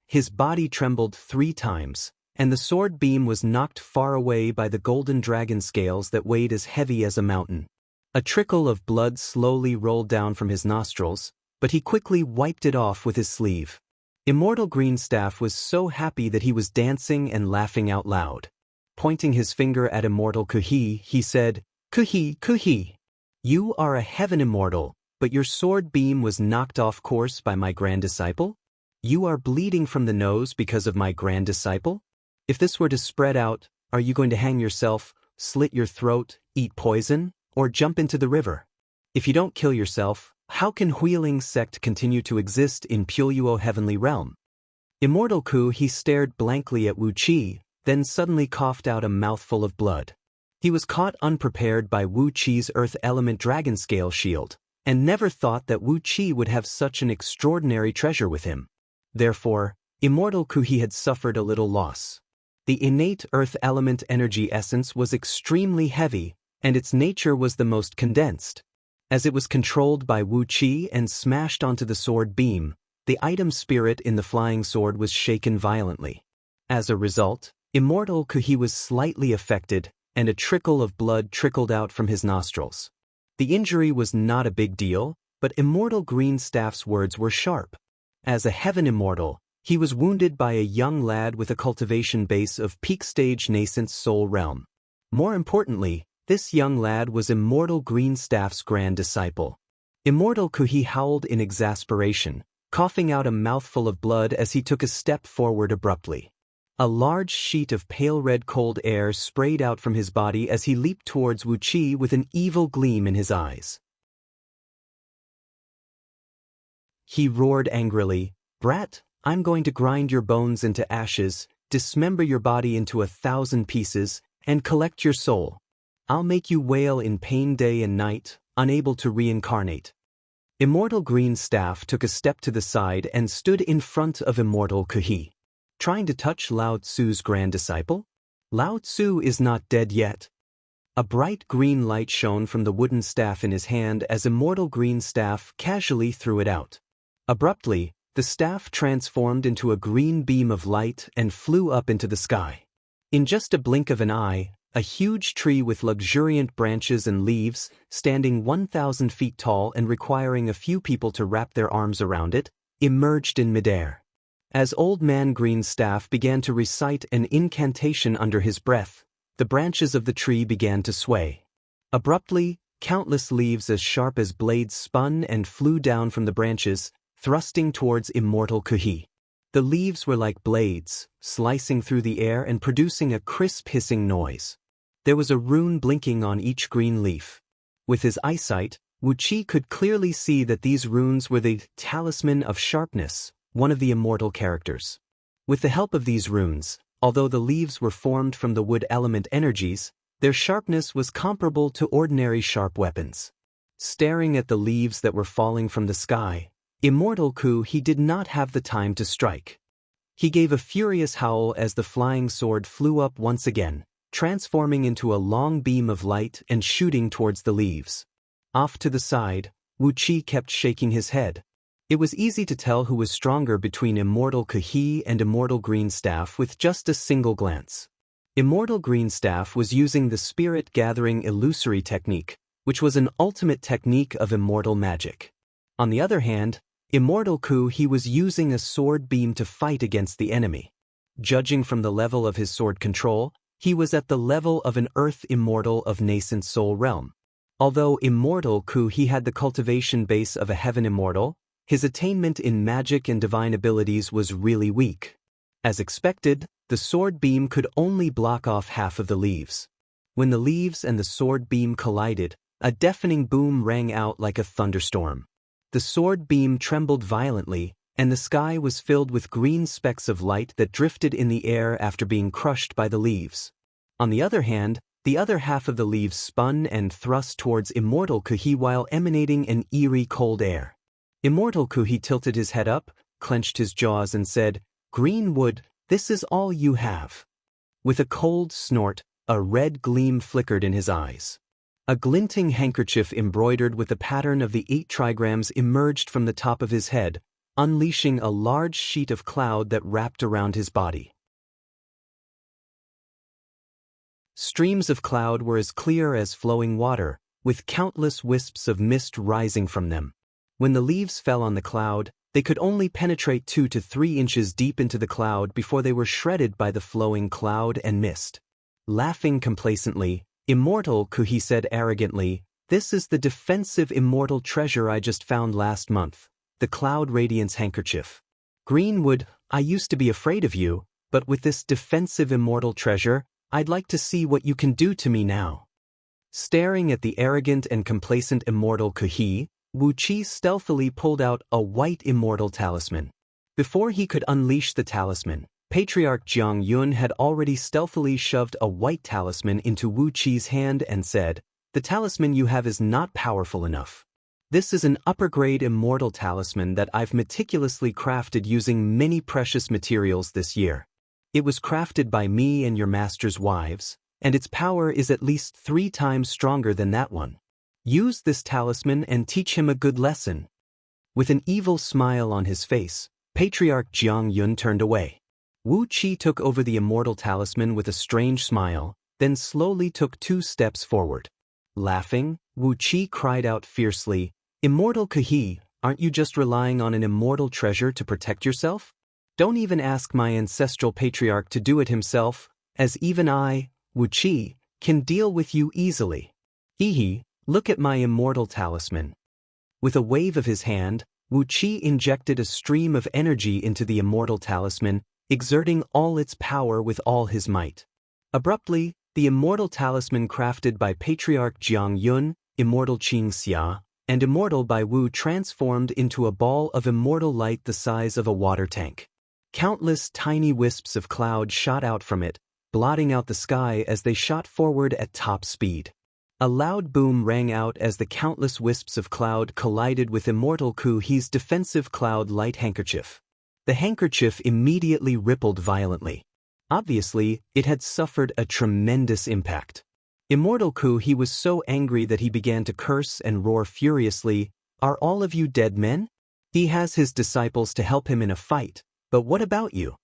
Speaker 1: His body trembled 3 times, and the sword beam was knocked far away by the golden dragon scales that weighed as heavy as a mountain. A trickle of blood slowly rolled down from his nostrils, but he quickly wiped it off with his sleeve. Immortal Greenstaff was so happy that he was dancing and laughing out loud. Pointing his finger at Immortal Kuhi, he said, "Kuhi, Kuhi, you are a heaven immortal, but your sword beam was knocked off course by my grand disciple? You are bleeding from the nose because of my grand disciple? If this were to spread out, are you going to hang yourself, slit your throat, eat poison, or jump into the river? If you don't kill yourself, how can Huiling sect continue to exist in Puyo heavenly realm?" Immortal Kuhi stared blankly at Wu Qi, then suddenly coughed out a mouthful of blood. He was caught unprepared by Wu Qi's earth element dragon scale shield, and never thought that Wu Qi would have such an extraordinary treasure with him. Therefore, Immortal Kuhi had suffered a little loss. The innate earth element energy essence was extremely heavy, and its nature was the most condensed. As it was controlled by Wu Qi and smashed onto the sword beam, the item spirit in the flying sword was shaken violently. As a result, Immortal Kuhi was slightly affected, and a trickle of blood trickled out from his nostrils. The injury was not a big deal, but Immortal Greenstaff's words were sharp. As a heaven immortal, he was wounded by a young lad with a cultivation base of peak stage nascent soul realm. More importantly, this young lad was Immortal Greenstaff's grand disciple. Immortal Kuhi howled in exasperation, coughing out a mouthful of blood as he took a step forward abruptly. A large sheet of pale red cold air sprayed out from his body as he leaped towards Wu Qi with an evil gleam in his eyes. He roared angrily, "Brat, I'm going to grind your bones into ashes, dismember your body into 1,000 pieces, and collect your soul. I'll make you wail in pain day and night, unable to reincarnate." Immortal Greenstaff took a step to the side and stood in front of Immortal Kuhi. Trying to touch Lao Tzu's grand disciple? Lao Tzu is not dead yet. A bright green light shone from the wooden staff in his hand as Immortal Greenstaff casually threw it out. Abruptly, the staff transformed into a green beam of light and flew up into the sky. In just a blink of an eye, a huge tree with luxuriant branches and leaves, standing 1,000 feet tall and requiring a few people to wrap their arms around it, emerged in midair. As Old Man Greenstaff began to recite an incantation under his breath, the branches of the tree began to sway. Abruptly, countless leaves as sharp as blades spun and flew down from the branches, thrusting towards Immortal Kuhi. The leaves were like blades, slicing through the air and producing a crisp hissing noise. There was a rune blinking on each green leaf. With his eyesight, Wu Qi could clearly see that these runes were the Talisman of Sharpness, one of the immortal characters. With the help of these runes, although the leaves were formed from the wood element energies, their sharpness was comparable to ordinary sharp weapons. Staring at the leaves that were falling from the sky, Immortal Kuhi did not have the time to strike. He gave a furious howl as the flying sword flew up once again, transforming into a long beam of light and shooting towards the leaves. Off to the side, Wu Qi kept shaking his head. It was easy to tell who was stronger between Immortal Kuhi and Immortal Greenstaff with just a single glance. Immortal Greenstaff was using the spirit-gathering illusory technique, which was an ultimate technique of immortal magic. On the other hand, Immortal Ku he was using a sword beam to fight against the enemy. Judging from the level of his sword control, he was at the level of an earth immortal of nascent soul realm. Although Immortal Ku he had the cultivation base of a heaven immortal, his attainment in magic and divine abilities was really weak. As expected, the sword beam could only block off half of the leaves. When the leaves and the sword beam collided, a deafening boom rang out like a thunderstorm. The sword beam trembled violently, and the sky was filled with green specks of light that drifted in the air after being crushed by the leaves. On the other hand, the other half of the leaves spun and thrust towards Immortal Kuhi while emanating an eerie cold air. Immortal Kuhi tilted his head up, clenched his jaws and said, "Green wood, this is all you have." With a cold snort, a red gleam flickered in his eyes. A glinting handkerchief embroidered with the pattern of the 8 trigrams emerged from the top of his head, unleashing a large sheet of cloud that wrapped around his body. Streams of cloud were as clear as flowing water, with countless wisps of mist rising from them. When the leaves fell on the cloud, they could only penetrate 2 to 3 inches deep into the cloud before they were shredded by the flowing cloud and mist. Laughing complacently, Immortal Kuhi said arrogantly, "This is the defensive immortal treasure I just found last month, the Cloud Radiance handkerchief. Greenwood, I used to be afraid of you, but with this defensive immortal treasure, I'd like to see what you can do to me now." Staring at the arrogant and complacent Immortal Kuhi, Wu Qi stealthily pulled out a white immortal talisman. Before he could unleash the talisman, Patriarch Jiang Yun had already stealthily shoved a white talisman into Wu Qi's hand and said, "The talisman you have is not powerful enough. This is an upper-grade immortal talisman that I've meticulously crafted using many precious materials this year. It was crafted by me and your master's wives, and its power is at least 3 times stronger than that one. Use this talisman and teach him a good lesson." With an evil smile on his face, Patriarch Jiang Yun turned away. Wu Qi took over the immortal talisman with a strange smile, then slowly took 2 steps forward. Laughing, Wu Qi cried out fiercely, "Immortal Kuhi, aren't you just relying on an immortal treasure to protect yourself? Don't even ask my ancestral patriarch to do it himself, as even I, Wu Qi, can deal with you easily. Hehe, look at my immortal talisman." With a wave of his hand, Wu Qi injected a stream of energy into the immortal talisman, exerting all its power with all his might. Abruptly, the immortal talisman crafted by Patriarch Jiang Yun, Immortal Qing Xia, and Immortal by Wu transformed into a ball of immortal light the size of a water tank. Countless tiny wisps of cloud shot out from it, blotting out the sky as they shot forward at top speed. A loud boom rang out as the countless wisps of cloud collided with Immortal Kuhi's defensive cloud light handkerchief. The handkerchief immediately rippled violently. Obviously, it had suffered a tremendous impact. Immortal Kuhi was so angry that he began to curse and roar furiously, "Are all of you dead men? He has his disciples to help him in a fight, but what about you?"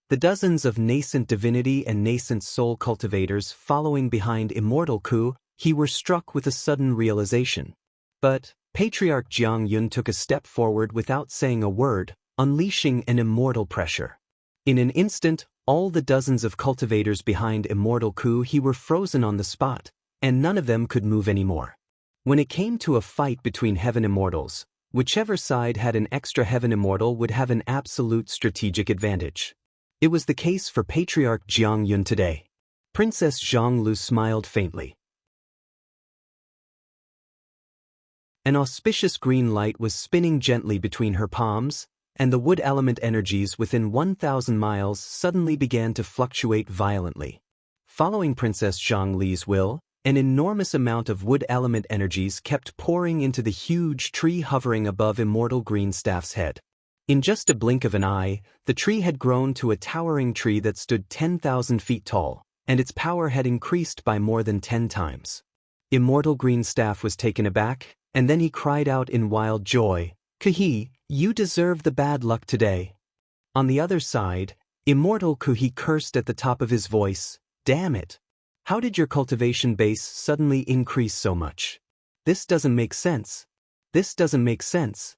Speaker 1: The dozens of nascent divinity and nascent soul cultivators following behind Immortal Kuhi were struck with a sudden realization. But Patriarch Jiang Yun took a step forward without saying a word, unleashing an immortal pressure. In an instant, all the dozens of cultivators behind Immortal Kuhi were frozen on the spot, and none of them could move anymore. When it came to a fight between heaven immortals, whichever side had an extra heaven immortal would have an absolute strategic advantage. It was the case for Patriarch Jiang Yun today. Princess Zhonglu smiled faintly. An auspicious green light was spinning gently between her palms, and the wood element energies within 1,000 miles suddenly began to fluctuate violently. Following Princess Zhongli's will, an enormous amount of wood element energies kept pouring into the huge tree hovering above Immortal Greenstaff's head. In just a blink of an eye, the tree had grown to a towering tree that stood 10,000 feet tall, and its power had increased by more than 10 times. Immortal Greenstaff was taken aback, and then he cried out in wild joy, "Kuhi, you deserve the bad luck today." On the other side, Immortal Kuhi cursed at the top of his voice, Damn it! How did your cultivation base suddenly increase so much? This doesn't make sense. This doesn't make sense.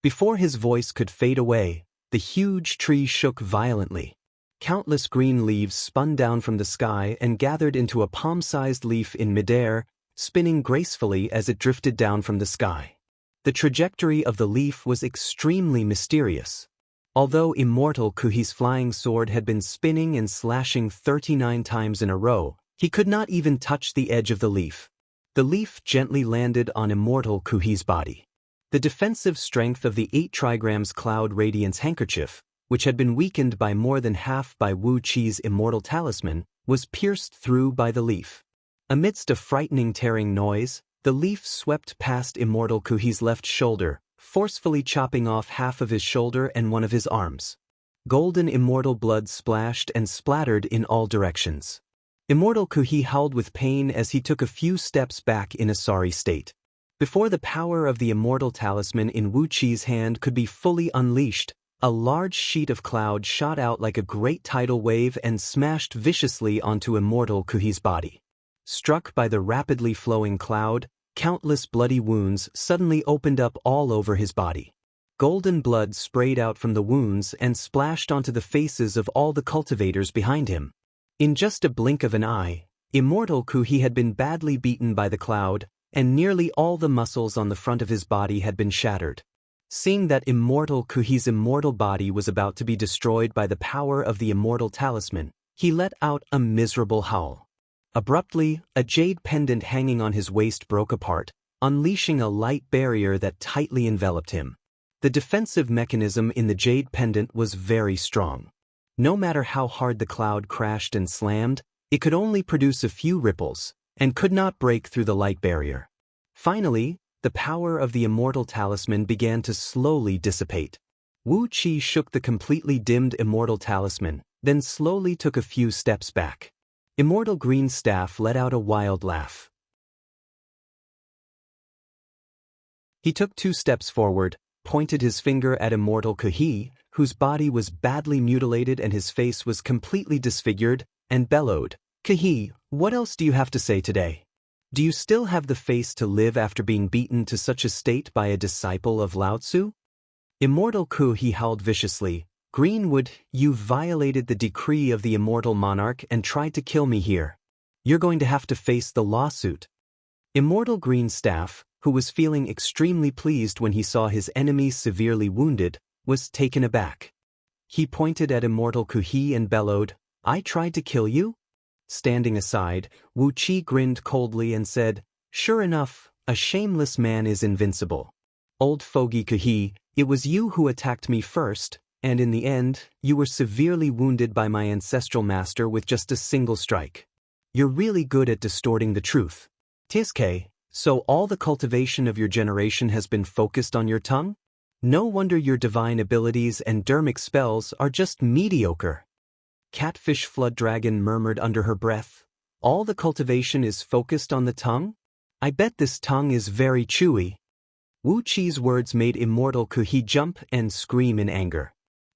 Speaker 1: Before his voice could fade away, the huge tree shook violently. Countless green leaves spun down from the sky and gathered into a palm-sized leaf in midair, spinning gracefully as it drifted down from the sky. The trajectory of the leaf was extremely mysterious. Although Immortal Kuhi's flying sword had been spinning and slashing 39 times in a row, he could not even touch the edge of the leaf. The leaf gently landed on Immortal Kuhi's body. The defensive strength of the 8 trigrams Cloud Radiance handkerchief, which had been weakened by more than half by Wu Qi's immortal talisman, was pierced through by the leaf. Amidst a frightening tearing noise, the leaf swept past Immortal Kuhi's left shoulder, forcefully chopping off half of his shoulder and one of his arms. Golden immortal blood splashed and splattered in all directions. Immortal Kuhi howled with pain as he took a few steps back in a sorry state. Before the power of the immortal talisman in Wu Qi's hand could be fully unleashed, a large sheet of cloud shot out like a great tidal wave and smashed viciously onto Immortal Kuhi's body. Struck by the rapidly flowing cloud, countless bloody wounds suddenly opened up all over his body. Golden blood sprayed out from the wounds and splashed onto the faces of all the cultivators behind him. In just a blink of an eye, Immortal Kuhi had been badly beaten by the cloud, and nearly all the muscles on the front of his body had been shattered. Seeing that Immortal Kuhi's immortal body was about to be destroyed by the power of the immortal talisman, he let out a miserable howl. Abruptly, a jade pendant hanging on his waist broke apart, unleashing a light barrier that tightly enveloped him. The defensive mechanism in the jade pendant was very strong. No matter how hard the cloud crashed and slammed, it could only produce a few ripples, and could not break through the light barrier. Finally, the power of the immortal talisman began to slowly dissipate. Wu Qi shook the completely dimmed immortal talisman, then slowly took a few steps back. Immortal Green Staff let out a wild laugh. He took 2 steps forward, pointed his finger at Immortal Kuhi, whose body was badly mutilated and his face was completely disfigured, and bellowed, "Kuhi, what else do you have to say today? Do you still have the face to live after being beaten to such a state by a disciple of Lao Tzu?" Immortal Kuhi howled viciously, "Greenwood, you violated the decree of the immortal monarch and tried to kill me here. You're going to have to face the lawsuit." Immortal Green Staff, who was feeling extremely pleased when he saw his enemy severely wounded, was taken aback. He pointed at Immortal Kuhi and bellowed, "I tried to kill you?" Standing aside, Wu Qi grinned coldly and said, "Sure enough, a shameless man is invincible. Old fogey Kuhi, it was you who attacked me first, and in the end, you were severely wounded by my ancestral master with just a single strike. You're really good at distorting the truth. Tiske, so all the cultivation of your generation has been focused on your tongue? No wonder your divine abilities and dermic spells are just mediocre." Catfish Flood Dragon murmured under her breath, "All the cultivation is focused on the tongue? I bet this tongue is very chewy." Wu Qi's words made Immortal Kuhi jump and scream in anger.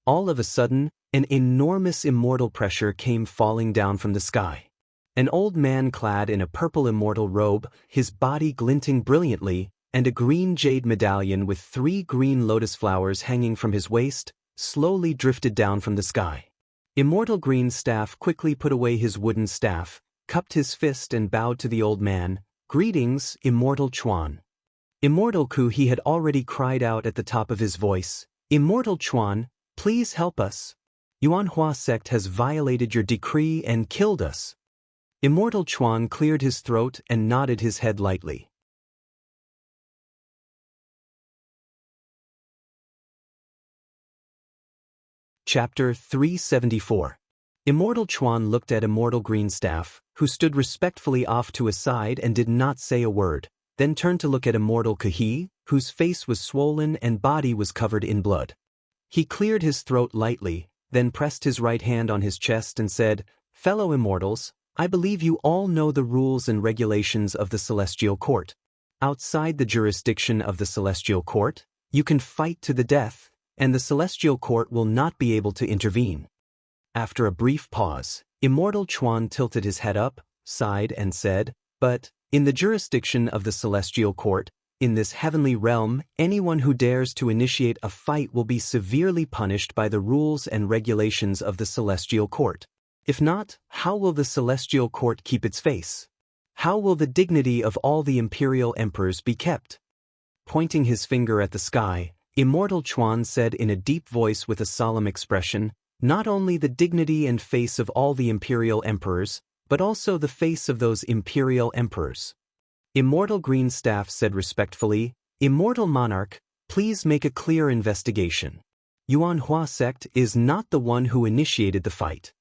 Speaker 1: All of a sudden, an enormous immortal pressure came falling down from the sky. An old man clad in a purple immortal robe, his body glinting brilliantly, and a green jade medallion with 3 green lotus flowers hanging from his waist, slowly drifted down from the sky. Immortal Green Staff quickly put away his wooden staff, cupped his fist and bowed to the old man, "Greetings, Immortal Chuan." Immortal Kuhi had already cried out at the top of his voice, "Immortal Chuan, please help us. Yuanhua sect has violated your decree and killed us." Immortal Chuan cleared his throat and nodded his head lightly. Chapter 374. Immortal Chuan looked at Immortal Greenstaff, who stood respectfully off to a side and did not say a word, then turned to look at Immortal Kuhi, whose face was swollen and body was covered in blood. He cleared his throat lightly, then pressed his right hand on his chest and said, "Fellow immortals, I believe you all know the rules and regulations of the Celestial Court. Outside the jurisdiction of the Celestial Court, you can fight to the death, and the Celestial Court will not be able to intervene." After a brief pause, Immortal Chuan tilted his head up, sighed and said, "But, in the jurisdiction of the Celestial Court, in this heavenly realm, anyone who dares to initiate a fight will be severely punished by the rules and regulations of the Celestial Court. If not, how will the Celestial Court keep its face? How will the dignity of all the imperial emperors be kept?" Pointing his finger at the sky, Immortal Chuan said in a deep voice with a solemn expression, "Not only the dignity and face of all the imperial emperors, but also the face of those imperial emperors." Immortal Greenstaff said respectfully, "Immortal Monarch, please make a clear investigation. Yuan Hua sect is not the one who initiated the fight."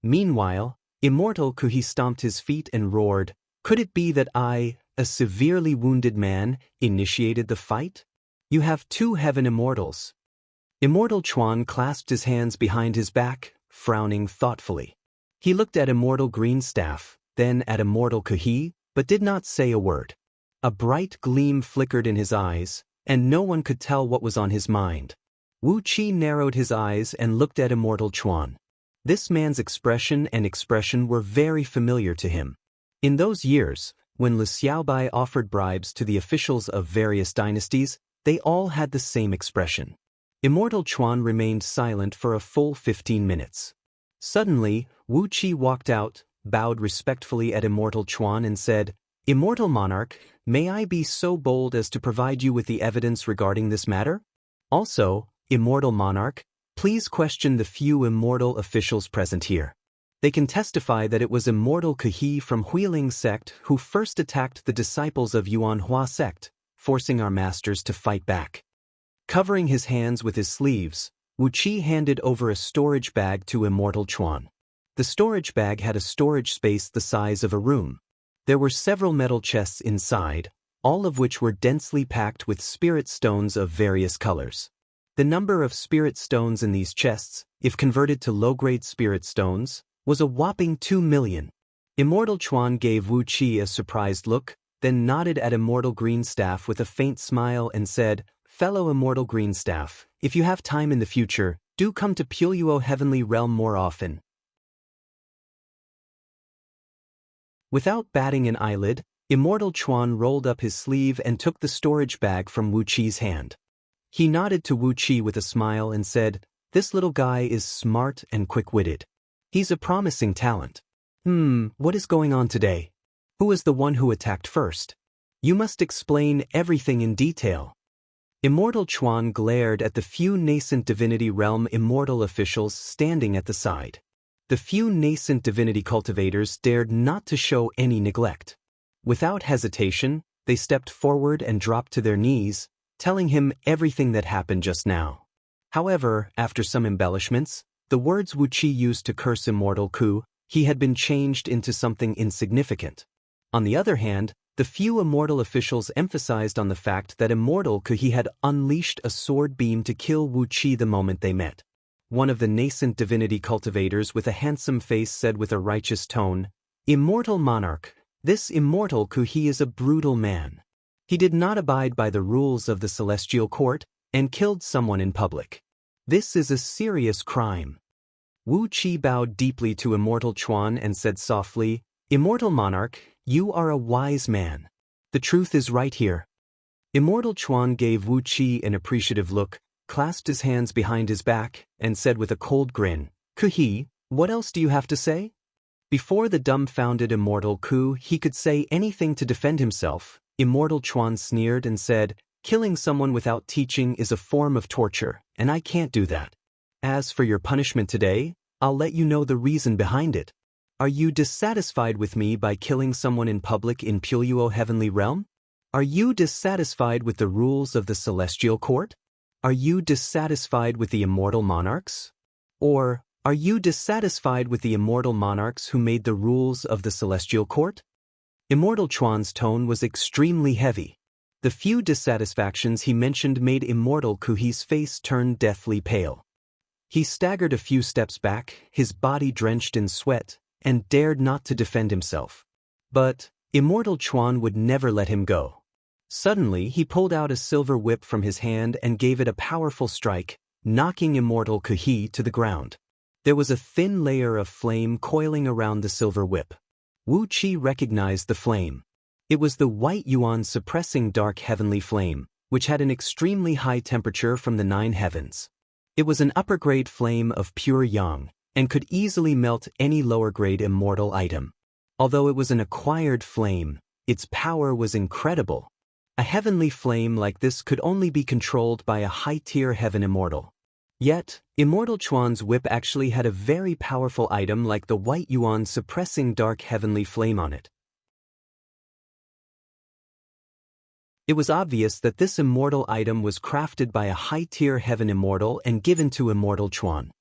Speaker 1: Meanwhile, Immortal Kuhi stomped his feet and roared, "Could it be that I, a severely wounded man, initiated the fight? You have two heaven immortals." Immortal Chuan clasped his hands behind his back, frowning thoughtfully. He looked at Immortal Greenstaff, then at Immortal Kuhi, but did not say a word. A bright gleam flickered in his eyes, and no one could tell what was on his mind. Wu Qi narrowed his eyes and looked at Immortal Chuan. This man's expression were very familiar to him. In those years, when Liu Xiaobai offered bribes to the officials of various dynasties, they all had the same expression. Immortal Chuan remained silent for a full 15 minutes. Suddenly, Wu Qi walked out, bowed respectfully at Immortal Chuan and said, "Immortal Monarch, may I be so bold as to provide you with the evidence regarding this matter? Also, Immortal Monarch, please question the few immortal officials present here. They can testify that it was Immortal Kuhi from Huiling sect who first attacked the disciples of Yuan Hua sect, forcing our masters to fight back." Covering his hands with his sleeves, Wu Qi handed over a storage bag to Immortal Chuan. The storage bag had a storage space the size of a room. There were several metal chests inside, all of which were densely packed with spirit stones of various colors. The number of spirit stones in these chests, if converted to low-grade spirit stones, was a whopping 2 million. Immortal Chuan gave Wu Qi a surprised look, then nodded at Immortal Greenstaff with a faint smile and said, "Fellow Immortal Greenstaff, if you have time in the future, do come to Puluo Heavenly Realm more often." Without batting an eyelid, Immortal Chuan rolled up his sleeve and took the storage bag from Wu Qi's hand. He nodded to Wu Qi with a smile and said, "This little guy is smart and quick-witted. He's a promising talent. What is going on today? Who is the one who attacked first? You must explain everything in detail." Immortal Chuan glared at the few nascent Divinity Realm immortal officials standing at the side. The few nascent divinity cultivators dared not to show any neglect. Without hesitation, they stepped forward and dropped to their knees, telling him everything that happened just now. However, after some embellishments, the words Wu Qi used to curse Immortal Ku, he had been changed into something insignificant. On the other hand, the few immortal officials emphasized on the fact that Immortal Kuhi had unleashed a sword beam to kill Wu Qi the moment they met. One of the nascent divinity cultivators with a handsome face said with a righteous tone, "Immortal Monarch, this Immortal Kuhi is a brutal man. He did not abide by the rules of the Celestial Court and killed someone in public. This is a serious crime." Wu Qi bowed deeply to Immortal Chuan and said softly, "Immortal Monarch, you are a wise man. The truth is right here." Immortal Chuan gave Wu Qi an appreciative look, clasped his hands behind his back, and said with a cold grin, "Kuhi, what else do you have to say?" Before the dumbfounded Immortal Ku he could say anything to defend himself, Immortal Chuan sneered and said, "Killing someone without teaching is a form of torture, and I can't do that. As for your punishment today, I'll let you know the reason behind it. Are you dissatisfied with me by killing someone in public in Puluo Heavenly Realm? Are you dissatisfied with the rules of the Celestial Court? Are you dissatisfied with the Immortal Monarchs? Or, are you dissatisfied with the Immortal Monarchs who made the rules of the Celestial Court?" Immortal Chuan's tone was extremely heavy. The few dissatisfactions he mentioned made Immortal Kuhi's face turn deathly pale. He staggered a few steps back, his body drenched in sweat, and dared not to defend himself. But Immortal Chuan would never let him go. Suddenly he pulled out a silver whip from his hand and gave it a powerful strike, knocking Immortal Kuhi to the ground. There was a thin layer of flame coiling around the silver whip. Wu Qi recognized the flame. It was the white yuan suppressing dark heavenly flame, which had an extremely high temperature from the 9 heavens. It was an upper-grade flame of pure yang, and could easily melt any lower-grade immortal item. Although it was an acquired flame, its power was incredible. A heavenly flame like this could only be controlled by a high-tier heaven immortal. Yet, Immortal Chuan's whip actually had a very powerful item like the white yuan suppressing dark heavenly flame on it. It was obvious that this immortal item was crafted by a high-tier heaven immortal and given to Immortal Chuan.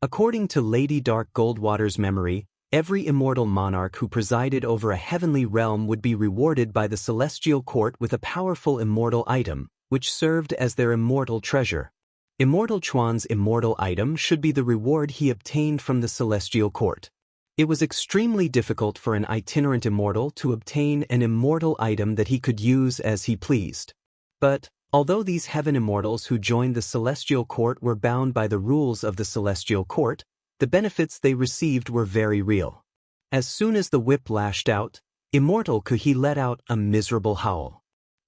Speaker 1: According to Lady Dark Goldwater's memory, every immortal monarch who presided over a heavenly realm would be rewarded by the celestial court with a powerful immortal item, which served as their immortal treasure. Immortal Chuan's immortal item should be the reward he obtained from the celestial court. It was extremely difficult for an itinerant immortal to obtain an immortal item that he could use as he pleased. But, although these heaven immortals who joined the celestial court were bound by the rules of the celestial court, the benefits they received were very real. As soon as the whip lashed out, Immortal Kuhi let out a miserable howl.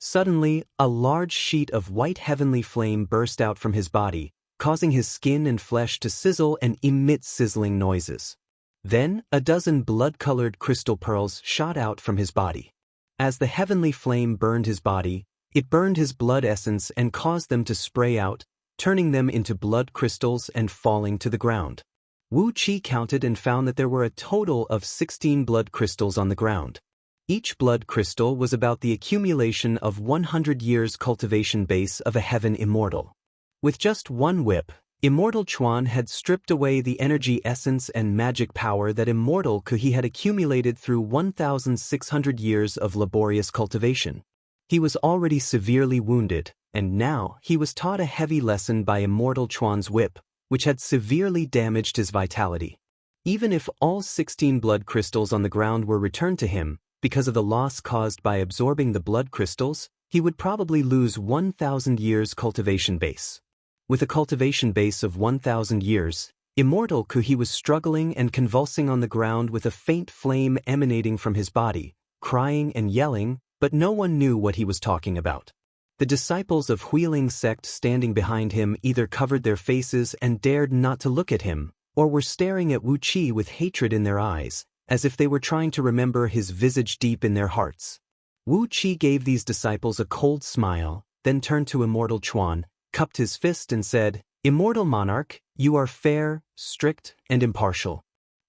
Speaker 1: Suddenly, a large sheet of white heavenly flame burst out from his body, causing his skin and flesh to sizzle and emit sizzling noises. Then, a dozen blood-colored crystal pearls shot out from his body. As the heavenly flame burned his body, it burned his blood essence and caused them to spray out, turning them into blood crystals and falling to the ground. Wu Qi counted and found that there were a total of 16 blood crystals on the ground. Each blood crystal was about the accumulation of 100 years cultivation base of a heaven immortal. With just one whip, Immortal Chuan had stripped away the energy essence and magic power that Immortal Kuhi had accumulated through 1,600 years of laborious cultivation. He was already severely wounded, and now he was taught a heavy lesson by Immortal Chuan's whip, which had severely damaged his vitality. Even if all 16 blood crystals on the ground were returned to him, because of the loss caused by absorbing the blood crystals, he would probably lose 1,000 years cultivation base. With a cultivation base of 1,000 years, Immortal Kuhi was struggling and convulsing on the ground with a faint flame emanating from his body, crying and yelling, but no one knew what he was talking about. The disciples of Huiling sect standing behind him either covered their faces and dared not to look at him, or were staring at Wu Qi with hatred in their eyes, as if they were trying to remember his visage deep in their hearts. Wu Qi gave these disciples a cold smile, then turned to Immortal Chuan, cupped his fist and said, "Immortal Monarch, you are fair, strict, and impartial.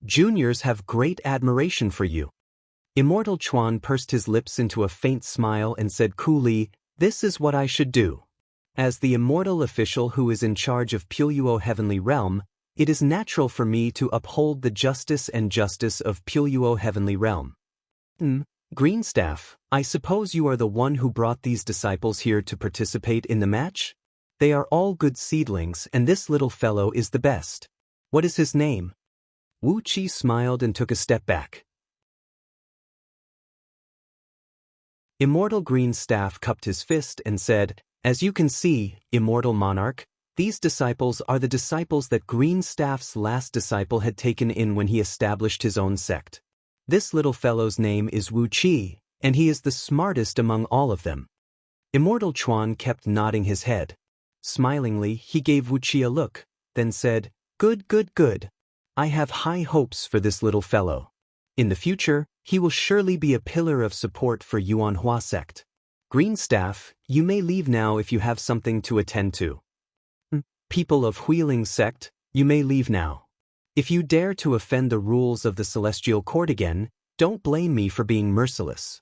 Speaker 1: Juniors have great admiration for you." Immortal Chuan pursed his lips into a faint smile and said coolly, "This is what I should do. As the immortal official who is in charge of Pulyuo Heavenly Realm, it is natural for me to uphold the justice of Pulyuo Heavenly Realm." Greenstaff, I suppose you are the one who brought these disciples here to participate in the match? They are all good seedlings and this little fellow is the best. What is his name? Wu Qi smiled and took a step back. Immortal Greenstaff cupped his fist and said, "As you can see, Immortal Monarch, these disciples are the disciples that Greenstaff's last disciple had taken in when he established his own sect. This little fellow's name is Wu Qi, and he is the smartest among all of them." Immortal Chuan kept nodding his head. Smilingly, he gave Wu Qi a look, then said, Good. I have high hopes for this little fellow. In the future, he will surely be a pillar of support for Yuanhua sect. Greenstaff, you may leave now if you have something to attend to. People of Huiling sect, you may leave now. If you dare to offend the rules of the Celestial Court again, don't blame me for being merciless.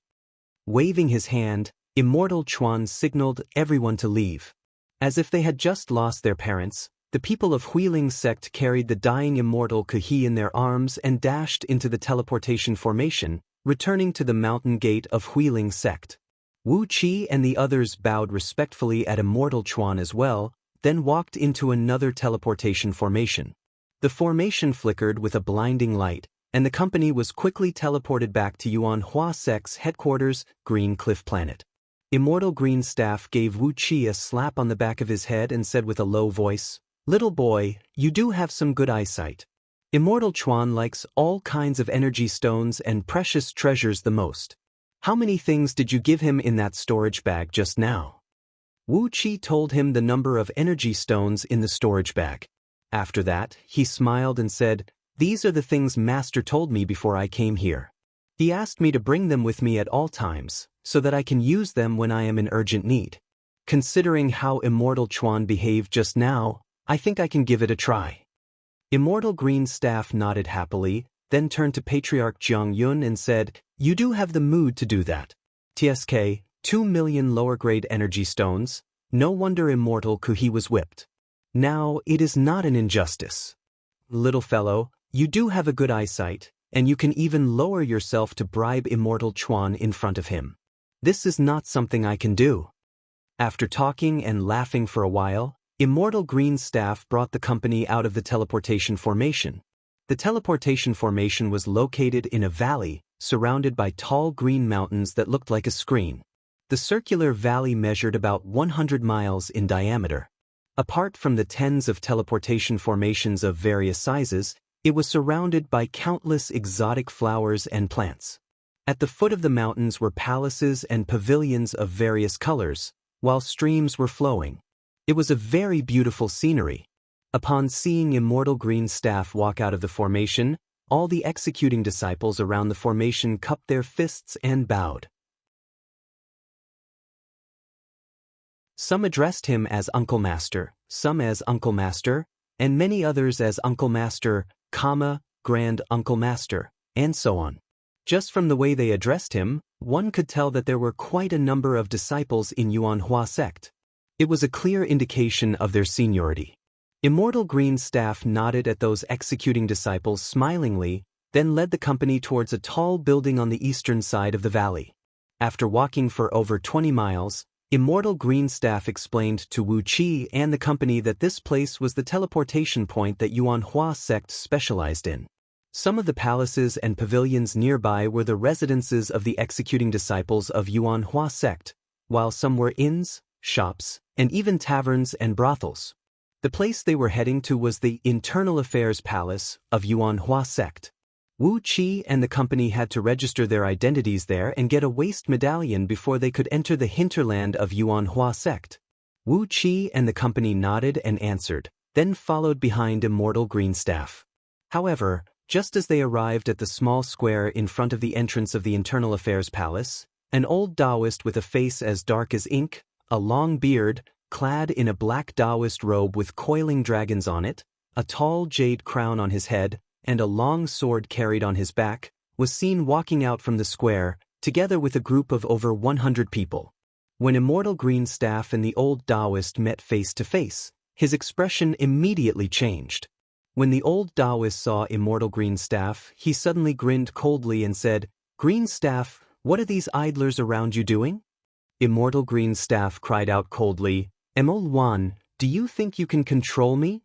Speaker 1: Waving his hand, Immortal Chuan signaled everyone to leave. As if they had just lost their parents, the people of Huiling sect carried the dying Immortal Kuhi in their arms and dashed into the teleportation formation, returning to the mountain gate of Huiling sect. Wu Qi and the others bowed respectfully at Immortal Chuan as well, then walked into another teleportation formation. The formation flickered with a blinding light, and the company was quickly teleported back to Yuanhua sect's headquarters, Green Cliff Planet. Immortal Greenstaff gave Wu Qi a slap on the back of his head and said with a low voice, "Little boy, you do have some good eyesight. Immortal Chuan likes all kinds of energy stones and precious treasures the most. How many things did you give him in that storage bag just now? Wu Qi told him the number of energy stones in the storage bag. After that, he smiled and said, "These are the things Master told me before I came here. He asked me to bring them with me at all times, so that I can use them when I am in urgent need. Considering how Immortal Chuan behaved just now, I think I can give it a try." Immortal Green Staff nodded happily, then turned to Patriarch Jiang Yun and said, "You do have the mood to do that. TSK, 2 million lower-grade energy stones, no wonder Immortal Kuhi was whipped. Now, it is not an injustice. Little fellow, you do have a good eyesight, and you can even lower yourself to bribe Immortal Chuan in front of him. This is not something I can do." After talking and laughing for a while, Immortal Green Staff brought the company out of the teleportation formation. The teleportation formation was located in a valley, surrounded by tall green mountains that looked like a screen. The circular valley measured about 100 miles in diameter. Apart from the tens of teleportation formations of various sizes, it was surrounded by countless exotic flowers and plants. At the foot of the mountains were palaces and pavilions of various colors, while streams were flowing. It was a very beautiful scenery. Upon seeing Immortal Green Staff walk out of the formation, all the executing disciples around the formation cupped their fists and bowed. Some addressed him as Uncle Master, some as Uncle Master, and many others as Uncle Master, Grand Uncle Master, and so on. Just from the way they addressed him, one could tell that there were quite a number of disciples in Yuanhua sect. It was a clear indication of their seniority. Immortal Green Staff nodded at those executing disciples smilingly, then led the company towards a tall building on the eastern side of the valley. After walking for over 20 miles, Immortal Green Staff explained to Wu Qi and the company that this place was the teleportation point that Yuanhua sect specialized in. Some of the palaces and pavilions nearby were the residences of the executing disciples of Yuanhua sect, while some were inns, shops, and even taverns and brothels. The place they were heading to was the Internal Affairs Palace of Yuanhua sect. Wu Qi and the company had to register their identities there and get a waist medallion before they could enter the hinterland of Yuanhua sect. Wu Qi and the company nodded and answered, then followed behind Immortal Green Staff. However, just as they arrived at the small square in front of the entrance of the Internal Affairs Palace, an old Taoist with a face as dark as ink, a long beard, clad in a black Taoist robe with coiling dragons on it, a tall jade crown on his head, and a long sword carried on his back, was seen walking out from the square, together with a group of over 100 people. When Immortal Green Staff and the old Taoist met face to face, his expression immediately changed. When the old Taoist saw Immortal Green Staff, he suddenly grinned coldly and said, "Green Staff, what are these idlers around you doing?" Immortal Green Staff cried out coldly, "Emol Wan, do you think you can control me?"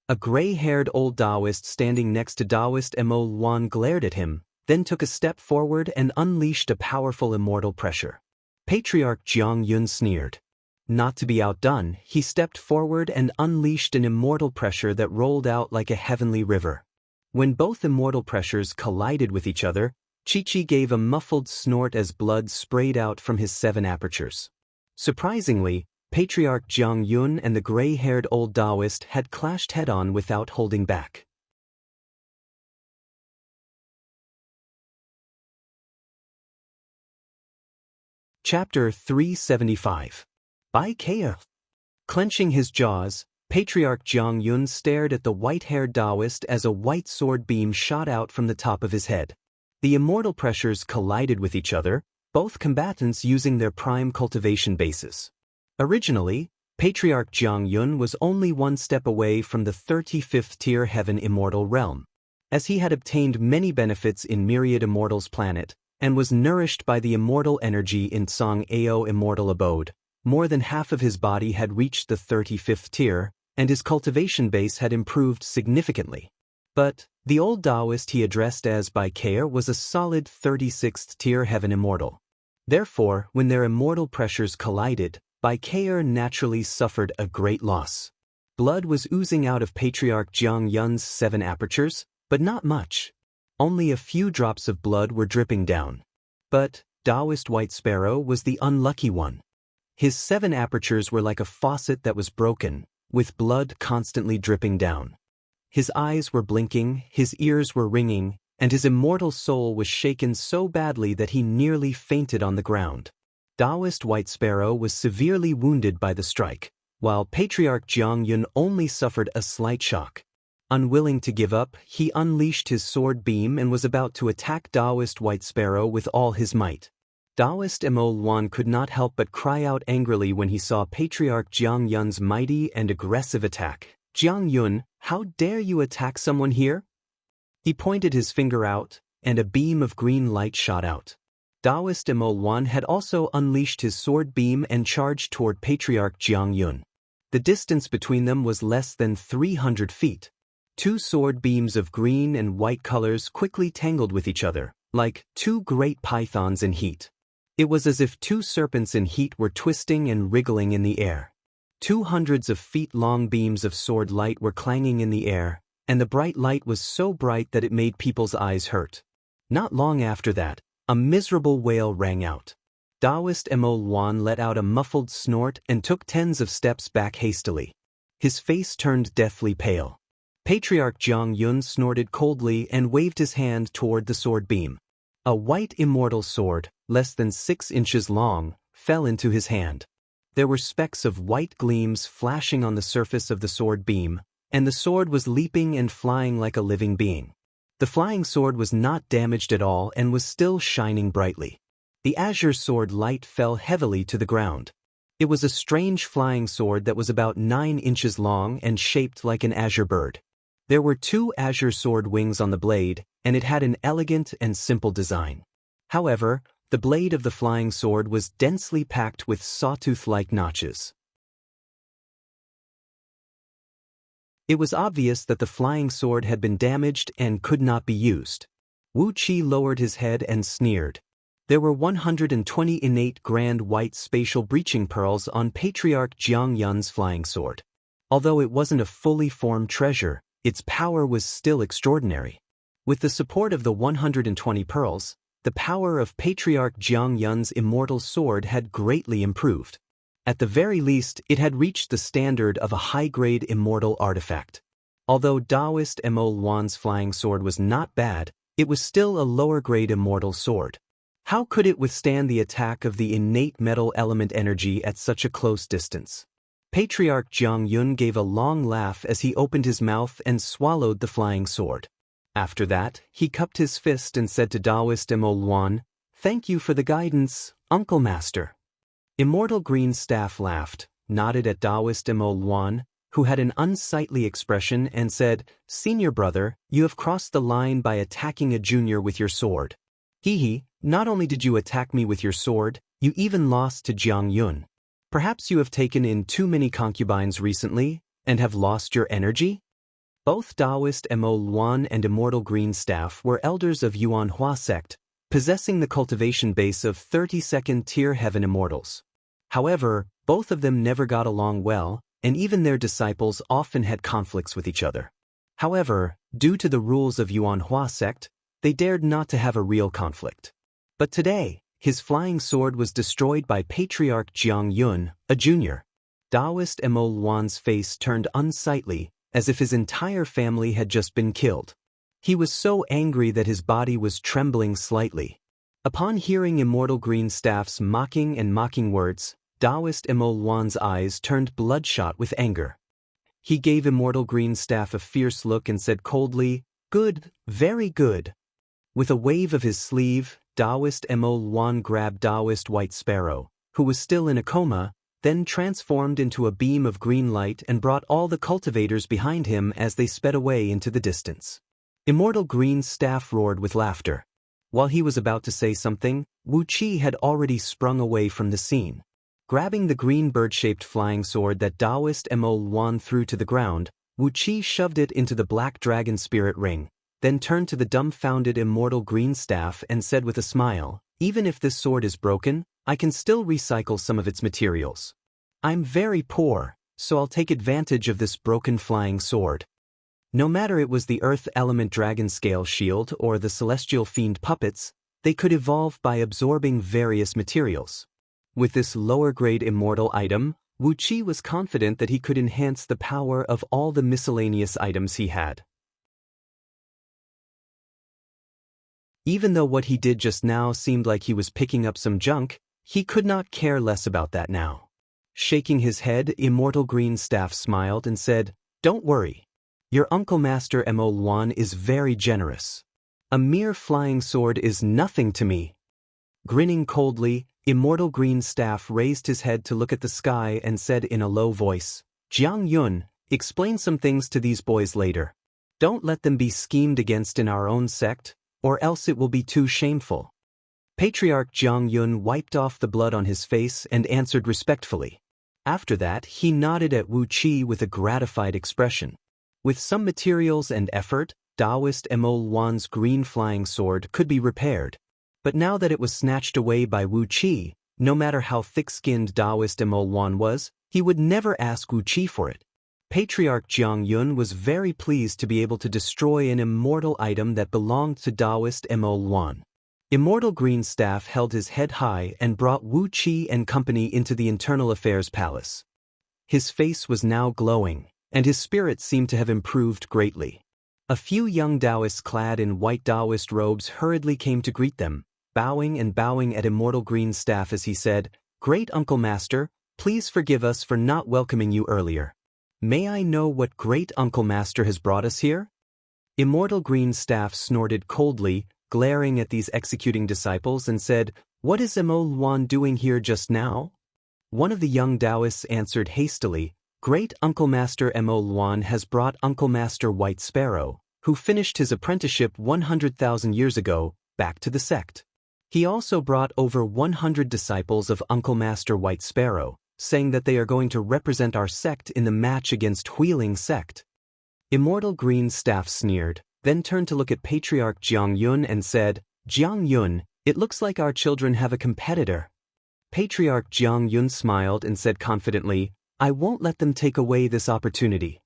Speaker 1: A gray-haired old Taoist standing next to Taoist Emol Wan glared at him, then took a step forward and unleashed a powerful immortal pressure. Patriarch Jiang Yun sneered. Not to be outdone, he stepped forward and unleashed an immortal pressure that rolled out like a heavenly river. When both immortal pressures collided with each other, Chi-Chi gave a muffled snort as blood sprayed out from his 7 apertures. Surprisingly, Patriarch Jiang Yun and the gray-haired old Taoist had clashed head-on without holding back. Chapter 375. By Kea. Clenching his jaws, Patriarch Jiang Yun stared at the white-haired Taoist as a white sword beam shot out from the top of his head. The immortal pressures collided with each other, both combatants using their prime cultivation bases. Originally, Patriarch Jiang Yun was only one step away from the 35th tier heaven immortal realm. As he had obtained many benefits in Myriad Immortals planet, and was nourished by the immortal energy in Song Ao immortal abode, more than half of his body had reached the 35th tier, and his cultivation base had improved significantly. But the old Taoist he addressed as Bai Kea was a solid 36th tier heaven immortal. Therefore, when their immortal pressures collided, Bai Kea naturally suffered a great loss. Blood was oozing out of Patriarch Jiang Yun's 7 apertures, but not much. Only a few drops of blood were dripping down. But Taoist White Sparrow was the unlucky one. His 7 apertures were like a faucet that was broken, with blood constantly dripping down. His eyes were blinking, his ears were ringing, and his immortal soul was shaken so badly that he nearly fainted on the ground. Taoist White Sparrow was severely wounded by the strike, while Patriarch Jiang Yun only suffered a slight shock. Unwilling to give up, he unleashed his sword beam and was about to attack Taoist White Sparrow with all his might. Taoist Mo Luan could not help but cry out angrily when he saw Patriarch Jiang Yun's mighty and aggressive attack. "Jiang Yun, how dare you attack someone here?" He pointed his finger out, and a beam of green light shot out. Taoist Mo Luan had also unleashed his sword beam and charged toward Patriarch Jiang Yun. The distance between them was less than 300 feet. 2 sword beams of green and white colors quickly tangled with each other, like 2 great pythons in heat. It was as if 2 serpents in heat were twisting and wriggling in the air. 200s of feet-long beams of sword light were clanging in the air, and the bright light was so bright that it made people's eyes hurt. Not long after that, a miserable wail rang out. Taoist Mo Luan let out a muffled snort and took tens of steps back hastily. His face turned deathly pale. Patriarch Jiang Yun snorted coldly and waved his hand toward the sword beam. A white immortal sword, less than 6 inches long, fell into his hand. There were specks of white gleams flashing on the surface of the sword beam, and the sword was leaping and flying like a living being. The flying sword was not damaged at all and was still shining brightly. The azure sword light fell heavily to the ground. It was a strange flying sword that was about 9 inches long and shaped like an azure bird. There were 2 azure sword wings on the blade, and it had an elegant and simple design. However, the blade of the flying sword was densely packed with sawtooth-like notches. It was obvious that the flying sword had been damaged and could not be used. Wu Qi lowered his head and sneered. There were 120 innate grand white spatial breaching pearls on Patriarch Jiang Yun's flying sword. Although it wasn't a fully formed treasure, its power was still extraordinary. With the support of the 120 pearls, the power of Patriarch Jiang Yun's immortal sword had greatly improved. At the very least, it had reached the standard of a high-grade immortal artifact. Although Taoist Mo Luan's flying sword was not bad, it was still a lower-grade immortal sword. How could it withstand the attack of the innate metal element energy at such a close distance? Patriarch Jiang Yun gave a long laugh as he opened his mouth and swallowed the flying sword. After that, he cupped his fist and said to Taoist Mo Luan, "Thank you for the guidance, Uncle Master." Immortal Green Staff laughed, nodded at Taoist Mo Luan, who had an unsightly expression, and said, "Senior brother, you have crossed the line by attacking a junior with your sword. Hee, not only did you attack me with your sword, you even lost to Jiang Yun. Perhaps you have taken in too many concubines recently, and have lost your energy?" Both Taoist Mo Luan and Immortal Green Staff were elders of Yuanhua sect, possessing the cultivation base of 32nd tier heaven immortals. However, both of them never got along well, and even their disciples often had conflicts with each other. However, due to the rules of Yuanhua sect, they dared not to have a real conflict. But today, his flying sword was destroyed by Patriarch Jiang Yun, a junior. Taoist Mo Luan's face turned unsightly, as if his entire family had just been killed. He was so angry that his body was trembling slightly. Upon hearing Immortal Green Staff's mocking words, Taoist Mo Luan's eyes turned bloodshot with anger. He gave Immortal Green Staff a fierce look and said coldly, "Good, very good." With a wave of his sleeve, Taoist Mo Luan grabbed Taoist White Sparrow, who was still in a coma, then transformed into a beam of green light and brought all the cultivators behind him as they sped away into the distance. Immortal Green Staff roared with laughter. While he was about to say something, Wu Qi had already sprung away from the scene. Grabbing the green bird-shaped flying sword that Taoist Mo Luan threw to the ground, Wu Qi shoved it into the black dragon spirit ring, then turned to the dumbfounded Immortal Green Staff and said with a smile, "Even if this sword is broken, I can still recycle some of its materials. I'm very poor, so I'll take advantage of this broken flying sword. No matter it was the Earth Element Dragon Scale Shield or the Celestial Fiend puppets, they could evolve by absorbing various materials. With this lower-grade immortal item, Wu Qi was confident that he could enhance the power of all the miscellaneous items he had. Even though what he did just now seemed like he was picking up some junk, he could not care less about that now. Shaking his head, Immortal Green Staff smiled and said, "Don't worry. Your Uncle Master Mo Luan is very generous. A mere flying sword is nothing to me." Grinning coldly, Immortal Green Staff raised his head to look at the sky and said in a low voice, "Jiang Yun, explain some things to these boys later. Don't let them be schemed against in our own sect, or else it will be too shameful." Patriarch Jiang Yun wiped off the blood on his face and answered respectfully. After that, he nodded at Wu Qi with a gratified expression. With some materials and effort, Taoist Mo Luan's green flying sword could be repaired. But now that it was snatched away by Wu Qi, no matter how thick-skinned Taoist Mo Luan was, he would never ask Wu Qi for it. Patriarch Jiang Yun was very pleased to be able to destroy an immortal item that belonged to Taoist Mo Luan. Immortal Green Staff held his head high and brought Wu Qi and company into the Internal Affairs Palace. His face was now glowing, and his spirit seemed to have improved greatly. A few young Taoists clad in white Taoist robes hurriedly came to greet them, bowing at Immortal Green Staff as he said, "Great Uncle Master, please forgive us for not welcoming you earlier. May I know what Great Uncle Master has brought us here?" Immortal Green Staff snorted coldly, glaring at these executing disciples and said, "What is Mo Luan doing here just now?" One of the young Taoists answered hastily, "Great Uncle Master Mo Luan has brought Uncle Master White Sparrow, who finished his apprenticeship 100,000 years ago, back to the sect. He also brought over 100 disciples of Uncle Master White Sparrow, saying that they are going to represent our sect in the match against Wheeling Sect." Immortal Green Staff sneered, then turned to look at Patriarch Jiang Yun and said, "Jiang Yun, it looks like our children have a competitor." Patriarch Jiang Yun smiled and said confidently, "I won't let them take away this opportunity."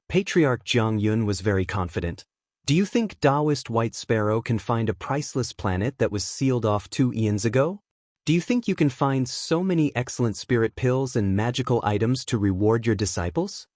Speaker 1: Patriarch Jiang Yun was very confident. "Do you think Taoist White Sparrow can find a priceless planet that was sealed off 2 eons ago? Do you think you can find so many excellent spirit pills and magical items to reward your disciples?"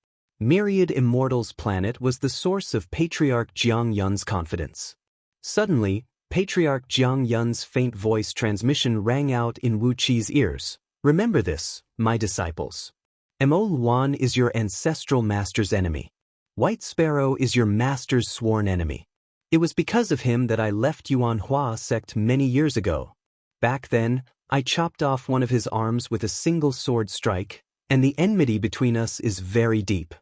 Speaker 1: Myriad Immortals Planet was the source of Patriarch Jiang Yun's confidence. Suddenly, Patriarch Jiang Yun's faint voice transmission rang out in Wu Qi's ears. "Remember this, my disciples. Mo Luan is your ancestral master's enemy. White Sparrow is your master's sworn enemy. It was because of him that I left Yuanhua sect many years ago. Back then, I chopped off one of his arms with a single sword strike, and the enmity between us is very deep.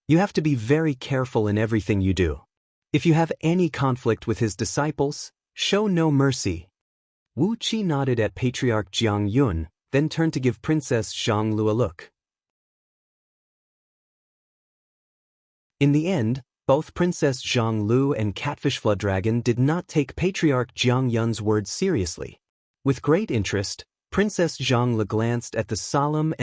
Speaker 1: You have to be very careful in everything you do. If you have any conflict with his disciples, show no mercy." Wu Qi nodded at Patriarch Jiang Yun, then turned to give Princess Zhang Lu a look. In the end, both Princess Zhang Lu and Catfish Flood Dragon did not take Patriarch Jiang Yun's words seriously. With great interest, Princess Zhang Lu glanced at the solemn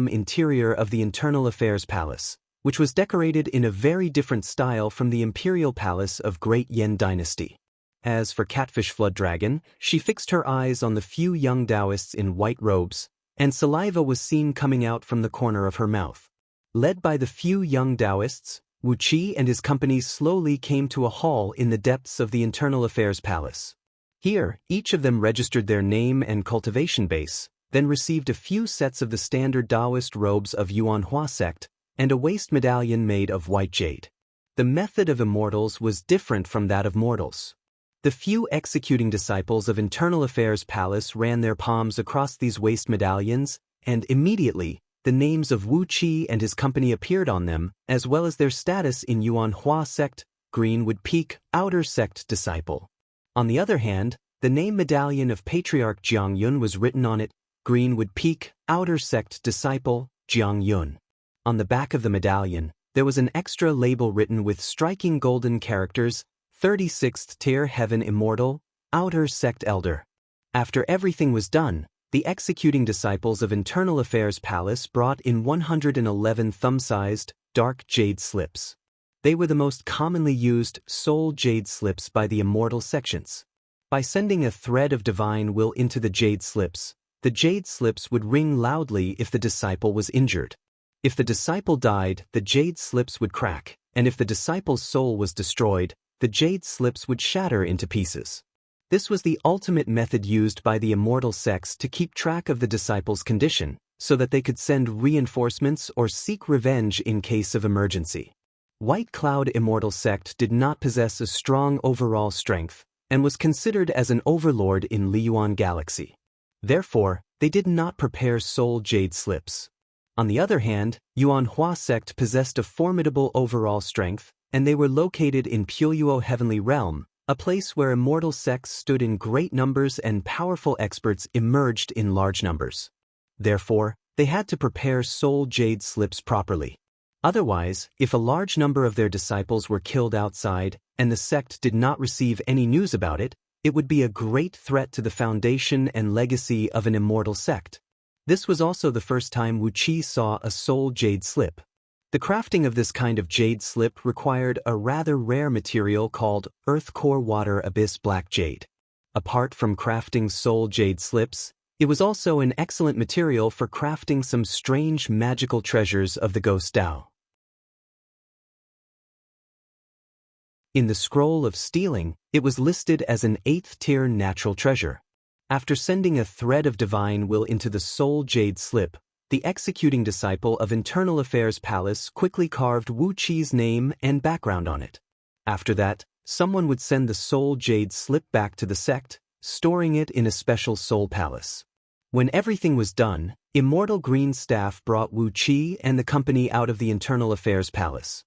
Speaker 1: interior of the Internal Affairs Palace, which was decorated in a very different style from the Imperial Palace of Great Yen Dynasty. As for Catfish Flood Dragon, she fixed her eyes on the few young Taoists in white robes, and saliva was seen coming out from the corner of her mouth. Led by the few young Taoists, Wu Qi and his company slowly came to a hall in the depths of the Internal Affairs Palace. Here, each of them registered their name and cultivation base, then received a few sets of the standard Taoist robes of Yuanhua sect, and a waist medallion made of white jade. The method of immortals was different from that of mortals. The few executing disciples of Internal Affairs Palace ran their palms across these waist medallions, and immediately, the names of Wu Qi and his company appeared on them, as well as their status in Yuanhua sect, Greenwood Peak, Outer Sect disciple. On the other hand, the name medallion of Patriarch Jiang Yun was written on it, Greenwood Peak, Outer Sect disciple, Jiang Yun. On the back of the medallion, there was an extra label written with striking golden characters, 36th Tier Heaven Immortal, Outer Sect Elder. After everything was done, the executing disciples of Internal Affairs Palace brought in 111 thumb-sized, dark jade slips. They were the most commonly used soul jade slips by the immortal sections. By sending a thread of divine will into the jade slips would ring loudly if the disciple was injured. If the disciple died, the jade slips would crack, and if the disciple's soul was destroyed, the jade slips would shatter into pieces. This was the ultimate method used by the immortal sects to keep track of the disciples' condition, so that they could send reinforcements or seek revenge in case of emergency. White Cloud Immortal Sect did not possess a strong overall strength, and was considered as an overlord in Liyuan Galaxy. Therefore, they did not prepare soul jade slips. On the other hand, Yuanhua Sect possessed a formidable overall strength, and they were located in Puyo Heavenly Realm, a place where immortal sects stood in great numbers and powerful experts emerged in large numbers. Therefore, they had to prepare soul jade slips properly. Otherwise, if a large number of their disciples were killed outside, and the sect did not receive any news about it, it would be a great threat to the foundation and legacy of an immortal sect. This was also the first time Wu Qi saw a soul jade slip. The crafting of this kind of jade slip required a rather rare material called Earth Core Water Abyss Black Jade. Apart from crafting soul jade slips, it was also an excellent material for crafting some strange magical treasures of the Ghost Dao. In the Scroll of Stealing, it was listed as an 8th-tier natural treasure. After sending a thread of divine will into the soul jade slip, the executing disciple of Internal Affairs Palace quickly carved Wu Qi's name and background on it. After that, someone would send the soul jade slip back to the sect, storing it in a special soul palace. When everything was done, Immortal Green Staff brought Wu Qi and the company out of the Internal Affairs Palace.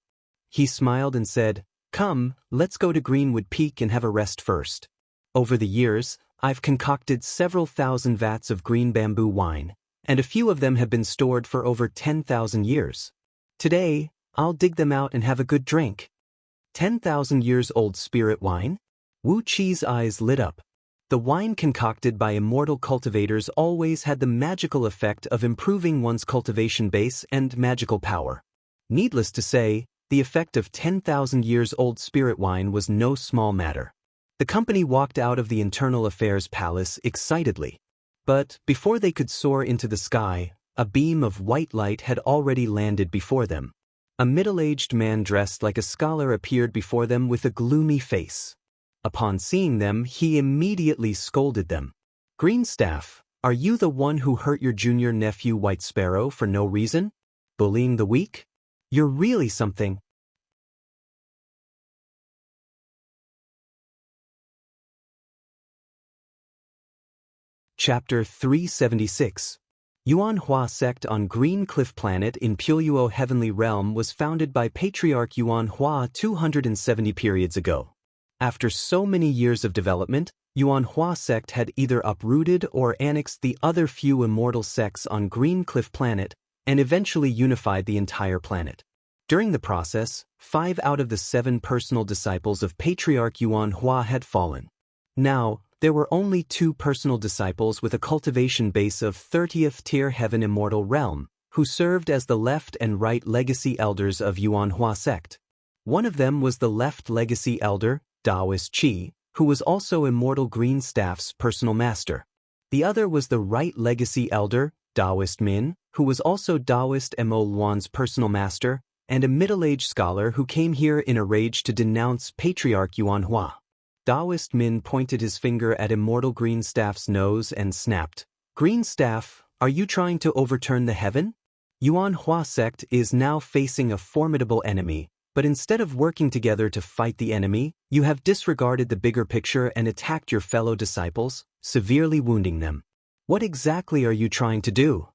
Speaker 1: He smiled and said, "Come, let's go to Greenwood Peak and have a rest first. Over the years, I've concocted several thousand vats of green bamboo wine, and a few of them have been stored for over 10,000 years. Today, I'll dig them out and have a good drink." 10,000 years old spirit wine? Wu Qi's eyes lit up. The wine concocted by immortal cultivators always had the magical effect of improving one's cultivation base and magical power. Needless to say, the effect of 10,000 years old spirit wine was no small matter. The company walked out of the Internal Affairs Palace excitedly. But before they could soar into the sky, a beam of white light had already landed before them. A middle-aged man dressed like a scholar appeared before them with a gloomy face. Upon seeing them, he immediately scolded them. "Greenstaff, are you the one who hurt your junior nephew White Sparrow for no reason? Bullying the weak? You're really something." Chapter 376. Yuanhua Sect on Green Cliff Planet in Puyo Heavenly Realm was founded by Patriarch Yuanhua 270 periods ago. After so many years of development, Yuanhua Sect had either uprooted or annexed the other few immortal sects on Green Cliff Planet and eventually unified the entire planet. During the process, 5 out of the 7 personal disciples of Patriarch Yuanhua had fallen. Now, there were only 2 personal disciples with a cultivation base of 30th tier Heaven Immortal Realm, who served as the left and right legacy elders of Yuanhua Sect. One of them was the left legacy elder, Taoist Qi, who was also Immortal Green Staff's personal master. The other was the right legacy elder, Taoist Min, who was also Taoist Mo Luan's personal master, and a middle-aged scholar who came here in a rage to denounce Patriarch Yuanhua. Taoist Min pointed his finger at Immortal Green Staff's nose and snapped, "Green Staff, are you trying to overturn the heaven? Yuanhua Sect is now facing a formidable enemy, but instead of working together to fight the enemy, you have disregarded the bigger picture and attacked your fellow disciples, severely wounding them. What exactly are you trying to do?"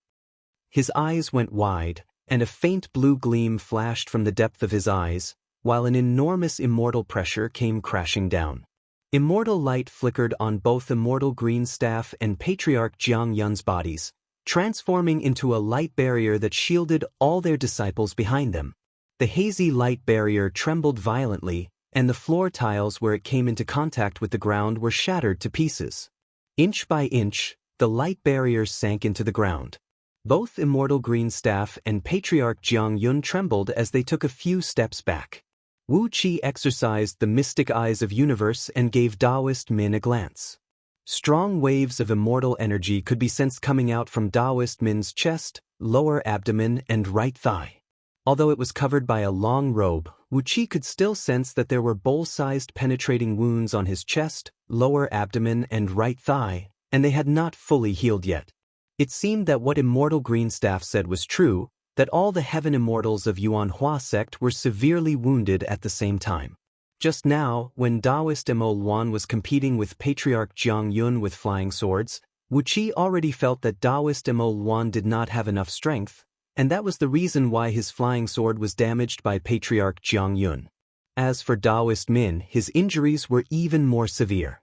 Speaker 1: His eyes went wide, and a faint blue gleam flashed from the depth of his eyes, while an enormous immortal pressure came crashing down. Immortal light flickered on both Immortal Green Staff and Patriarch Jiang Yun's bodies, transforming into a light barrier that shielded all their disciples behind them. The hazy light barrier trembled violently, and the floor tiles where it came into contact with the ground were shattered to pieces. Inch by inch, the light barrier sank into the ground. Both Immortal Green Staff and Patriarch Jiang Yun trembled as they took a few steps back. Wu Qi exercised the mystic eyes of universe and gave Taoist Min a glance. Strong waves of immortal energy could be sensed coming out from Taoist Min's chest, lower abdomen, and right thigh. Although it was covered by a long robe, Wu Qi could still sense that there were bowl-sized penetrating wounds on his chest, lower abdomen, and right thigh, and they had not fully healed yet. It seemed that what Immortal Green Staff said was true, that all the heaven immortals of Yuan Hua sect were severely wounded at the same time. Just now, when Taoist Mo Luan was competing with Patriarch Jiang Yun with flying swords, Wu Qi already felt that Taoist Mo Luan did not have enough strength, and that was the reason why his flying sword was damaged by Patriarch Jiang Yun. As for Taoist Min, his injuries were even more severe.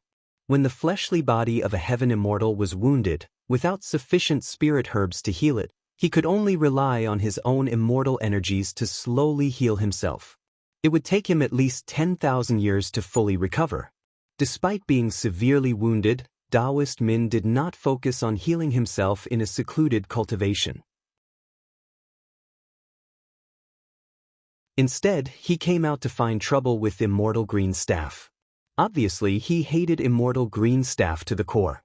Speaker 1: When the fleshly body of a heaven immortal was wounded, without sufficient spirit herbs to heal it, he could only rely on his own immortal energies to slowly heal himself. It would take him at least 10,000 years to fully recover. Despite being severely wounded, Taoist Min did not focus on healing himself in a secluded cultivation. Instead, he came out to find trouble with Immortal Green Staff. Obviously, he hated Immortal Green Staff to the core.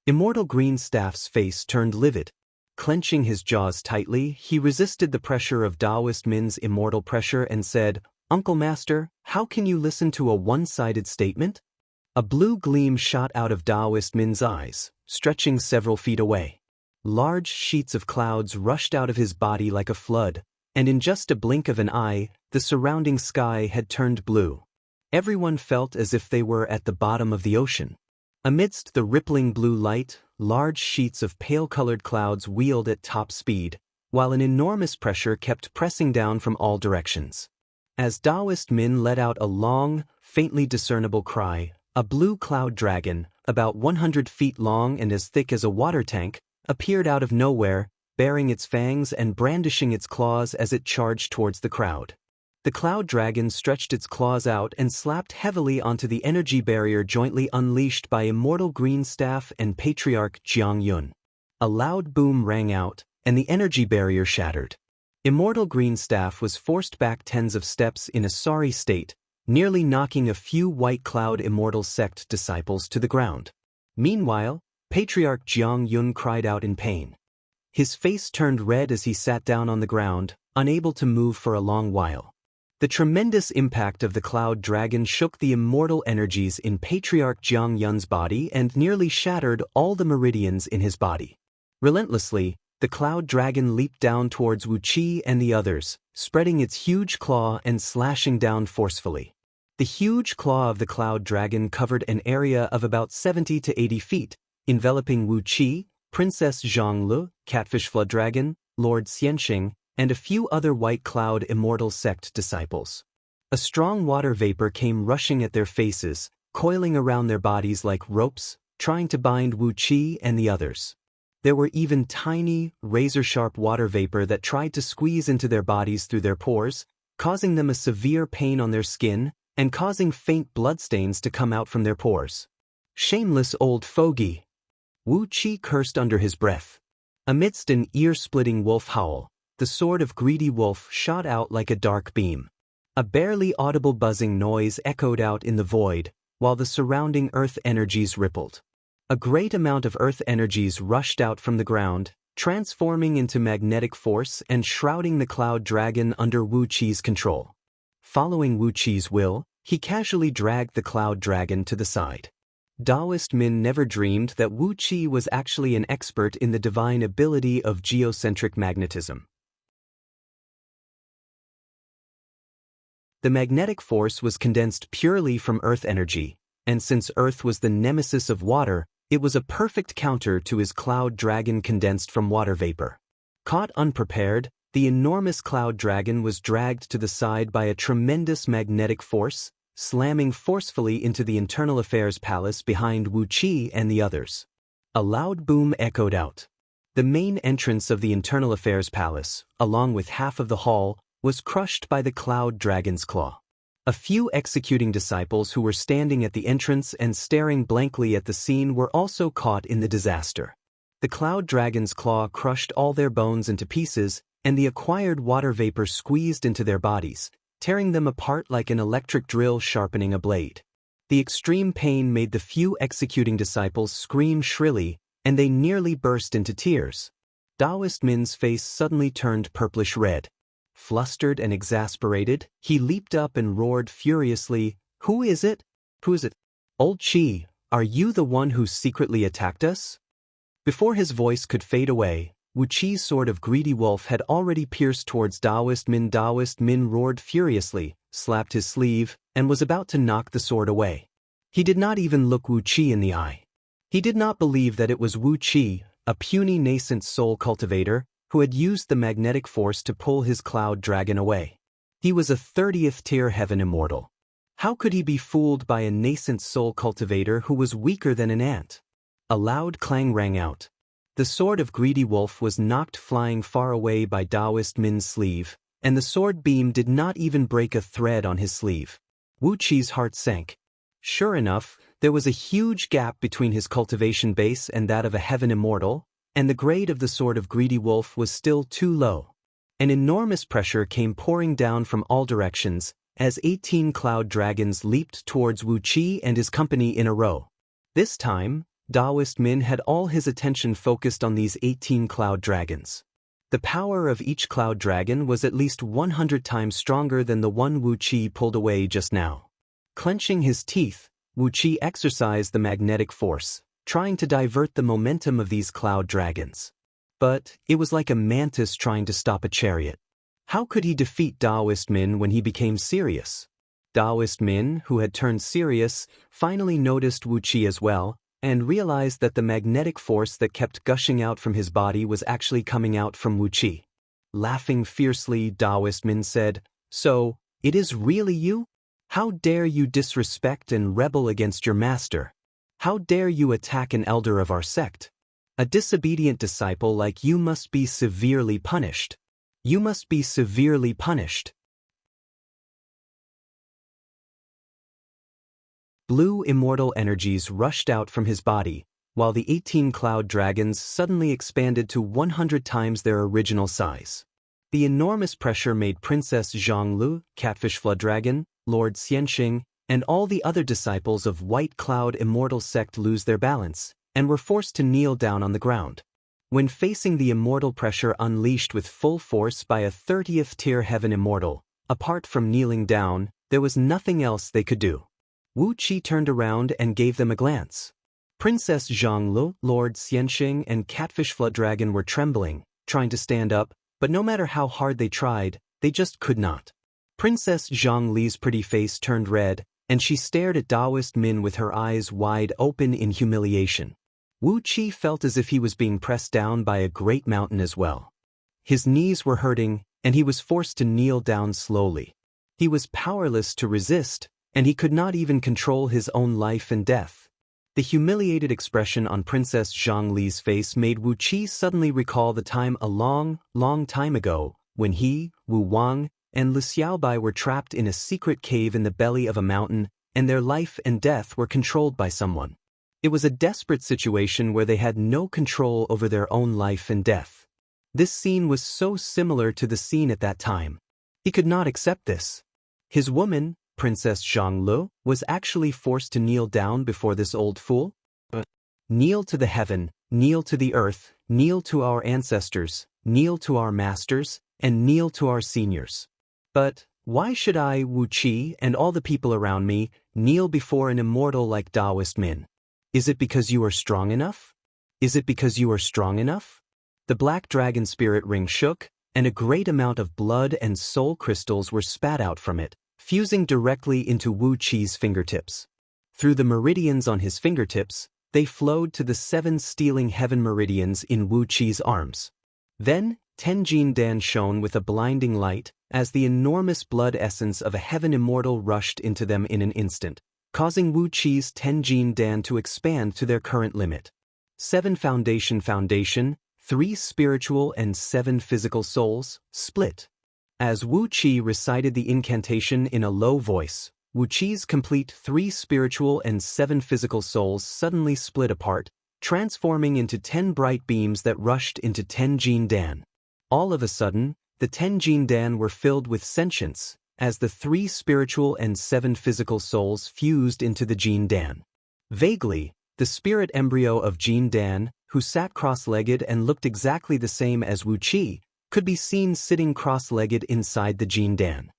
Speaker 1: Immortal Green Staff's face turned livid. Clenching his jaws tightly, he resisted the pressure of Taoist Min's immortal pressure and said, "Uncle Master, how can you listen to a one-sided statement?" A blue gleam shot out of Taoist Min's eyes, stretching several feet away. Large sheets of clouds rushed out of his body like a flood, and in just a blink of an eye, the surrounding sky had turned blue. Everyone felt as if they were at the bottom of the ocean. Amidst the rippling blue light, large sheets of pale-colored clouds wheeled at top speed, while an enormous pressure kept pressing down from all directions. As Taoist Min let out a long, faintly discernible cry, a blue cloud dragon, about 100 feet long and as thick as a water tank, appeared out of nowhere, baring its fangs and brandishing its claws as it charged towards the crowd. The cloud dragon stretched its claws out and slapped heavily onto the energy barrier jointly unleashed by Immortal Green Staff and Patriarch Jiang Yun. A loud boom rang out, and the energy barrier shattered. Immortal Green Staff was forced back tens of steps in a sorry state, nearly knocking a few White Cloud Immortal Sect disciples to the ground. Meanwhile, Patriarch Jiang Yun cried out in pain. His face turned red as he sat down on the ground, unable to move for a long while. The tremendous impact of the cloud dragon shook the immortal energies in Patriarch Jiang Yun's body and nearly shattered all the meridians in his body. Relentlessly, the cloud dragon leaped down towards Wu Qi and the others, spreading its huge claw and slashing down forcefully. The huge claw of the cloud dragon covered an area of about 70 to 80 feet, enveloping Wu Qi, Princess Zhonglu, Catfish Flood Dragon, Lord Xianxing, and a few other White Cloud Immortal Sect disciples. A strong water vapor came rushing at their faces, coiling around their bodies like ropes, trying to bind Wu Qi and the others. There were even tiny, razor-sharp water vapor that tried to squeeze into their bodies through their pores, causing them a severe pain on their skin and causing faint bloodstains to come out from their pores. Shameless old fogey! Wu Qi cursed under his breath. Amidst an ear-splitting wolf howl, the sword of Greedy Wolf shot out like a dark beam. A barely audible buzzing noise echoed out in the void, while the surrounding earth energies rippled. A great amount of earth energies rushed out from the ground, transforming into magnetic force and shrouding the cloud dragon under Wu Qi's control. Following Wu Qi's will, he casually dragged the cloud dragon to the side. Taoist Min never dreamed that Wu Qi was actually an expert in the divine ability of geocentric magnetism. The magnetic force was condensed purely from earth energy, and since earth was the nemesis of water, it was a perfect counter to his cloud dragon condensed from water vapor. Caught unprepared, the enormous cloud dragon was dragged to the side by a tremendous magnetic force, slamming forcefully into the Internal Affairs Palace behind Wu Qi and the others. A loud boom echoed out. The main entrance of the Internal Affairs Palace, along with half of the hall, was crushed by the cloud dragon's claw. A few executing disciples who were standing at the entrance and staring blankly at the scene were also caught in the disaster. The cloud dragon's claw crushed all their bones into pieces, and the acquired water vapor squeezed into their bodies, tearing them apart like an electric drill sharpening a blade. The extreme pain made the few executing disciples scream shrilly, and they nearly burst into tears. Taoist Min's face suddenly turned purplish red. Flustered and exasperated, he leaped up and roared furiously, "Who is it? Who is it? Old Chi, are you the one who secretly attacked us?" Before his voice could fade away, Wu Chi's sword of greedy wolf had already pierced towards Taoist Min. Taoist Min roared furiously, slapped his sleeve, and was about to knock the sword away. He did not even look Wu Chi in the eye. He did not believe that it was Wu Chi, a puny nascent soul cultivator, who had used the magnetic force to pull his cloud dragon away. He was a 30th tier heaven immortal. How could he be fooled by a nascent soul cultivator who was weaker than an ant? A loud clang rang out. The sword of greedy wolf was knocked flying far away by Taoist Min's sleeve, and the sword beam did not even break a thread on his sleeve. Wu Chi's heart sank. Sure enough, there was a huge gap between his cultivation base and that of a heaven immortal, and the grade of the sword of greedy wolf was still too low. An enormous pressure came pouring down from all directions, as 18 cloud dragons leaped towards Wu Chi and his company in a row. This time, Taoist Min had all his attention focused on these 18 cloud dragons. The power of each cloud dragon was at least 100 times stronger than the one Wu Chi pulled away just now. Clenching his teeth, Wu Chi exercised the magnetic force, trying to divert the momentum of these cloud dragons. But it was like a mantis trying to stop a chariot. How could he defeat Taoist Min when he became serious? Taoist Min, who had turned serious, finally noticed Wu Chi as well, and realized that the magnetic force that kept gushing out from his body was actually coming out from Wu Chi. Laughing fiercely, Taoist Min said, "So, it is really you? How dare you disrespect and rebel against your master? How dare you attack an elder of our sect? A disobedient disciple like you must be severely punished. You must be severely punished." Blue immortal energies rushed out from his body, while the 18 cloud dragons suddenly expanded to 100 times their original size. The enormous pressure made Princess Zhonglu, Catfish Flood Dragon, Lord Xianxing, and all the other disciples of White Cloud Immortal Sect lose their balance, and were forced to kneel down on the ground. When facing the immortal pressure unleashed with full force by a 30th tier heaven immortal, apart from kneeling down, there was nothing else they could do. Wu Chi turned around and gave them a glance. Princess Zhonglu, Lord Xianxing, and Catfish Flood Dragon were trembling, trying to stand up, but no matter how hard they tried, they just could not. Princess Zhongli's pretty face turned red, and she stared at Taoist Min with her eyes wide open in humiliation. Wu Chi felt as if he was being pressed down by a great mountain as well. His knees were hurting, and he was forced to kneel down slowly. He was powerless to resist, and he could not even control his own life and death. The humiliated expression on Princess Zhongli's face made Wu Chi suddenly recall the time a long, long time ago, when he, Wu Wang, and Lu Xiaobai were trapped in a secret cave in the belly of a mountain, and their life and death were controlled by someone. It was a desperate situation where they had no control over their own life and death. This scene was so similar to the scene at that time. He could not accept this. His woman, Princess Zhonglu, was actually forced to kneel down before this old fool? Kneel to the heaven, kneel to the earth, kneel to our ancestors, kneel to our masters, and kneel to our seniors. But why should I, Wu Chi, and all the people around me, kneel before an immortal like Taoist Min? Is it because you are strong enough? Is it because you are strong enough? The black dragon spirit ring shook, and a great amount of blood and soul crystals were spat out from it, fusing directly into Wu Chi's fingertips. Through the meridians on his fingertips, they flowed to the 7 stealing heaven meridians in Wu Chi's arms. Then, Tenjin Dan shone with a blinding light, as the enormous blood essence of a heaven immortal rushed into them in an instant, causing Wu Chi's Tenjin Dan to expand to their current limit. 7 foundation, 3 spiritual and 7 physical souls, split. As Wu Chi recited the incantation in a low voice, Wu Chi's complete 3 spiritual and 7 physical souls suddenly split apart, transforming into 10 bright beams that rushed into 10 Jin Dan. All of a sudden, the 10 Jin Dan were filled with sentience, as the 3 spiritual and 7 physical souls fused into the Jin Dan. Vaguely, the spirit embryo of Jin Dan, who sat cross-legged and looked exactly the same as Wu Qi, could be seen sitting cross-legged inside the Jin Dan.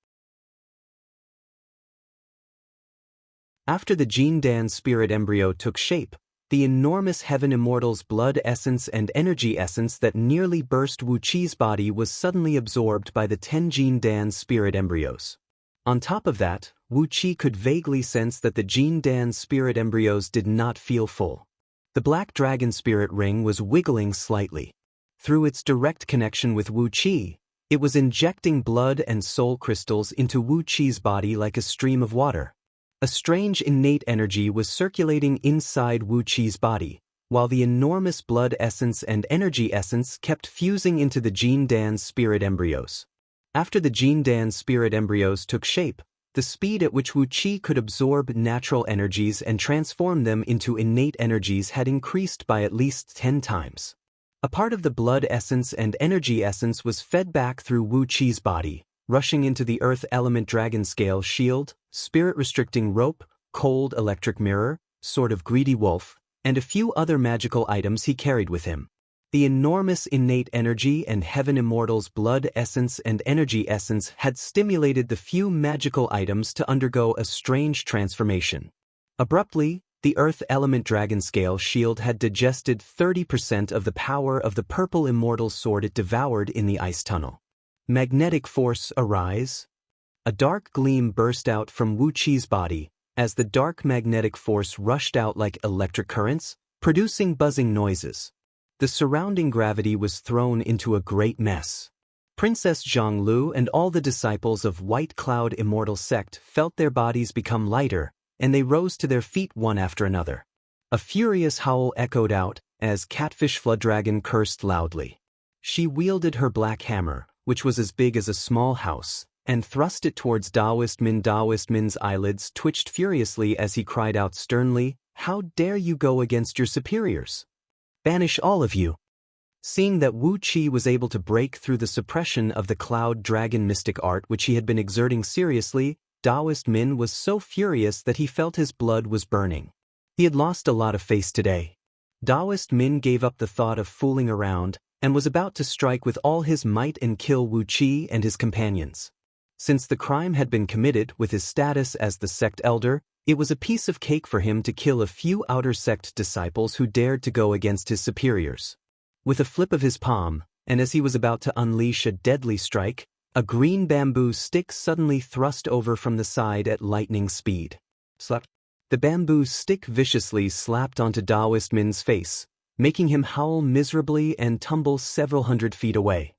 Speaker 1: After the Jin Dan spirit embryo took shape, the enormous Heaven Immortal's blood essence and energy essence that nearly burst Wu Qi's body was suddenly absorbed by the 10 Jin Dan spirit embryos. On top of that, Wu Qi could vaguely sense that the Jin Dan spirit embryos did not feel full. The black dragon spirit ring was wiggling slightly. Through its direct connection with Wu Qi, it was injecting blood and soul crystals into Wu Qi's body like a stream of water. A strange innate energy was circulating inside Wu Qi's body, while the enormous blood essence and energy essence kept fusing into the Jin Dan spirit embryos. After the Jin Dan spirit embryos took shape, the speed at which Wu Qi could absorb natural energies and transform them into innate energies had increased by at least 10 times. A part of the blood essence and energy essence was fed back through Wu Qi's body, rushing into the earth element dragon scale shield, spirit restricting rope, cold electric mirror, sword of greedy wolf, and a few other magical items he carried with him. The enormous innate energy and Heaven Immortal's blood essence and energy essence had stimulated the few magical items to undergo a strange transformation. Abruptly, the earth element dragon scale shield had digested 30% of the power of the purple immortal sword it devoured in the ice tunnel. Magnetic force arise. A dark gleam burst out from Wu Qi's body, as the dark magnetic force rushed out like electric currents, producing buzzing noises. The surrounding gravity was thrown into a great mess. Princess Zhonglu and all the disciples of White Cloud Immortal Sect felt their bodies become lighter, and they rose to their feet one after another. A furious howl echoed out, as Catfish Flooddragon cursed loudly. She wielded her black hammer, which was as big as a small house, and thrust it towards Daoist Min. Daoist Min's eyelids twitched furiously as he cried out sternly, "How dare you go against your superiors? Banish all of you!" Seeing that Wu Qi was able to break through the suppression of the Cloud Dragon mystic art which he had been exerting seriously, Daoist Min was so furious that he felt his blood was burning. He had lost a lot of face today. Daoist Min gave up the thought of fooling around, and was about to strike with all his might and kill Wu Qi and his companions. Since the crime had been committed with his status as the sect elder, it was a piece of cake for him to kill a few outer sect disciples who dared to go against his superiors. With a flip of his palm, and as he was about to unleash a deadly strike, a green bamboo stick suddenly thrust over from the side at lightning speed. Slap. The bamboo stick viciously slapped onto Daoist Min's face, making him howl miserably and tumble several hundred feet away.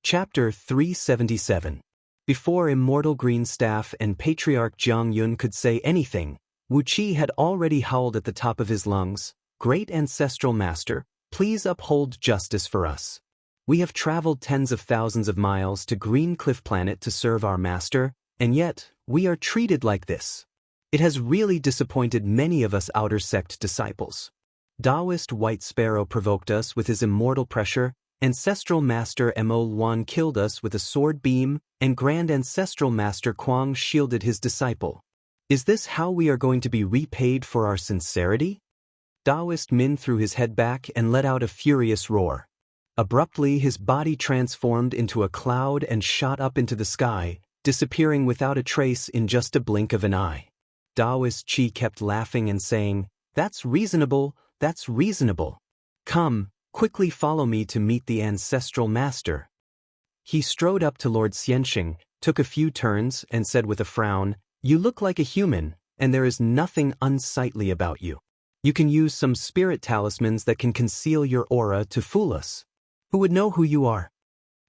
Speaker 1: Chapter 377. Before Immortal Green Staff and Patriarch Jiang Yun could say anything, Wu Qi had already howled at the top of his lungs, "Great Ancestral Master, please uphold justice for us. We have traveled tens of thousands of miles to Green Cliff Planet to serve our master, and yet, we are treated like this. It has really disappointed many of us outer sect disciples. Taoist White Sparrow provoked us with his immortal pressure, Ancestral Master Mo Luan killed us with a sword beam, and Grand Ancestral Master Kuang shielded his disciple. Is this how we are going to be repaid for our sincerity?" Daoist Min threw his head back and let out a furious roar. Abruptly, his body transformed into a cloud and shot up into the sky, disappearing without a trace in just a blink of an eye. Daoist Qi kept laughing and saying, "That's reasonable, that's reasonable. Come, quickly follow me to meet the Ancestral Master." He strode up to Lord Xianxing, took a few turns, and said with a frown, "You look like a human, and there is nothing unsightly about you. You can use some spirit talismans that can conceal your aura to fool us. Who would know who you are?"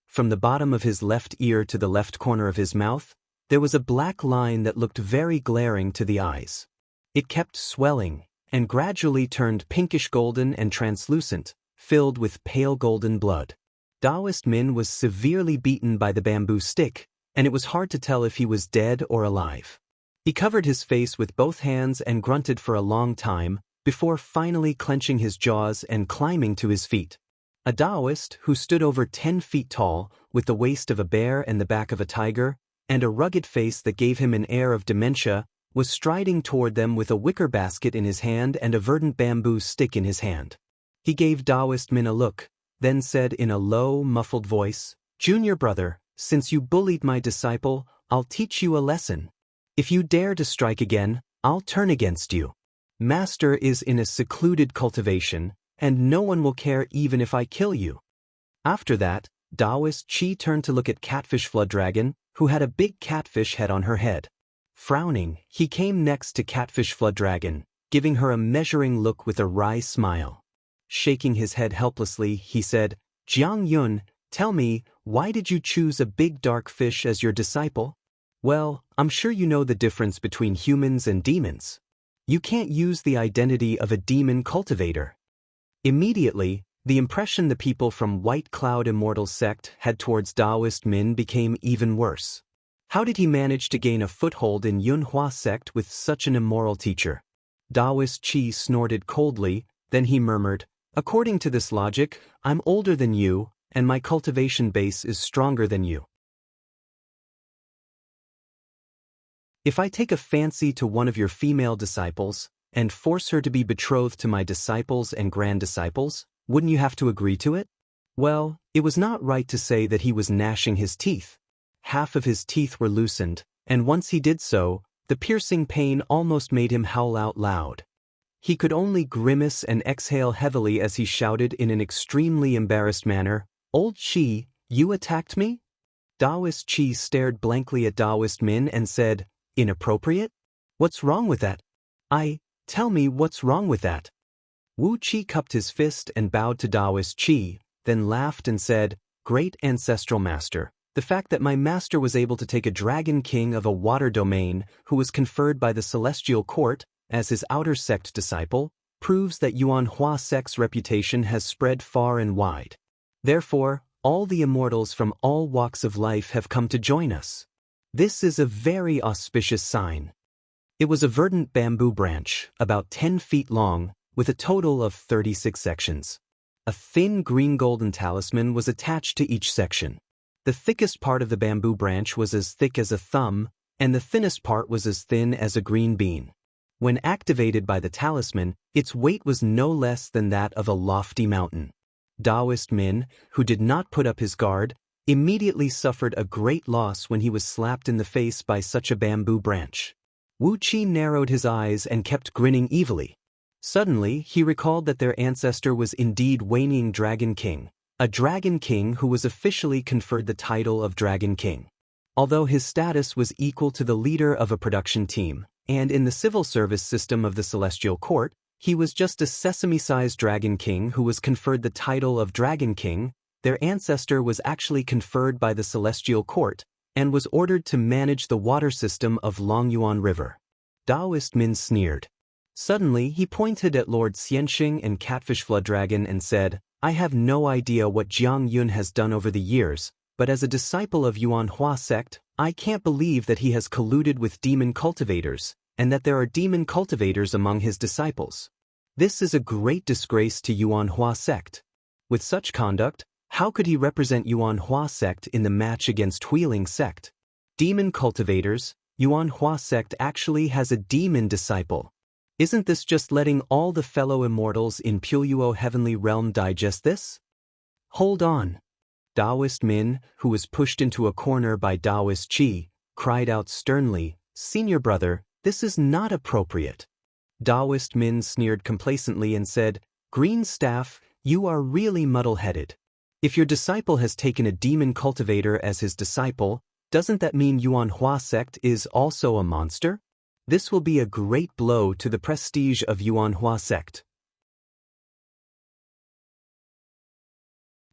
Speaker 1: From the bottom of his left ear to the left corner of his mouth, there was a black line that looked very glaring to the eyes. It kept swelling, and gradually turned pinkish golden and translucent, filled with pale golden blood. Daoist Min was severely beaten by the bamboo stick, and it was hard to tell if he was dead or alive. He covered his face with both hands and grunted for a long time, before finally clenching his jaws and climbing to his feet. A Taoist who stood over 10 feet tall, with the waist of a bear and the back of a tiger, and a rugged face that gave him an air of dementia, was striding toward them with a wicker basket in his hand and a verdant bamboo stick in his hand. He gave Taoist Min a look, then said in a low, muffled voice, "Junior brother, since you bullied my disciple, I'll teach you a lesson. If you dare to strike again, I'll turn against you. Master is in a secluded cultivation, and no one will care even if I kill you." After that, Taoist Chi turned to look at Catfish Flood Dragon, who had a big catfish head on her head. Frowning, he came next to Catfish Flood Dragon, giving her a measuring look with a wry smile. Shaking his head helplessly, he said, "Jiang Yun, tell me, why did you choose a big dark fish as your disciple? Well, I'm sure you know the difference between humans and demons. You can't use the identity of a demon cultivator." Immediately, the impression the people from White Cloud Immortal sect had towards Taoist Min became even worse. How did he manage to gain a foothold in Yunhua sect with such an immoral teacher? Taoist Chi snorted coldly, then he murmured, "According to this logic, I'm older than you, and my cultivation base is stronger than you. If I take a fancy to one of your female disciples, and force her to be betrothed to my disciples and grand-disciples, wouldn't you have to agree to it?" Well, it was not right to say that he was gnashing his teeth. Half of his teeth were loosened, and once he did so, the piercing pain almost made him howl out loud. He could only grimace and exhale heavily as he shouted in an extremely embarrassed manner, "Old Chi, you attacked me?" Taoist Chi stared blankly at Taoist Min and said, "Inappropriate? What's wrong with that? Tell me what's wrong with that?" Wu Chi cupped his fist and bowed to Taoist Chi, then laughed and said, "Great ancestral master, the fact that my master was able to take a dragon king of a water domain who was conferred by the celestial court as his outer sect disciple proves that Yuan Hua sect's reputation has spread far and wide. Therefore, all the immortals from all walks of life have come to join us. This is a very auspicious sign." It was a verdant bamboo branch, about 10 feet long, with a total of 36 sections. A thin green-golden talisman was attached to each section. The thickest part of the bamboo branch was as thick as a thumb, and the thinnest part was as thin as a green bean. When activated by the talisman, its weight was no less than that of a lofty mountain. Taoist Min, who did not put up his guard, immediately suffered a great loss when he was slapped in the face by such a bamboo branch. Wu Chi narrowed his eyes and kept grinning evilly. Suddenly, he recalled that their ancestor was indeed Waning Dragon King, a dragon king who was officially conferred the title of Dragon King. Although his status was equal to the leader of a production team, and in the civil service system of the Celestial Court, he was just a sesame-sized dragon king who was conferred the title of Dragon King. Their ancestor was actually conferred by the Celestial Court, and was ordered to manage the water system of Longyuan River. Taoist Min sneered. Suddenly, he pointed at Lord Xianxing and Catfish Flood Dragon and said, "I have no idea what Jiang Yun has done over the years, but as a disciple of Yuan Hua sect, I can't believe that he has colluded with demon cultivators, and that there are demon cultivators among his disciples. This is a great disgrace to Yuan Hua sect. With such conduct, how could he represent Yuan Hua sect in the match against Huiling sect? Demon cultivators, Yuan Hua sect actually has a demon disciple. Isn't this just letting all the fellow immortals in Puyuo Heavenly Realm digest this?" "Hold on." Taoist Min, who was pushed into a corner by Taoist Chi, cried out sternly, "Senior brother, this is not appropriate." Taoist Min sneered complacently and said, "Green Staff, you are really muddle-headed. If your disciple has taken a demon cultivator as his disciple, doesn't that mean Yuan Hua sect is also a monster? This will be a great blow to the prestige of Yuan Hua sect.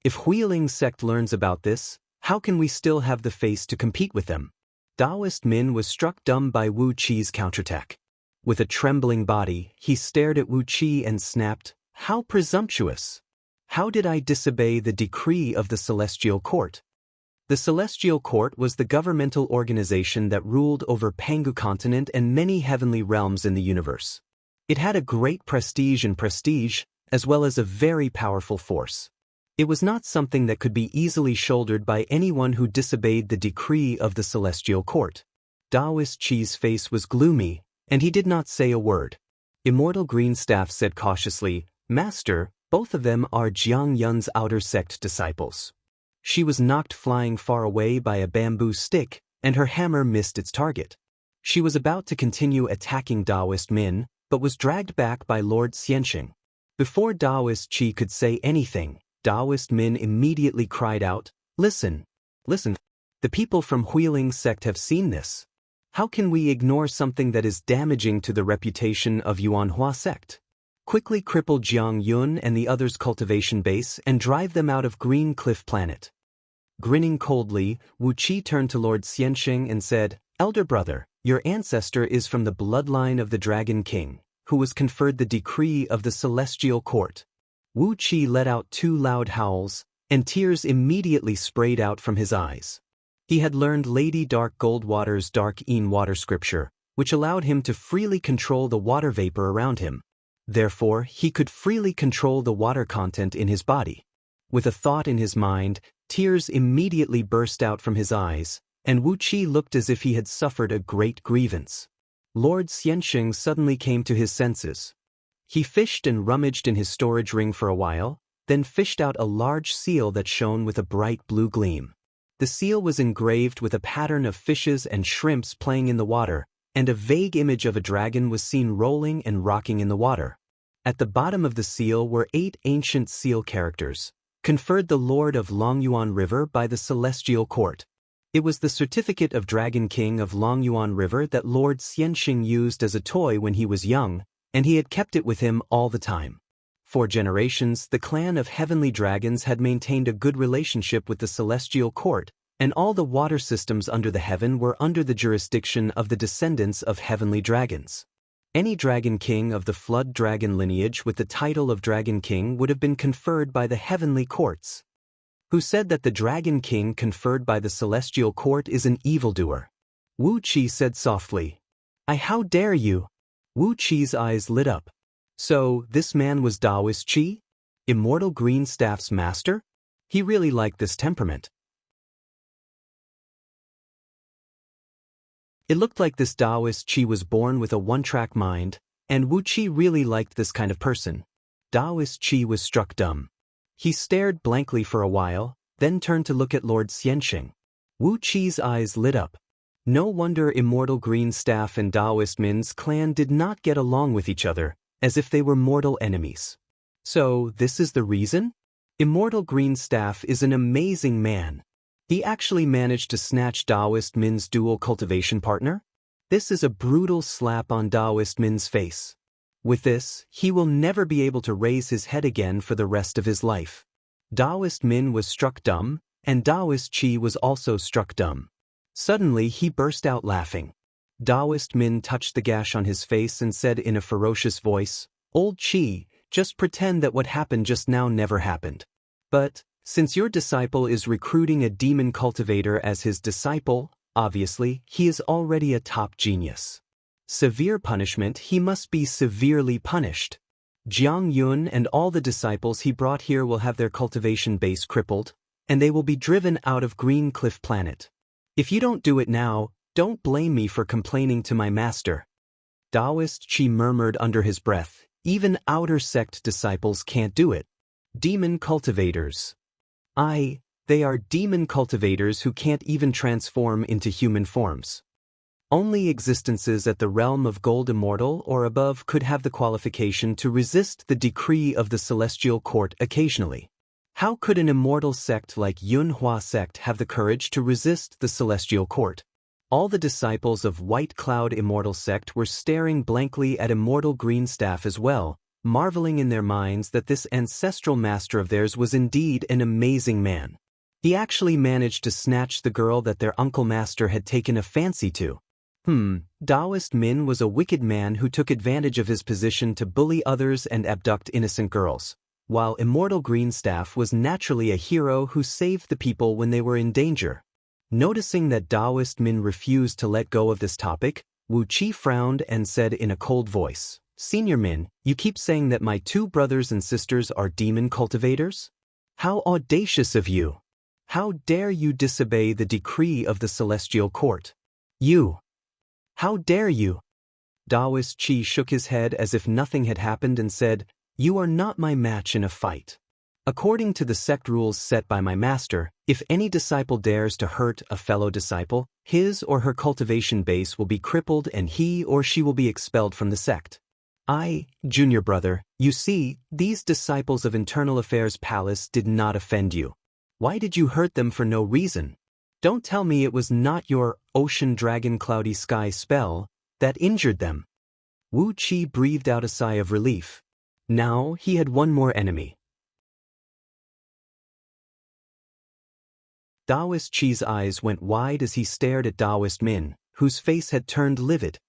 Speaker 1: If Huiling sect learns about this, how can we still have the face to compete with them?" Taoist Min was struck dumb by Wu Chi's counterattack. With a trembling body, he stared at Wu Chi and snapped, "How presumptuous! How did I disobey the decree of the Celestial Court?" The Celestial Court was the governmental organization that ruled over Pangu continent and many heavenly realms in the universe. It had a great prestige, as well as a very powerful force. It was not something that could be easily shouldered by anyone who disobeyed the decree of the Celestial Court. Taoist Chi's face was gloomy, and he did not say a word. Immortal Greenstaff said cautiously, "Master, both of them are Jiang Yun's outer sect disciples." She was knocked flying far away by a bamboo stick, and her hammer missed its target. She was about to continue attacking Taoist Min, but was dragged back by Lord Xianxing. Before Taoist Chi could say anything, Taoist Min immediately cried out, "Listen, listen. The people from Huiling sect have seen this. How can we ignore something that is damaging to the reputation of Yuanhua sect? Quickly cripple Jiang Yun and the others' cultivation base and drive them out of Green Cliff Planet." Grinning coldly, Wu Qi turned to Lord Xianxing and said, "Elder brother, your ancestor is from the bloodline of the Dragon King, who was conferred the decree of the Celestial Court." Wu Qi let out 2 loud howls, and tears immediately sprayed out from his eyes. He had learned Lady Dark Goldwater's Dark Een water scripture, which allowed him to freely control the water vapor around him. Therefore, he could freely control the water content in his body. With a thought in his mind, tears immediately burst out from his eyes, and Wu Qi looked as if he had suffered a great grievance. Lord Xianxing suddenly came to his senses. He fished and rummaged in his storage ring for a while, then fished out a large seal that shone with a bright blue gleam. The seal was engraved with a pattern of fishes and shrimps playing in the water, and a vague image of a dragon was seen rolling and rocking in the water. At the bottom of the seal were 8 ancient seal characters, conferred the Lord of Longyuan River by the Celestial Court. It was the certificate of Dragon King of Longyuan River that Lord Xianxing used as a toy when he was young, and he had kept it with him all the time. For generations, the clan of heavenly dragons had maintained a good relationship with the Celestial Court, and all the water systems under the heaven were under the jurisdiction of the descendants of heavenly dragons. Any Dragon King of the Flood Dragon lineage with the title of Dragon King would have been conferred by the heavenly courts. Who said that the Dragon King conferred by the Celestial Court is an evildoer? Wu Qi said softly. How dare you?" Wu Qi's eyes lit up. So, this man was Taoist Chi? Immortal Greenstaff's master? He really liked this temperament. It looked like this Taoist Chi was born with a one-track mind, and Wu Qi really liked this kind of person. Taoist Chi was struck dumb. He stared blankly for a while, then turned to look at Lord Xianxing. Wu Qi's eyes lit up. No wonder Immortal Greenstaff and Taoist Min's clan did not get along with each other, as if they were mortal enemies. So, this is the reason? Immortal Greenstaff is an amazing man. He actually managed to snatch Taoist Min's dual cultivation partner? This is a brutal slap on Taoist Min's face. With this, he will never be able to raise his head again for the rest of his life. Taoist Min was struck dumb, and Taoist Chi was also struck dumb. Suddenly he burst out laughing. Taoist Min touched the gash on his face and said in a ferocious voice, "Old Chi, just pretend that what happened just now never happened. But, since your disciple is recruiting a demon cultivator as his disciple, obviously, he is already a top genius. Severe punishment, he must be severely punished. Jiang Yun and all the disciples he brought here will have their cultivation base crippled, and they will be driven out of Green Cliff Planet. If you don't do it now, don't blame me for complaining to my master." Taoist Chi murmured under his breath, "Even outer sect disciples can't do it. Demon cultivators. They are demon cultivators who can't even transform into human forms. Only existences at the realm of Gold Immortal or above could have the qualification to resist the decree of the Celestial Court occasionally. How could an immortal sect like Yunhua sect have the courage to resist the Celestial Court?" All the disciples of White Cloud Immortal sect were staring blankly at Immortal Greenstaff as well, marveling in their minds that this ancestral master of theirs was indeed an amazing man. He actually managed to snatch the girl that their uncle master had taken a fancy to. Taoist Min was a wicked man who took advantage of his position to bully others and abduct innocent girls. while Immortal Greenstaff was naturally a hero who saved the people when they were in danger. Noticing that Taoist Min refused to let go of this topic, Wu Qi frowned and said in a cold voice, "Senior Min, you keep saying that my two brothers and sisters are demon cultivators? How audacious of you! How dare you disobey the decree of the Celestial Court? You! How dare you?" Taoist Qi shook his head as if nothing had happened and said, "You are not my match in a fight. According to the sect rules set by my master, if any disciple dares to hurt a fellow disciple, his or her cultivation base will be crippled and he or she will be expelled from the sect. Junior brother, you see, these disciples of Internal Affairs Palace did not offend you. Why did you hurt them for no reason? Don't tell me it was not your Ocean Dragon Cloudy Sky spell that injured them." Wu Qi breathed out a sigh of relief. Now he had one more enemy. Taoist Qi's eyes went wide as he stared at Taoist Min, whose face had turned livid.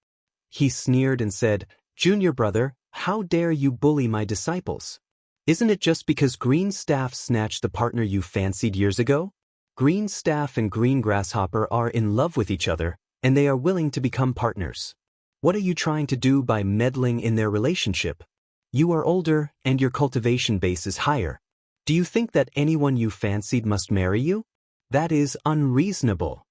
Speaker 1: He sneered and said, "Junior brother, how dare you bully my disciples? Isn't it just because Green Staff snatched the partner you fancied years ago? Green Staff and Green Grasshopper are in love with each other, and they are willing to become partners. What are you trying to do by meddling in their relationship? You are older, and your cultivation base is higher. Do you think that anyone you fancied must marry you? That is unreasonable."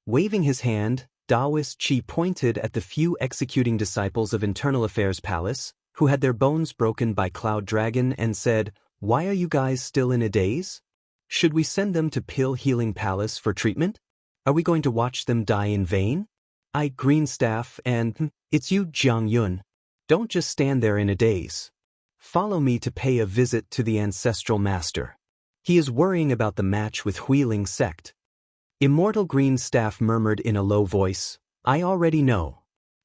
Speaker 1: Waving his hand, Taoist Qi pointed at the few executing disciples of Internal Affairs Palace, who had their bones broken by Cloud Dragon, and said, "Why are you guys still in a daze? Should we send them to Pill Healing Palace for treatment? Are we going to watch them die in vain? Greenstaff, and it's you, Jiang Yun. Don't just stand there in a daze. Follow me to pay a visit to the Ancestral Master. He is worrying about the match with Huiling Sect." Immortal Greenstaff murmured in a low voice, "I already know.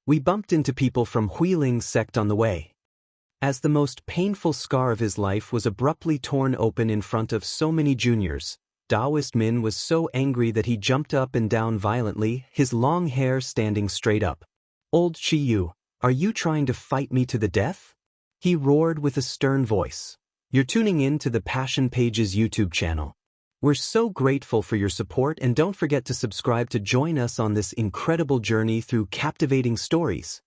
Speaker 1: We bumped into people from Huiling Sect on the way." As the most painful scar of his life was abruptly torn open in front of so many juniors, Taoist Min was so angry that he jumped up and down violently, his long hair standing straight up. "Old Qi Yu, are you trying to fight me to the death?" he roared with a stern voice. "You're tuning in to the Passion Pages YouTube channel. We're so grateful for your support, and don't forget to subscribe to join us on this incredible journey through captivating stories.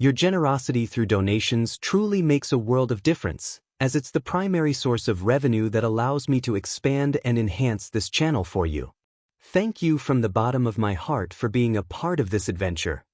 Speaker 1: Your generosity through donations truly makes a world of difference, as it's the primary source of revenue that allows me to expand and enhance this channel for you. Thank you from the bottom of my heart for being a part of this adventure.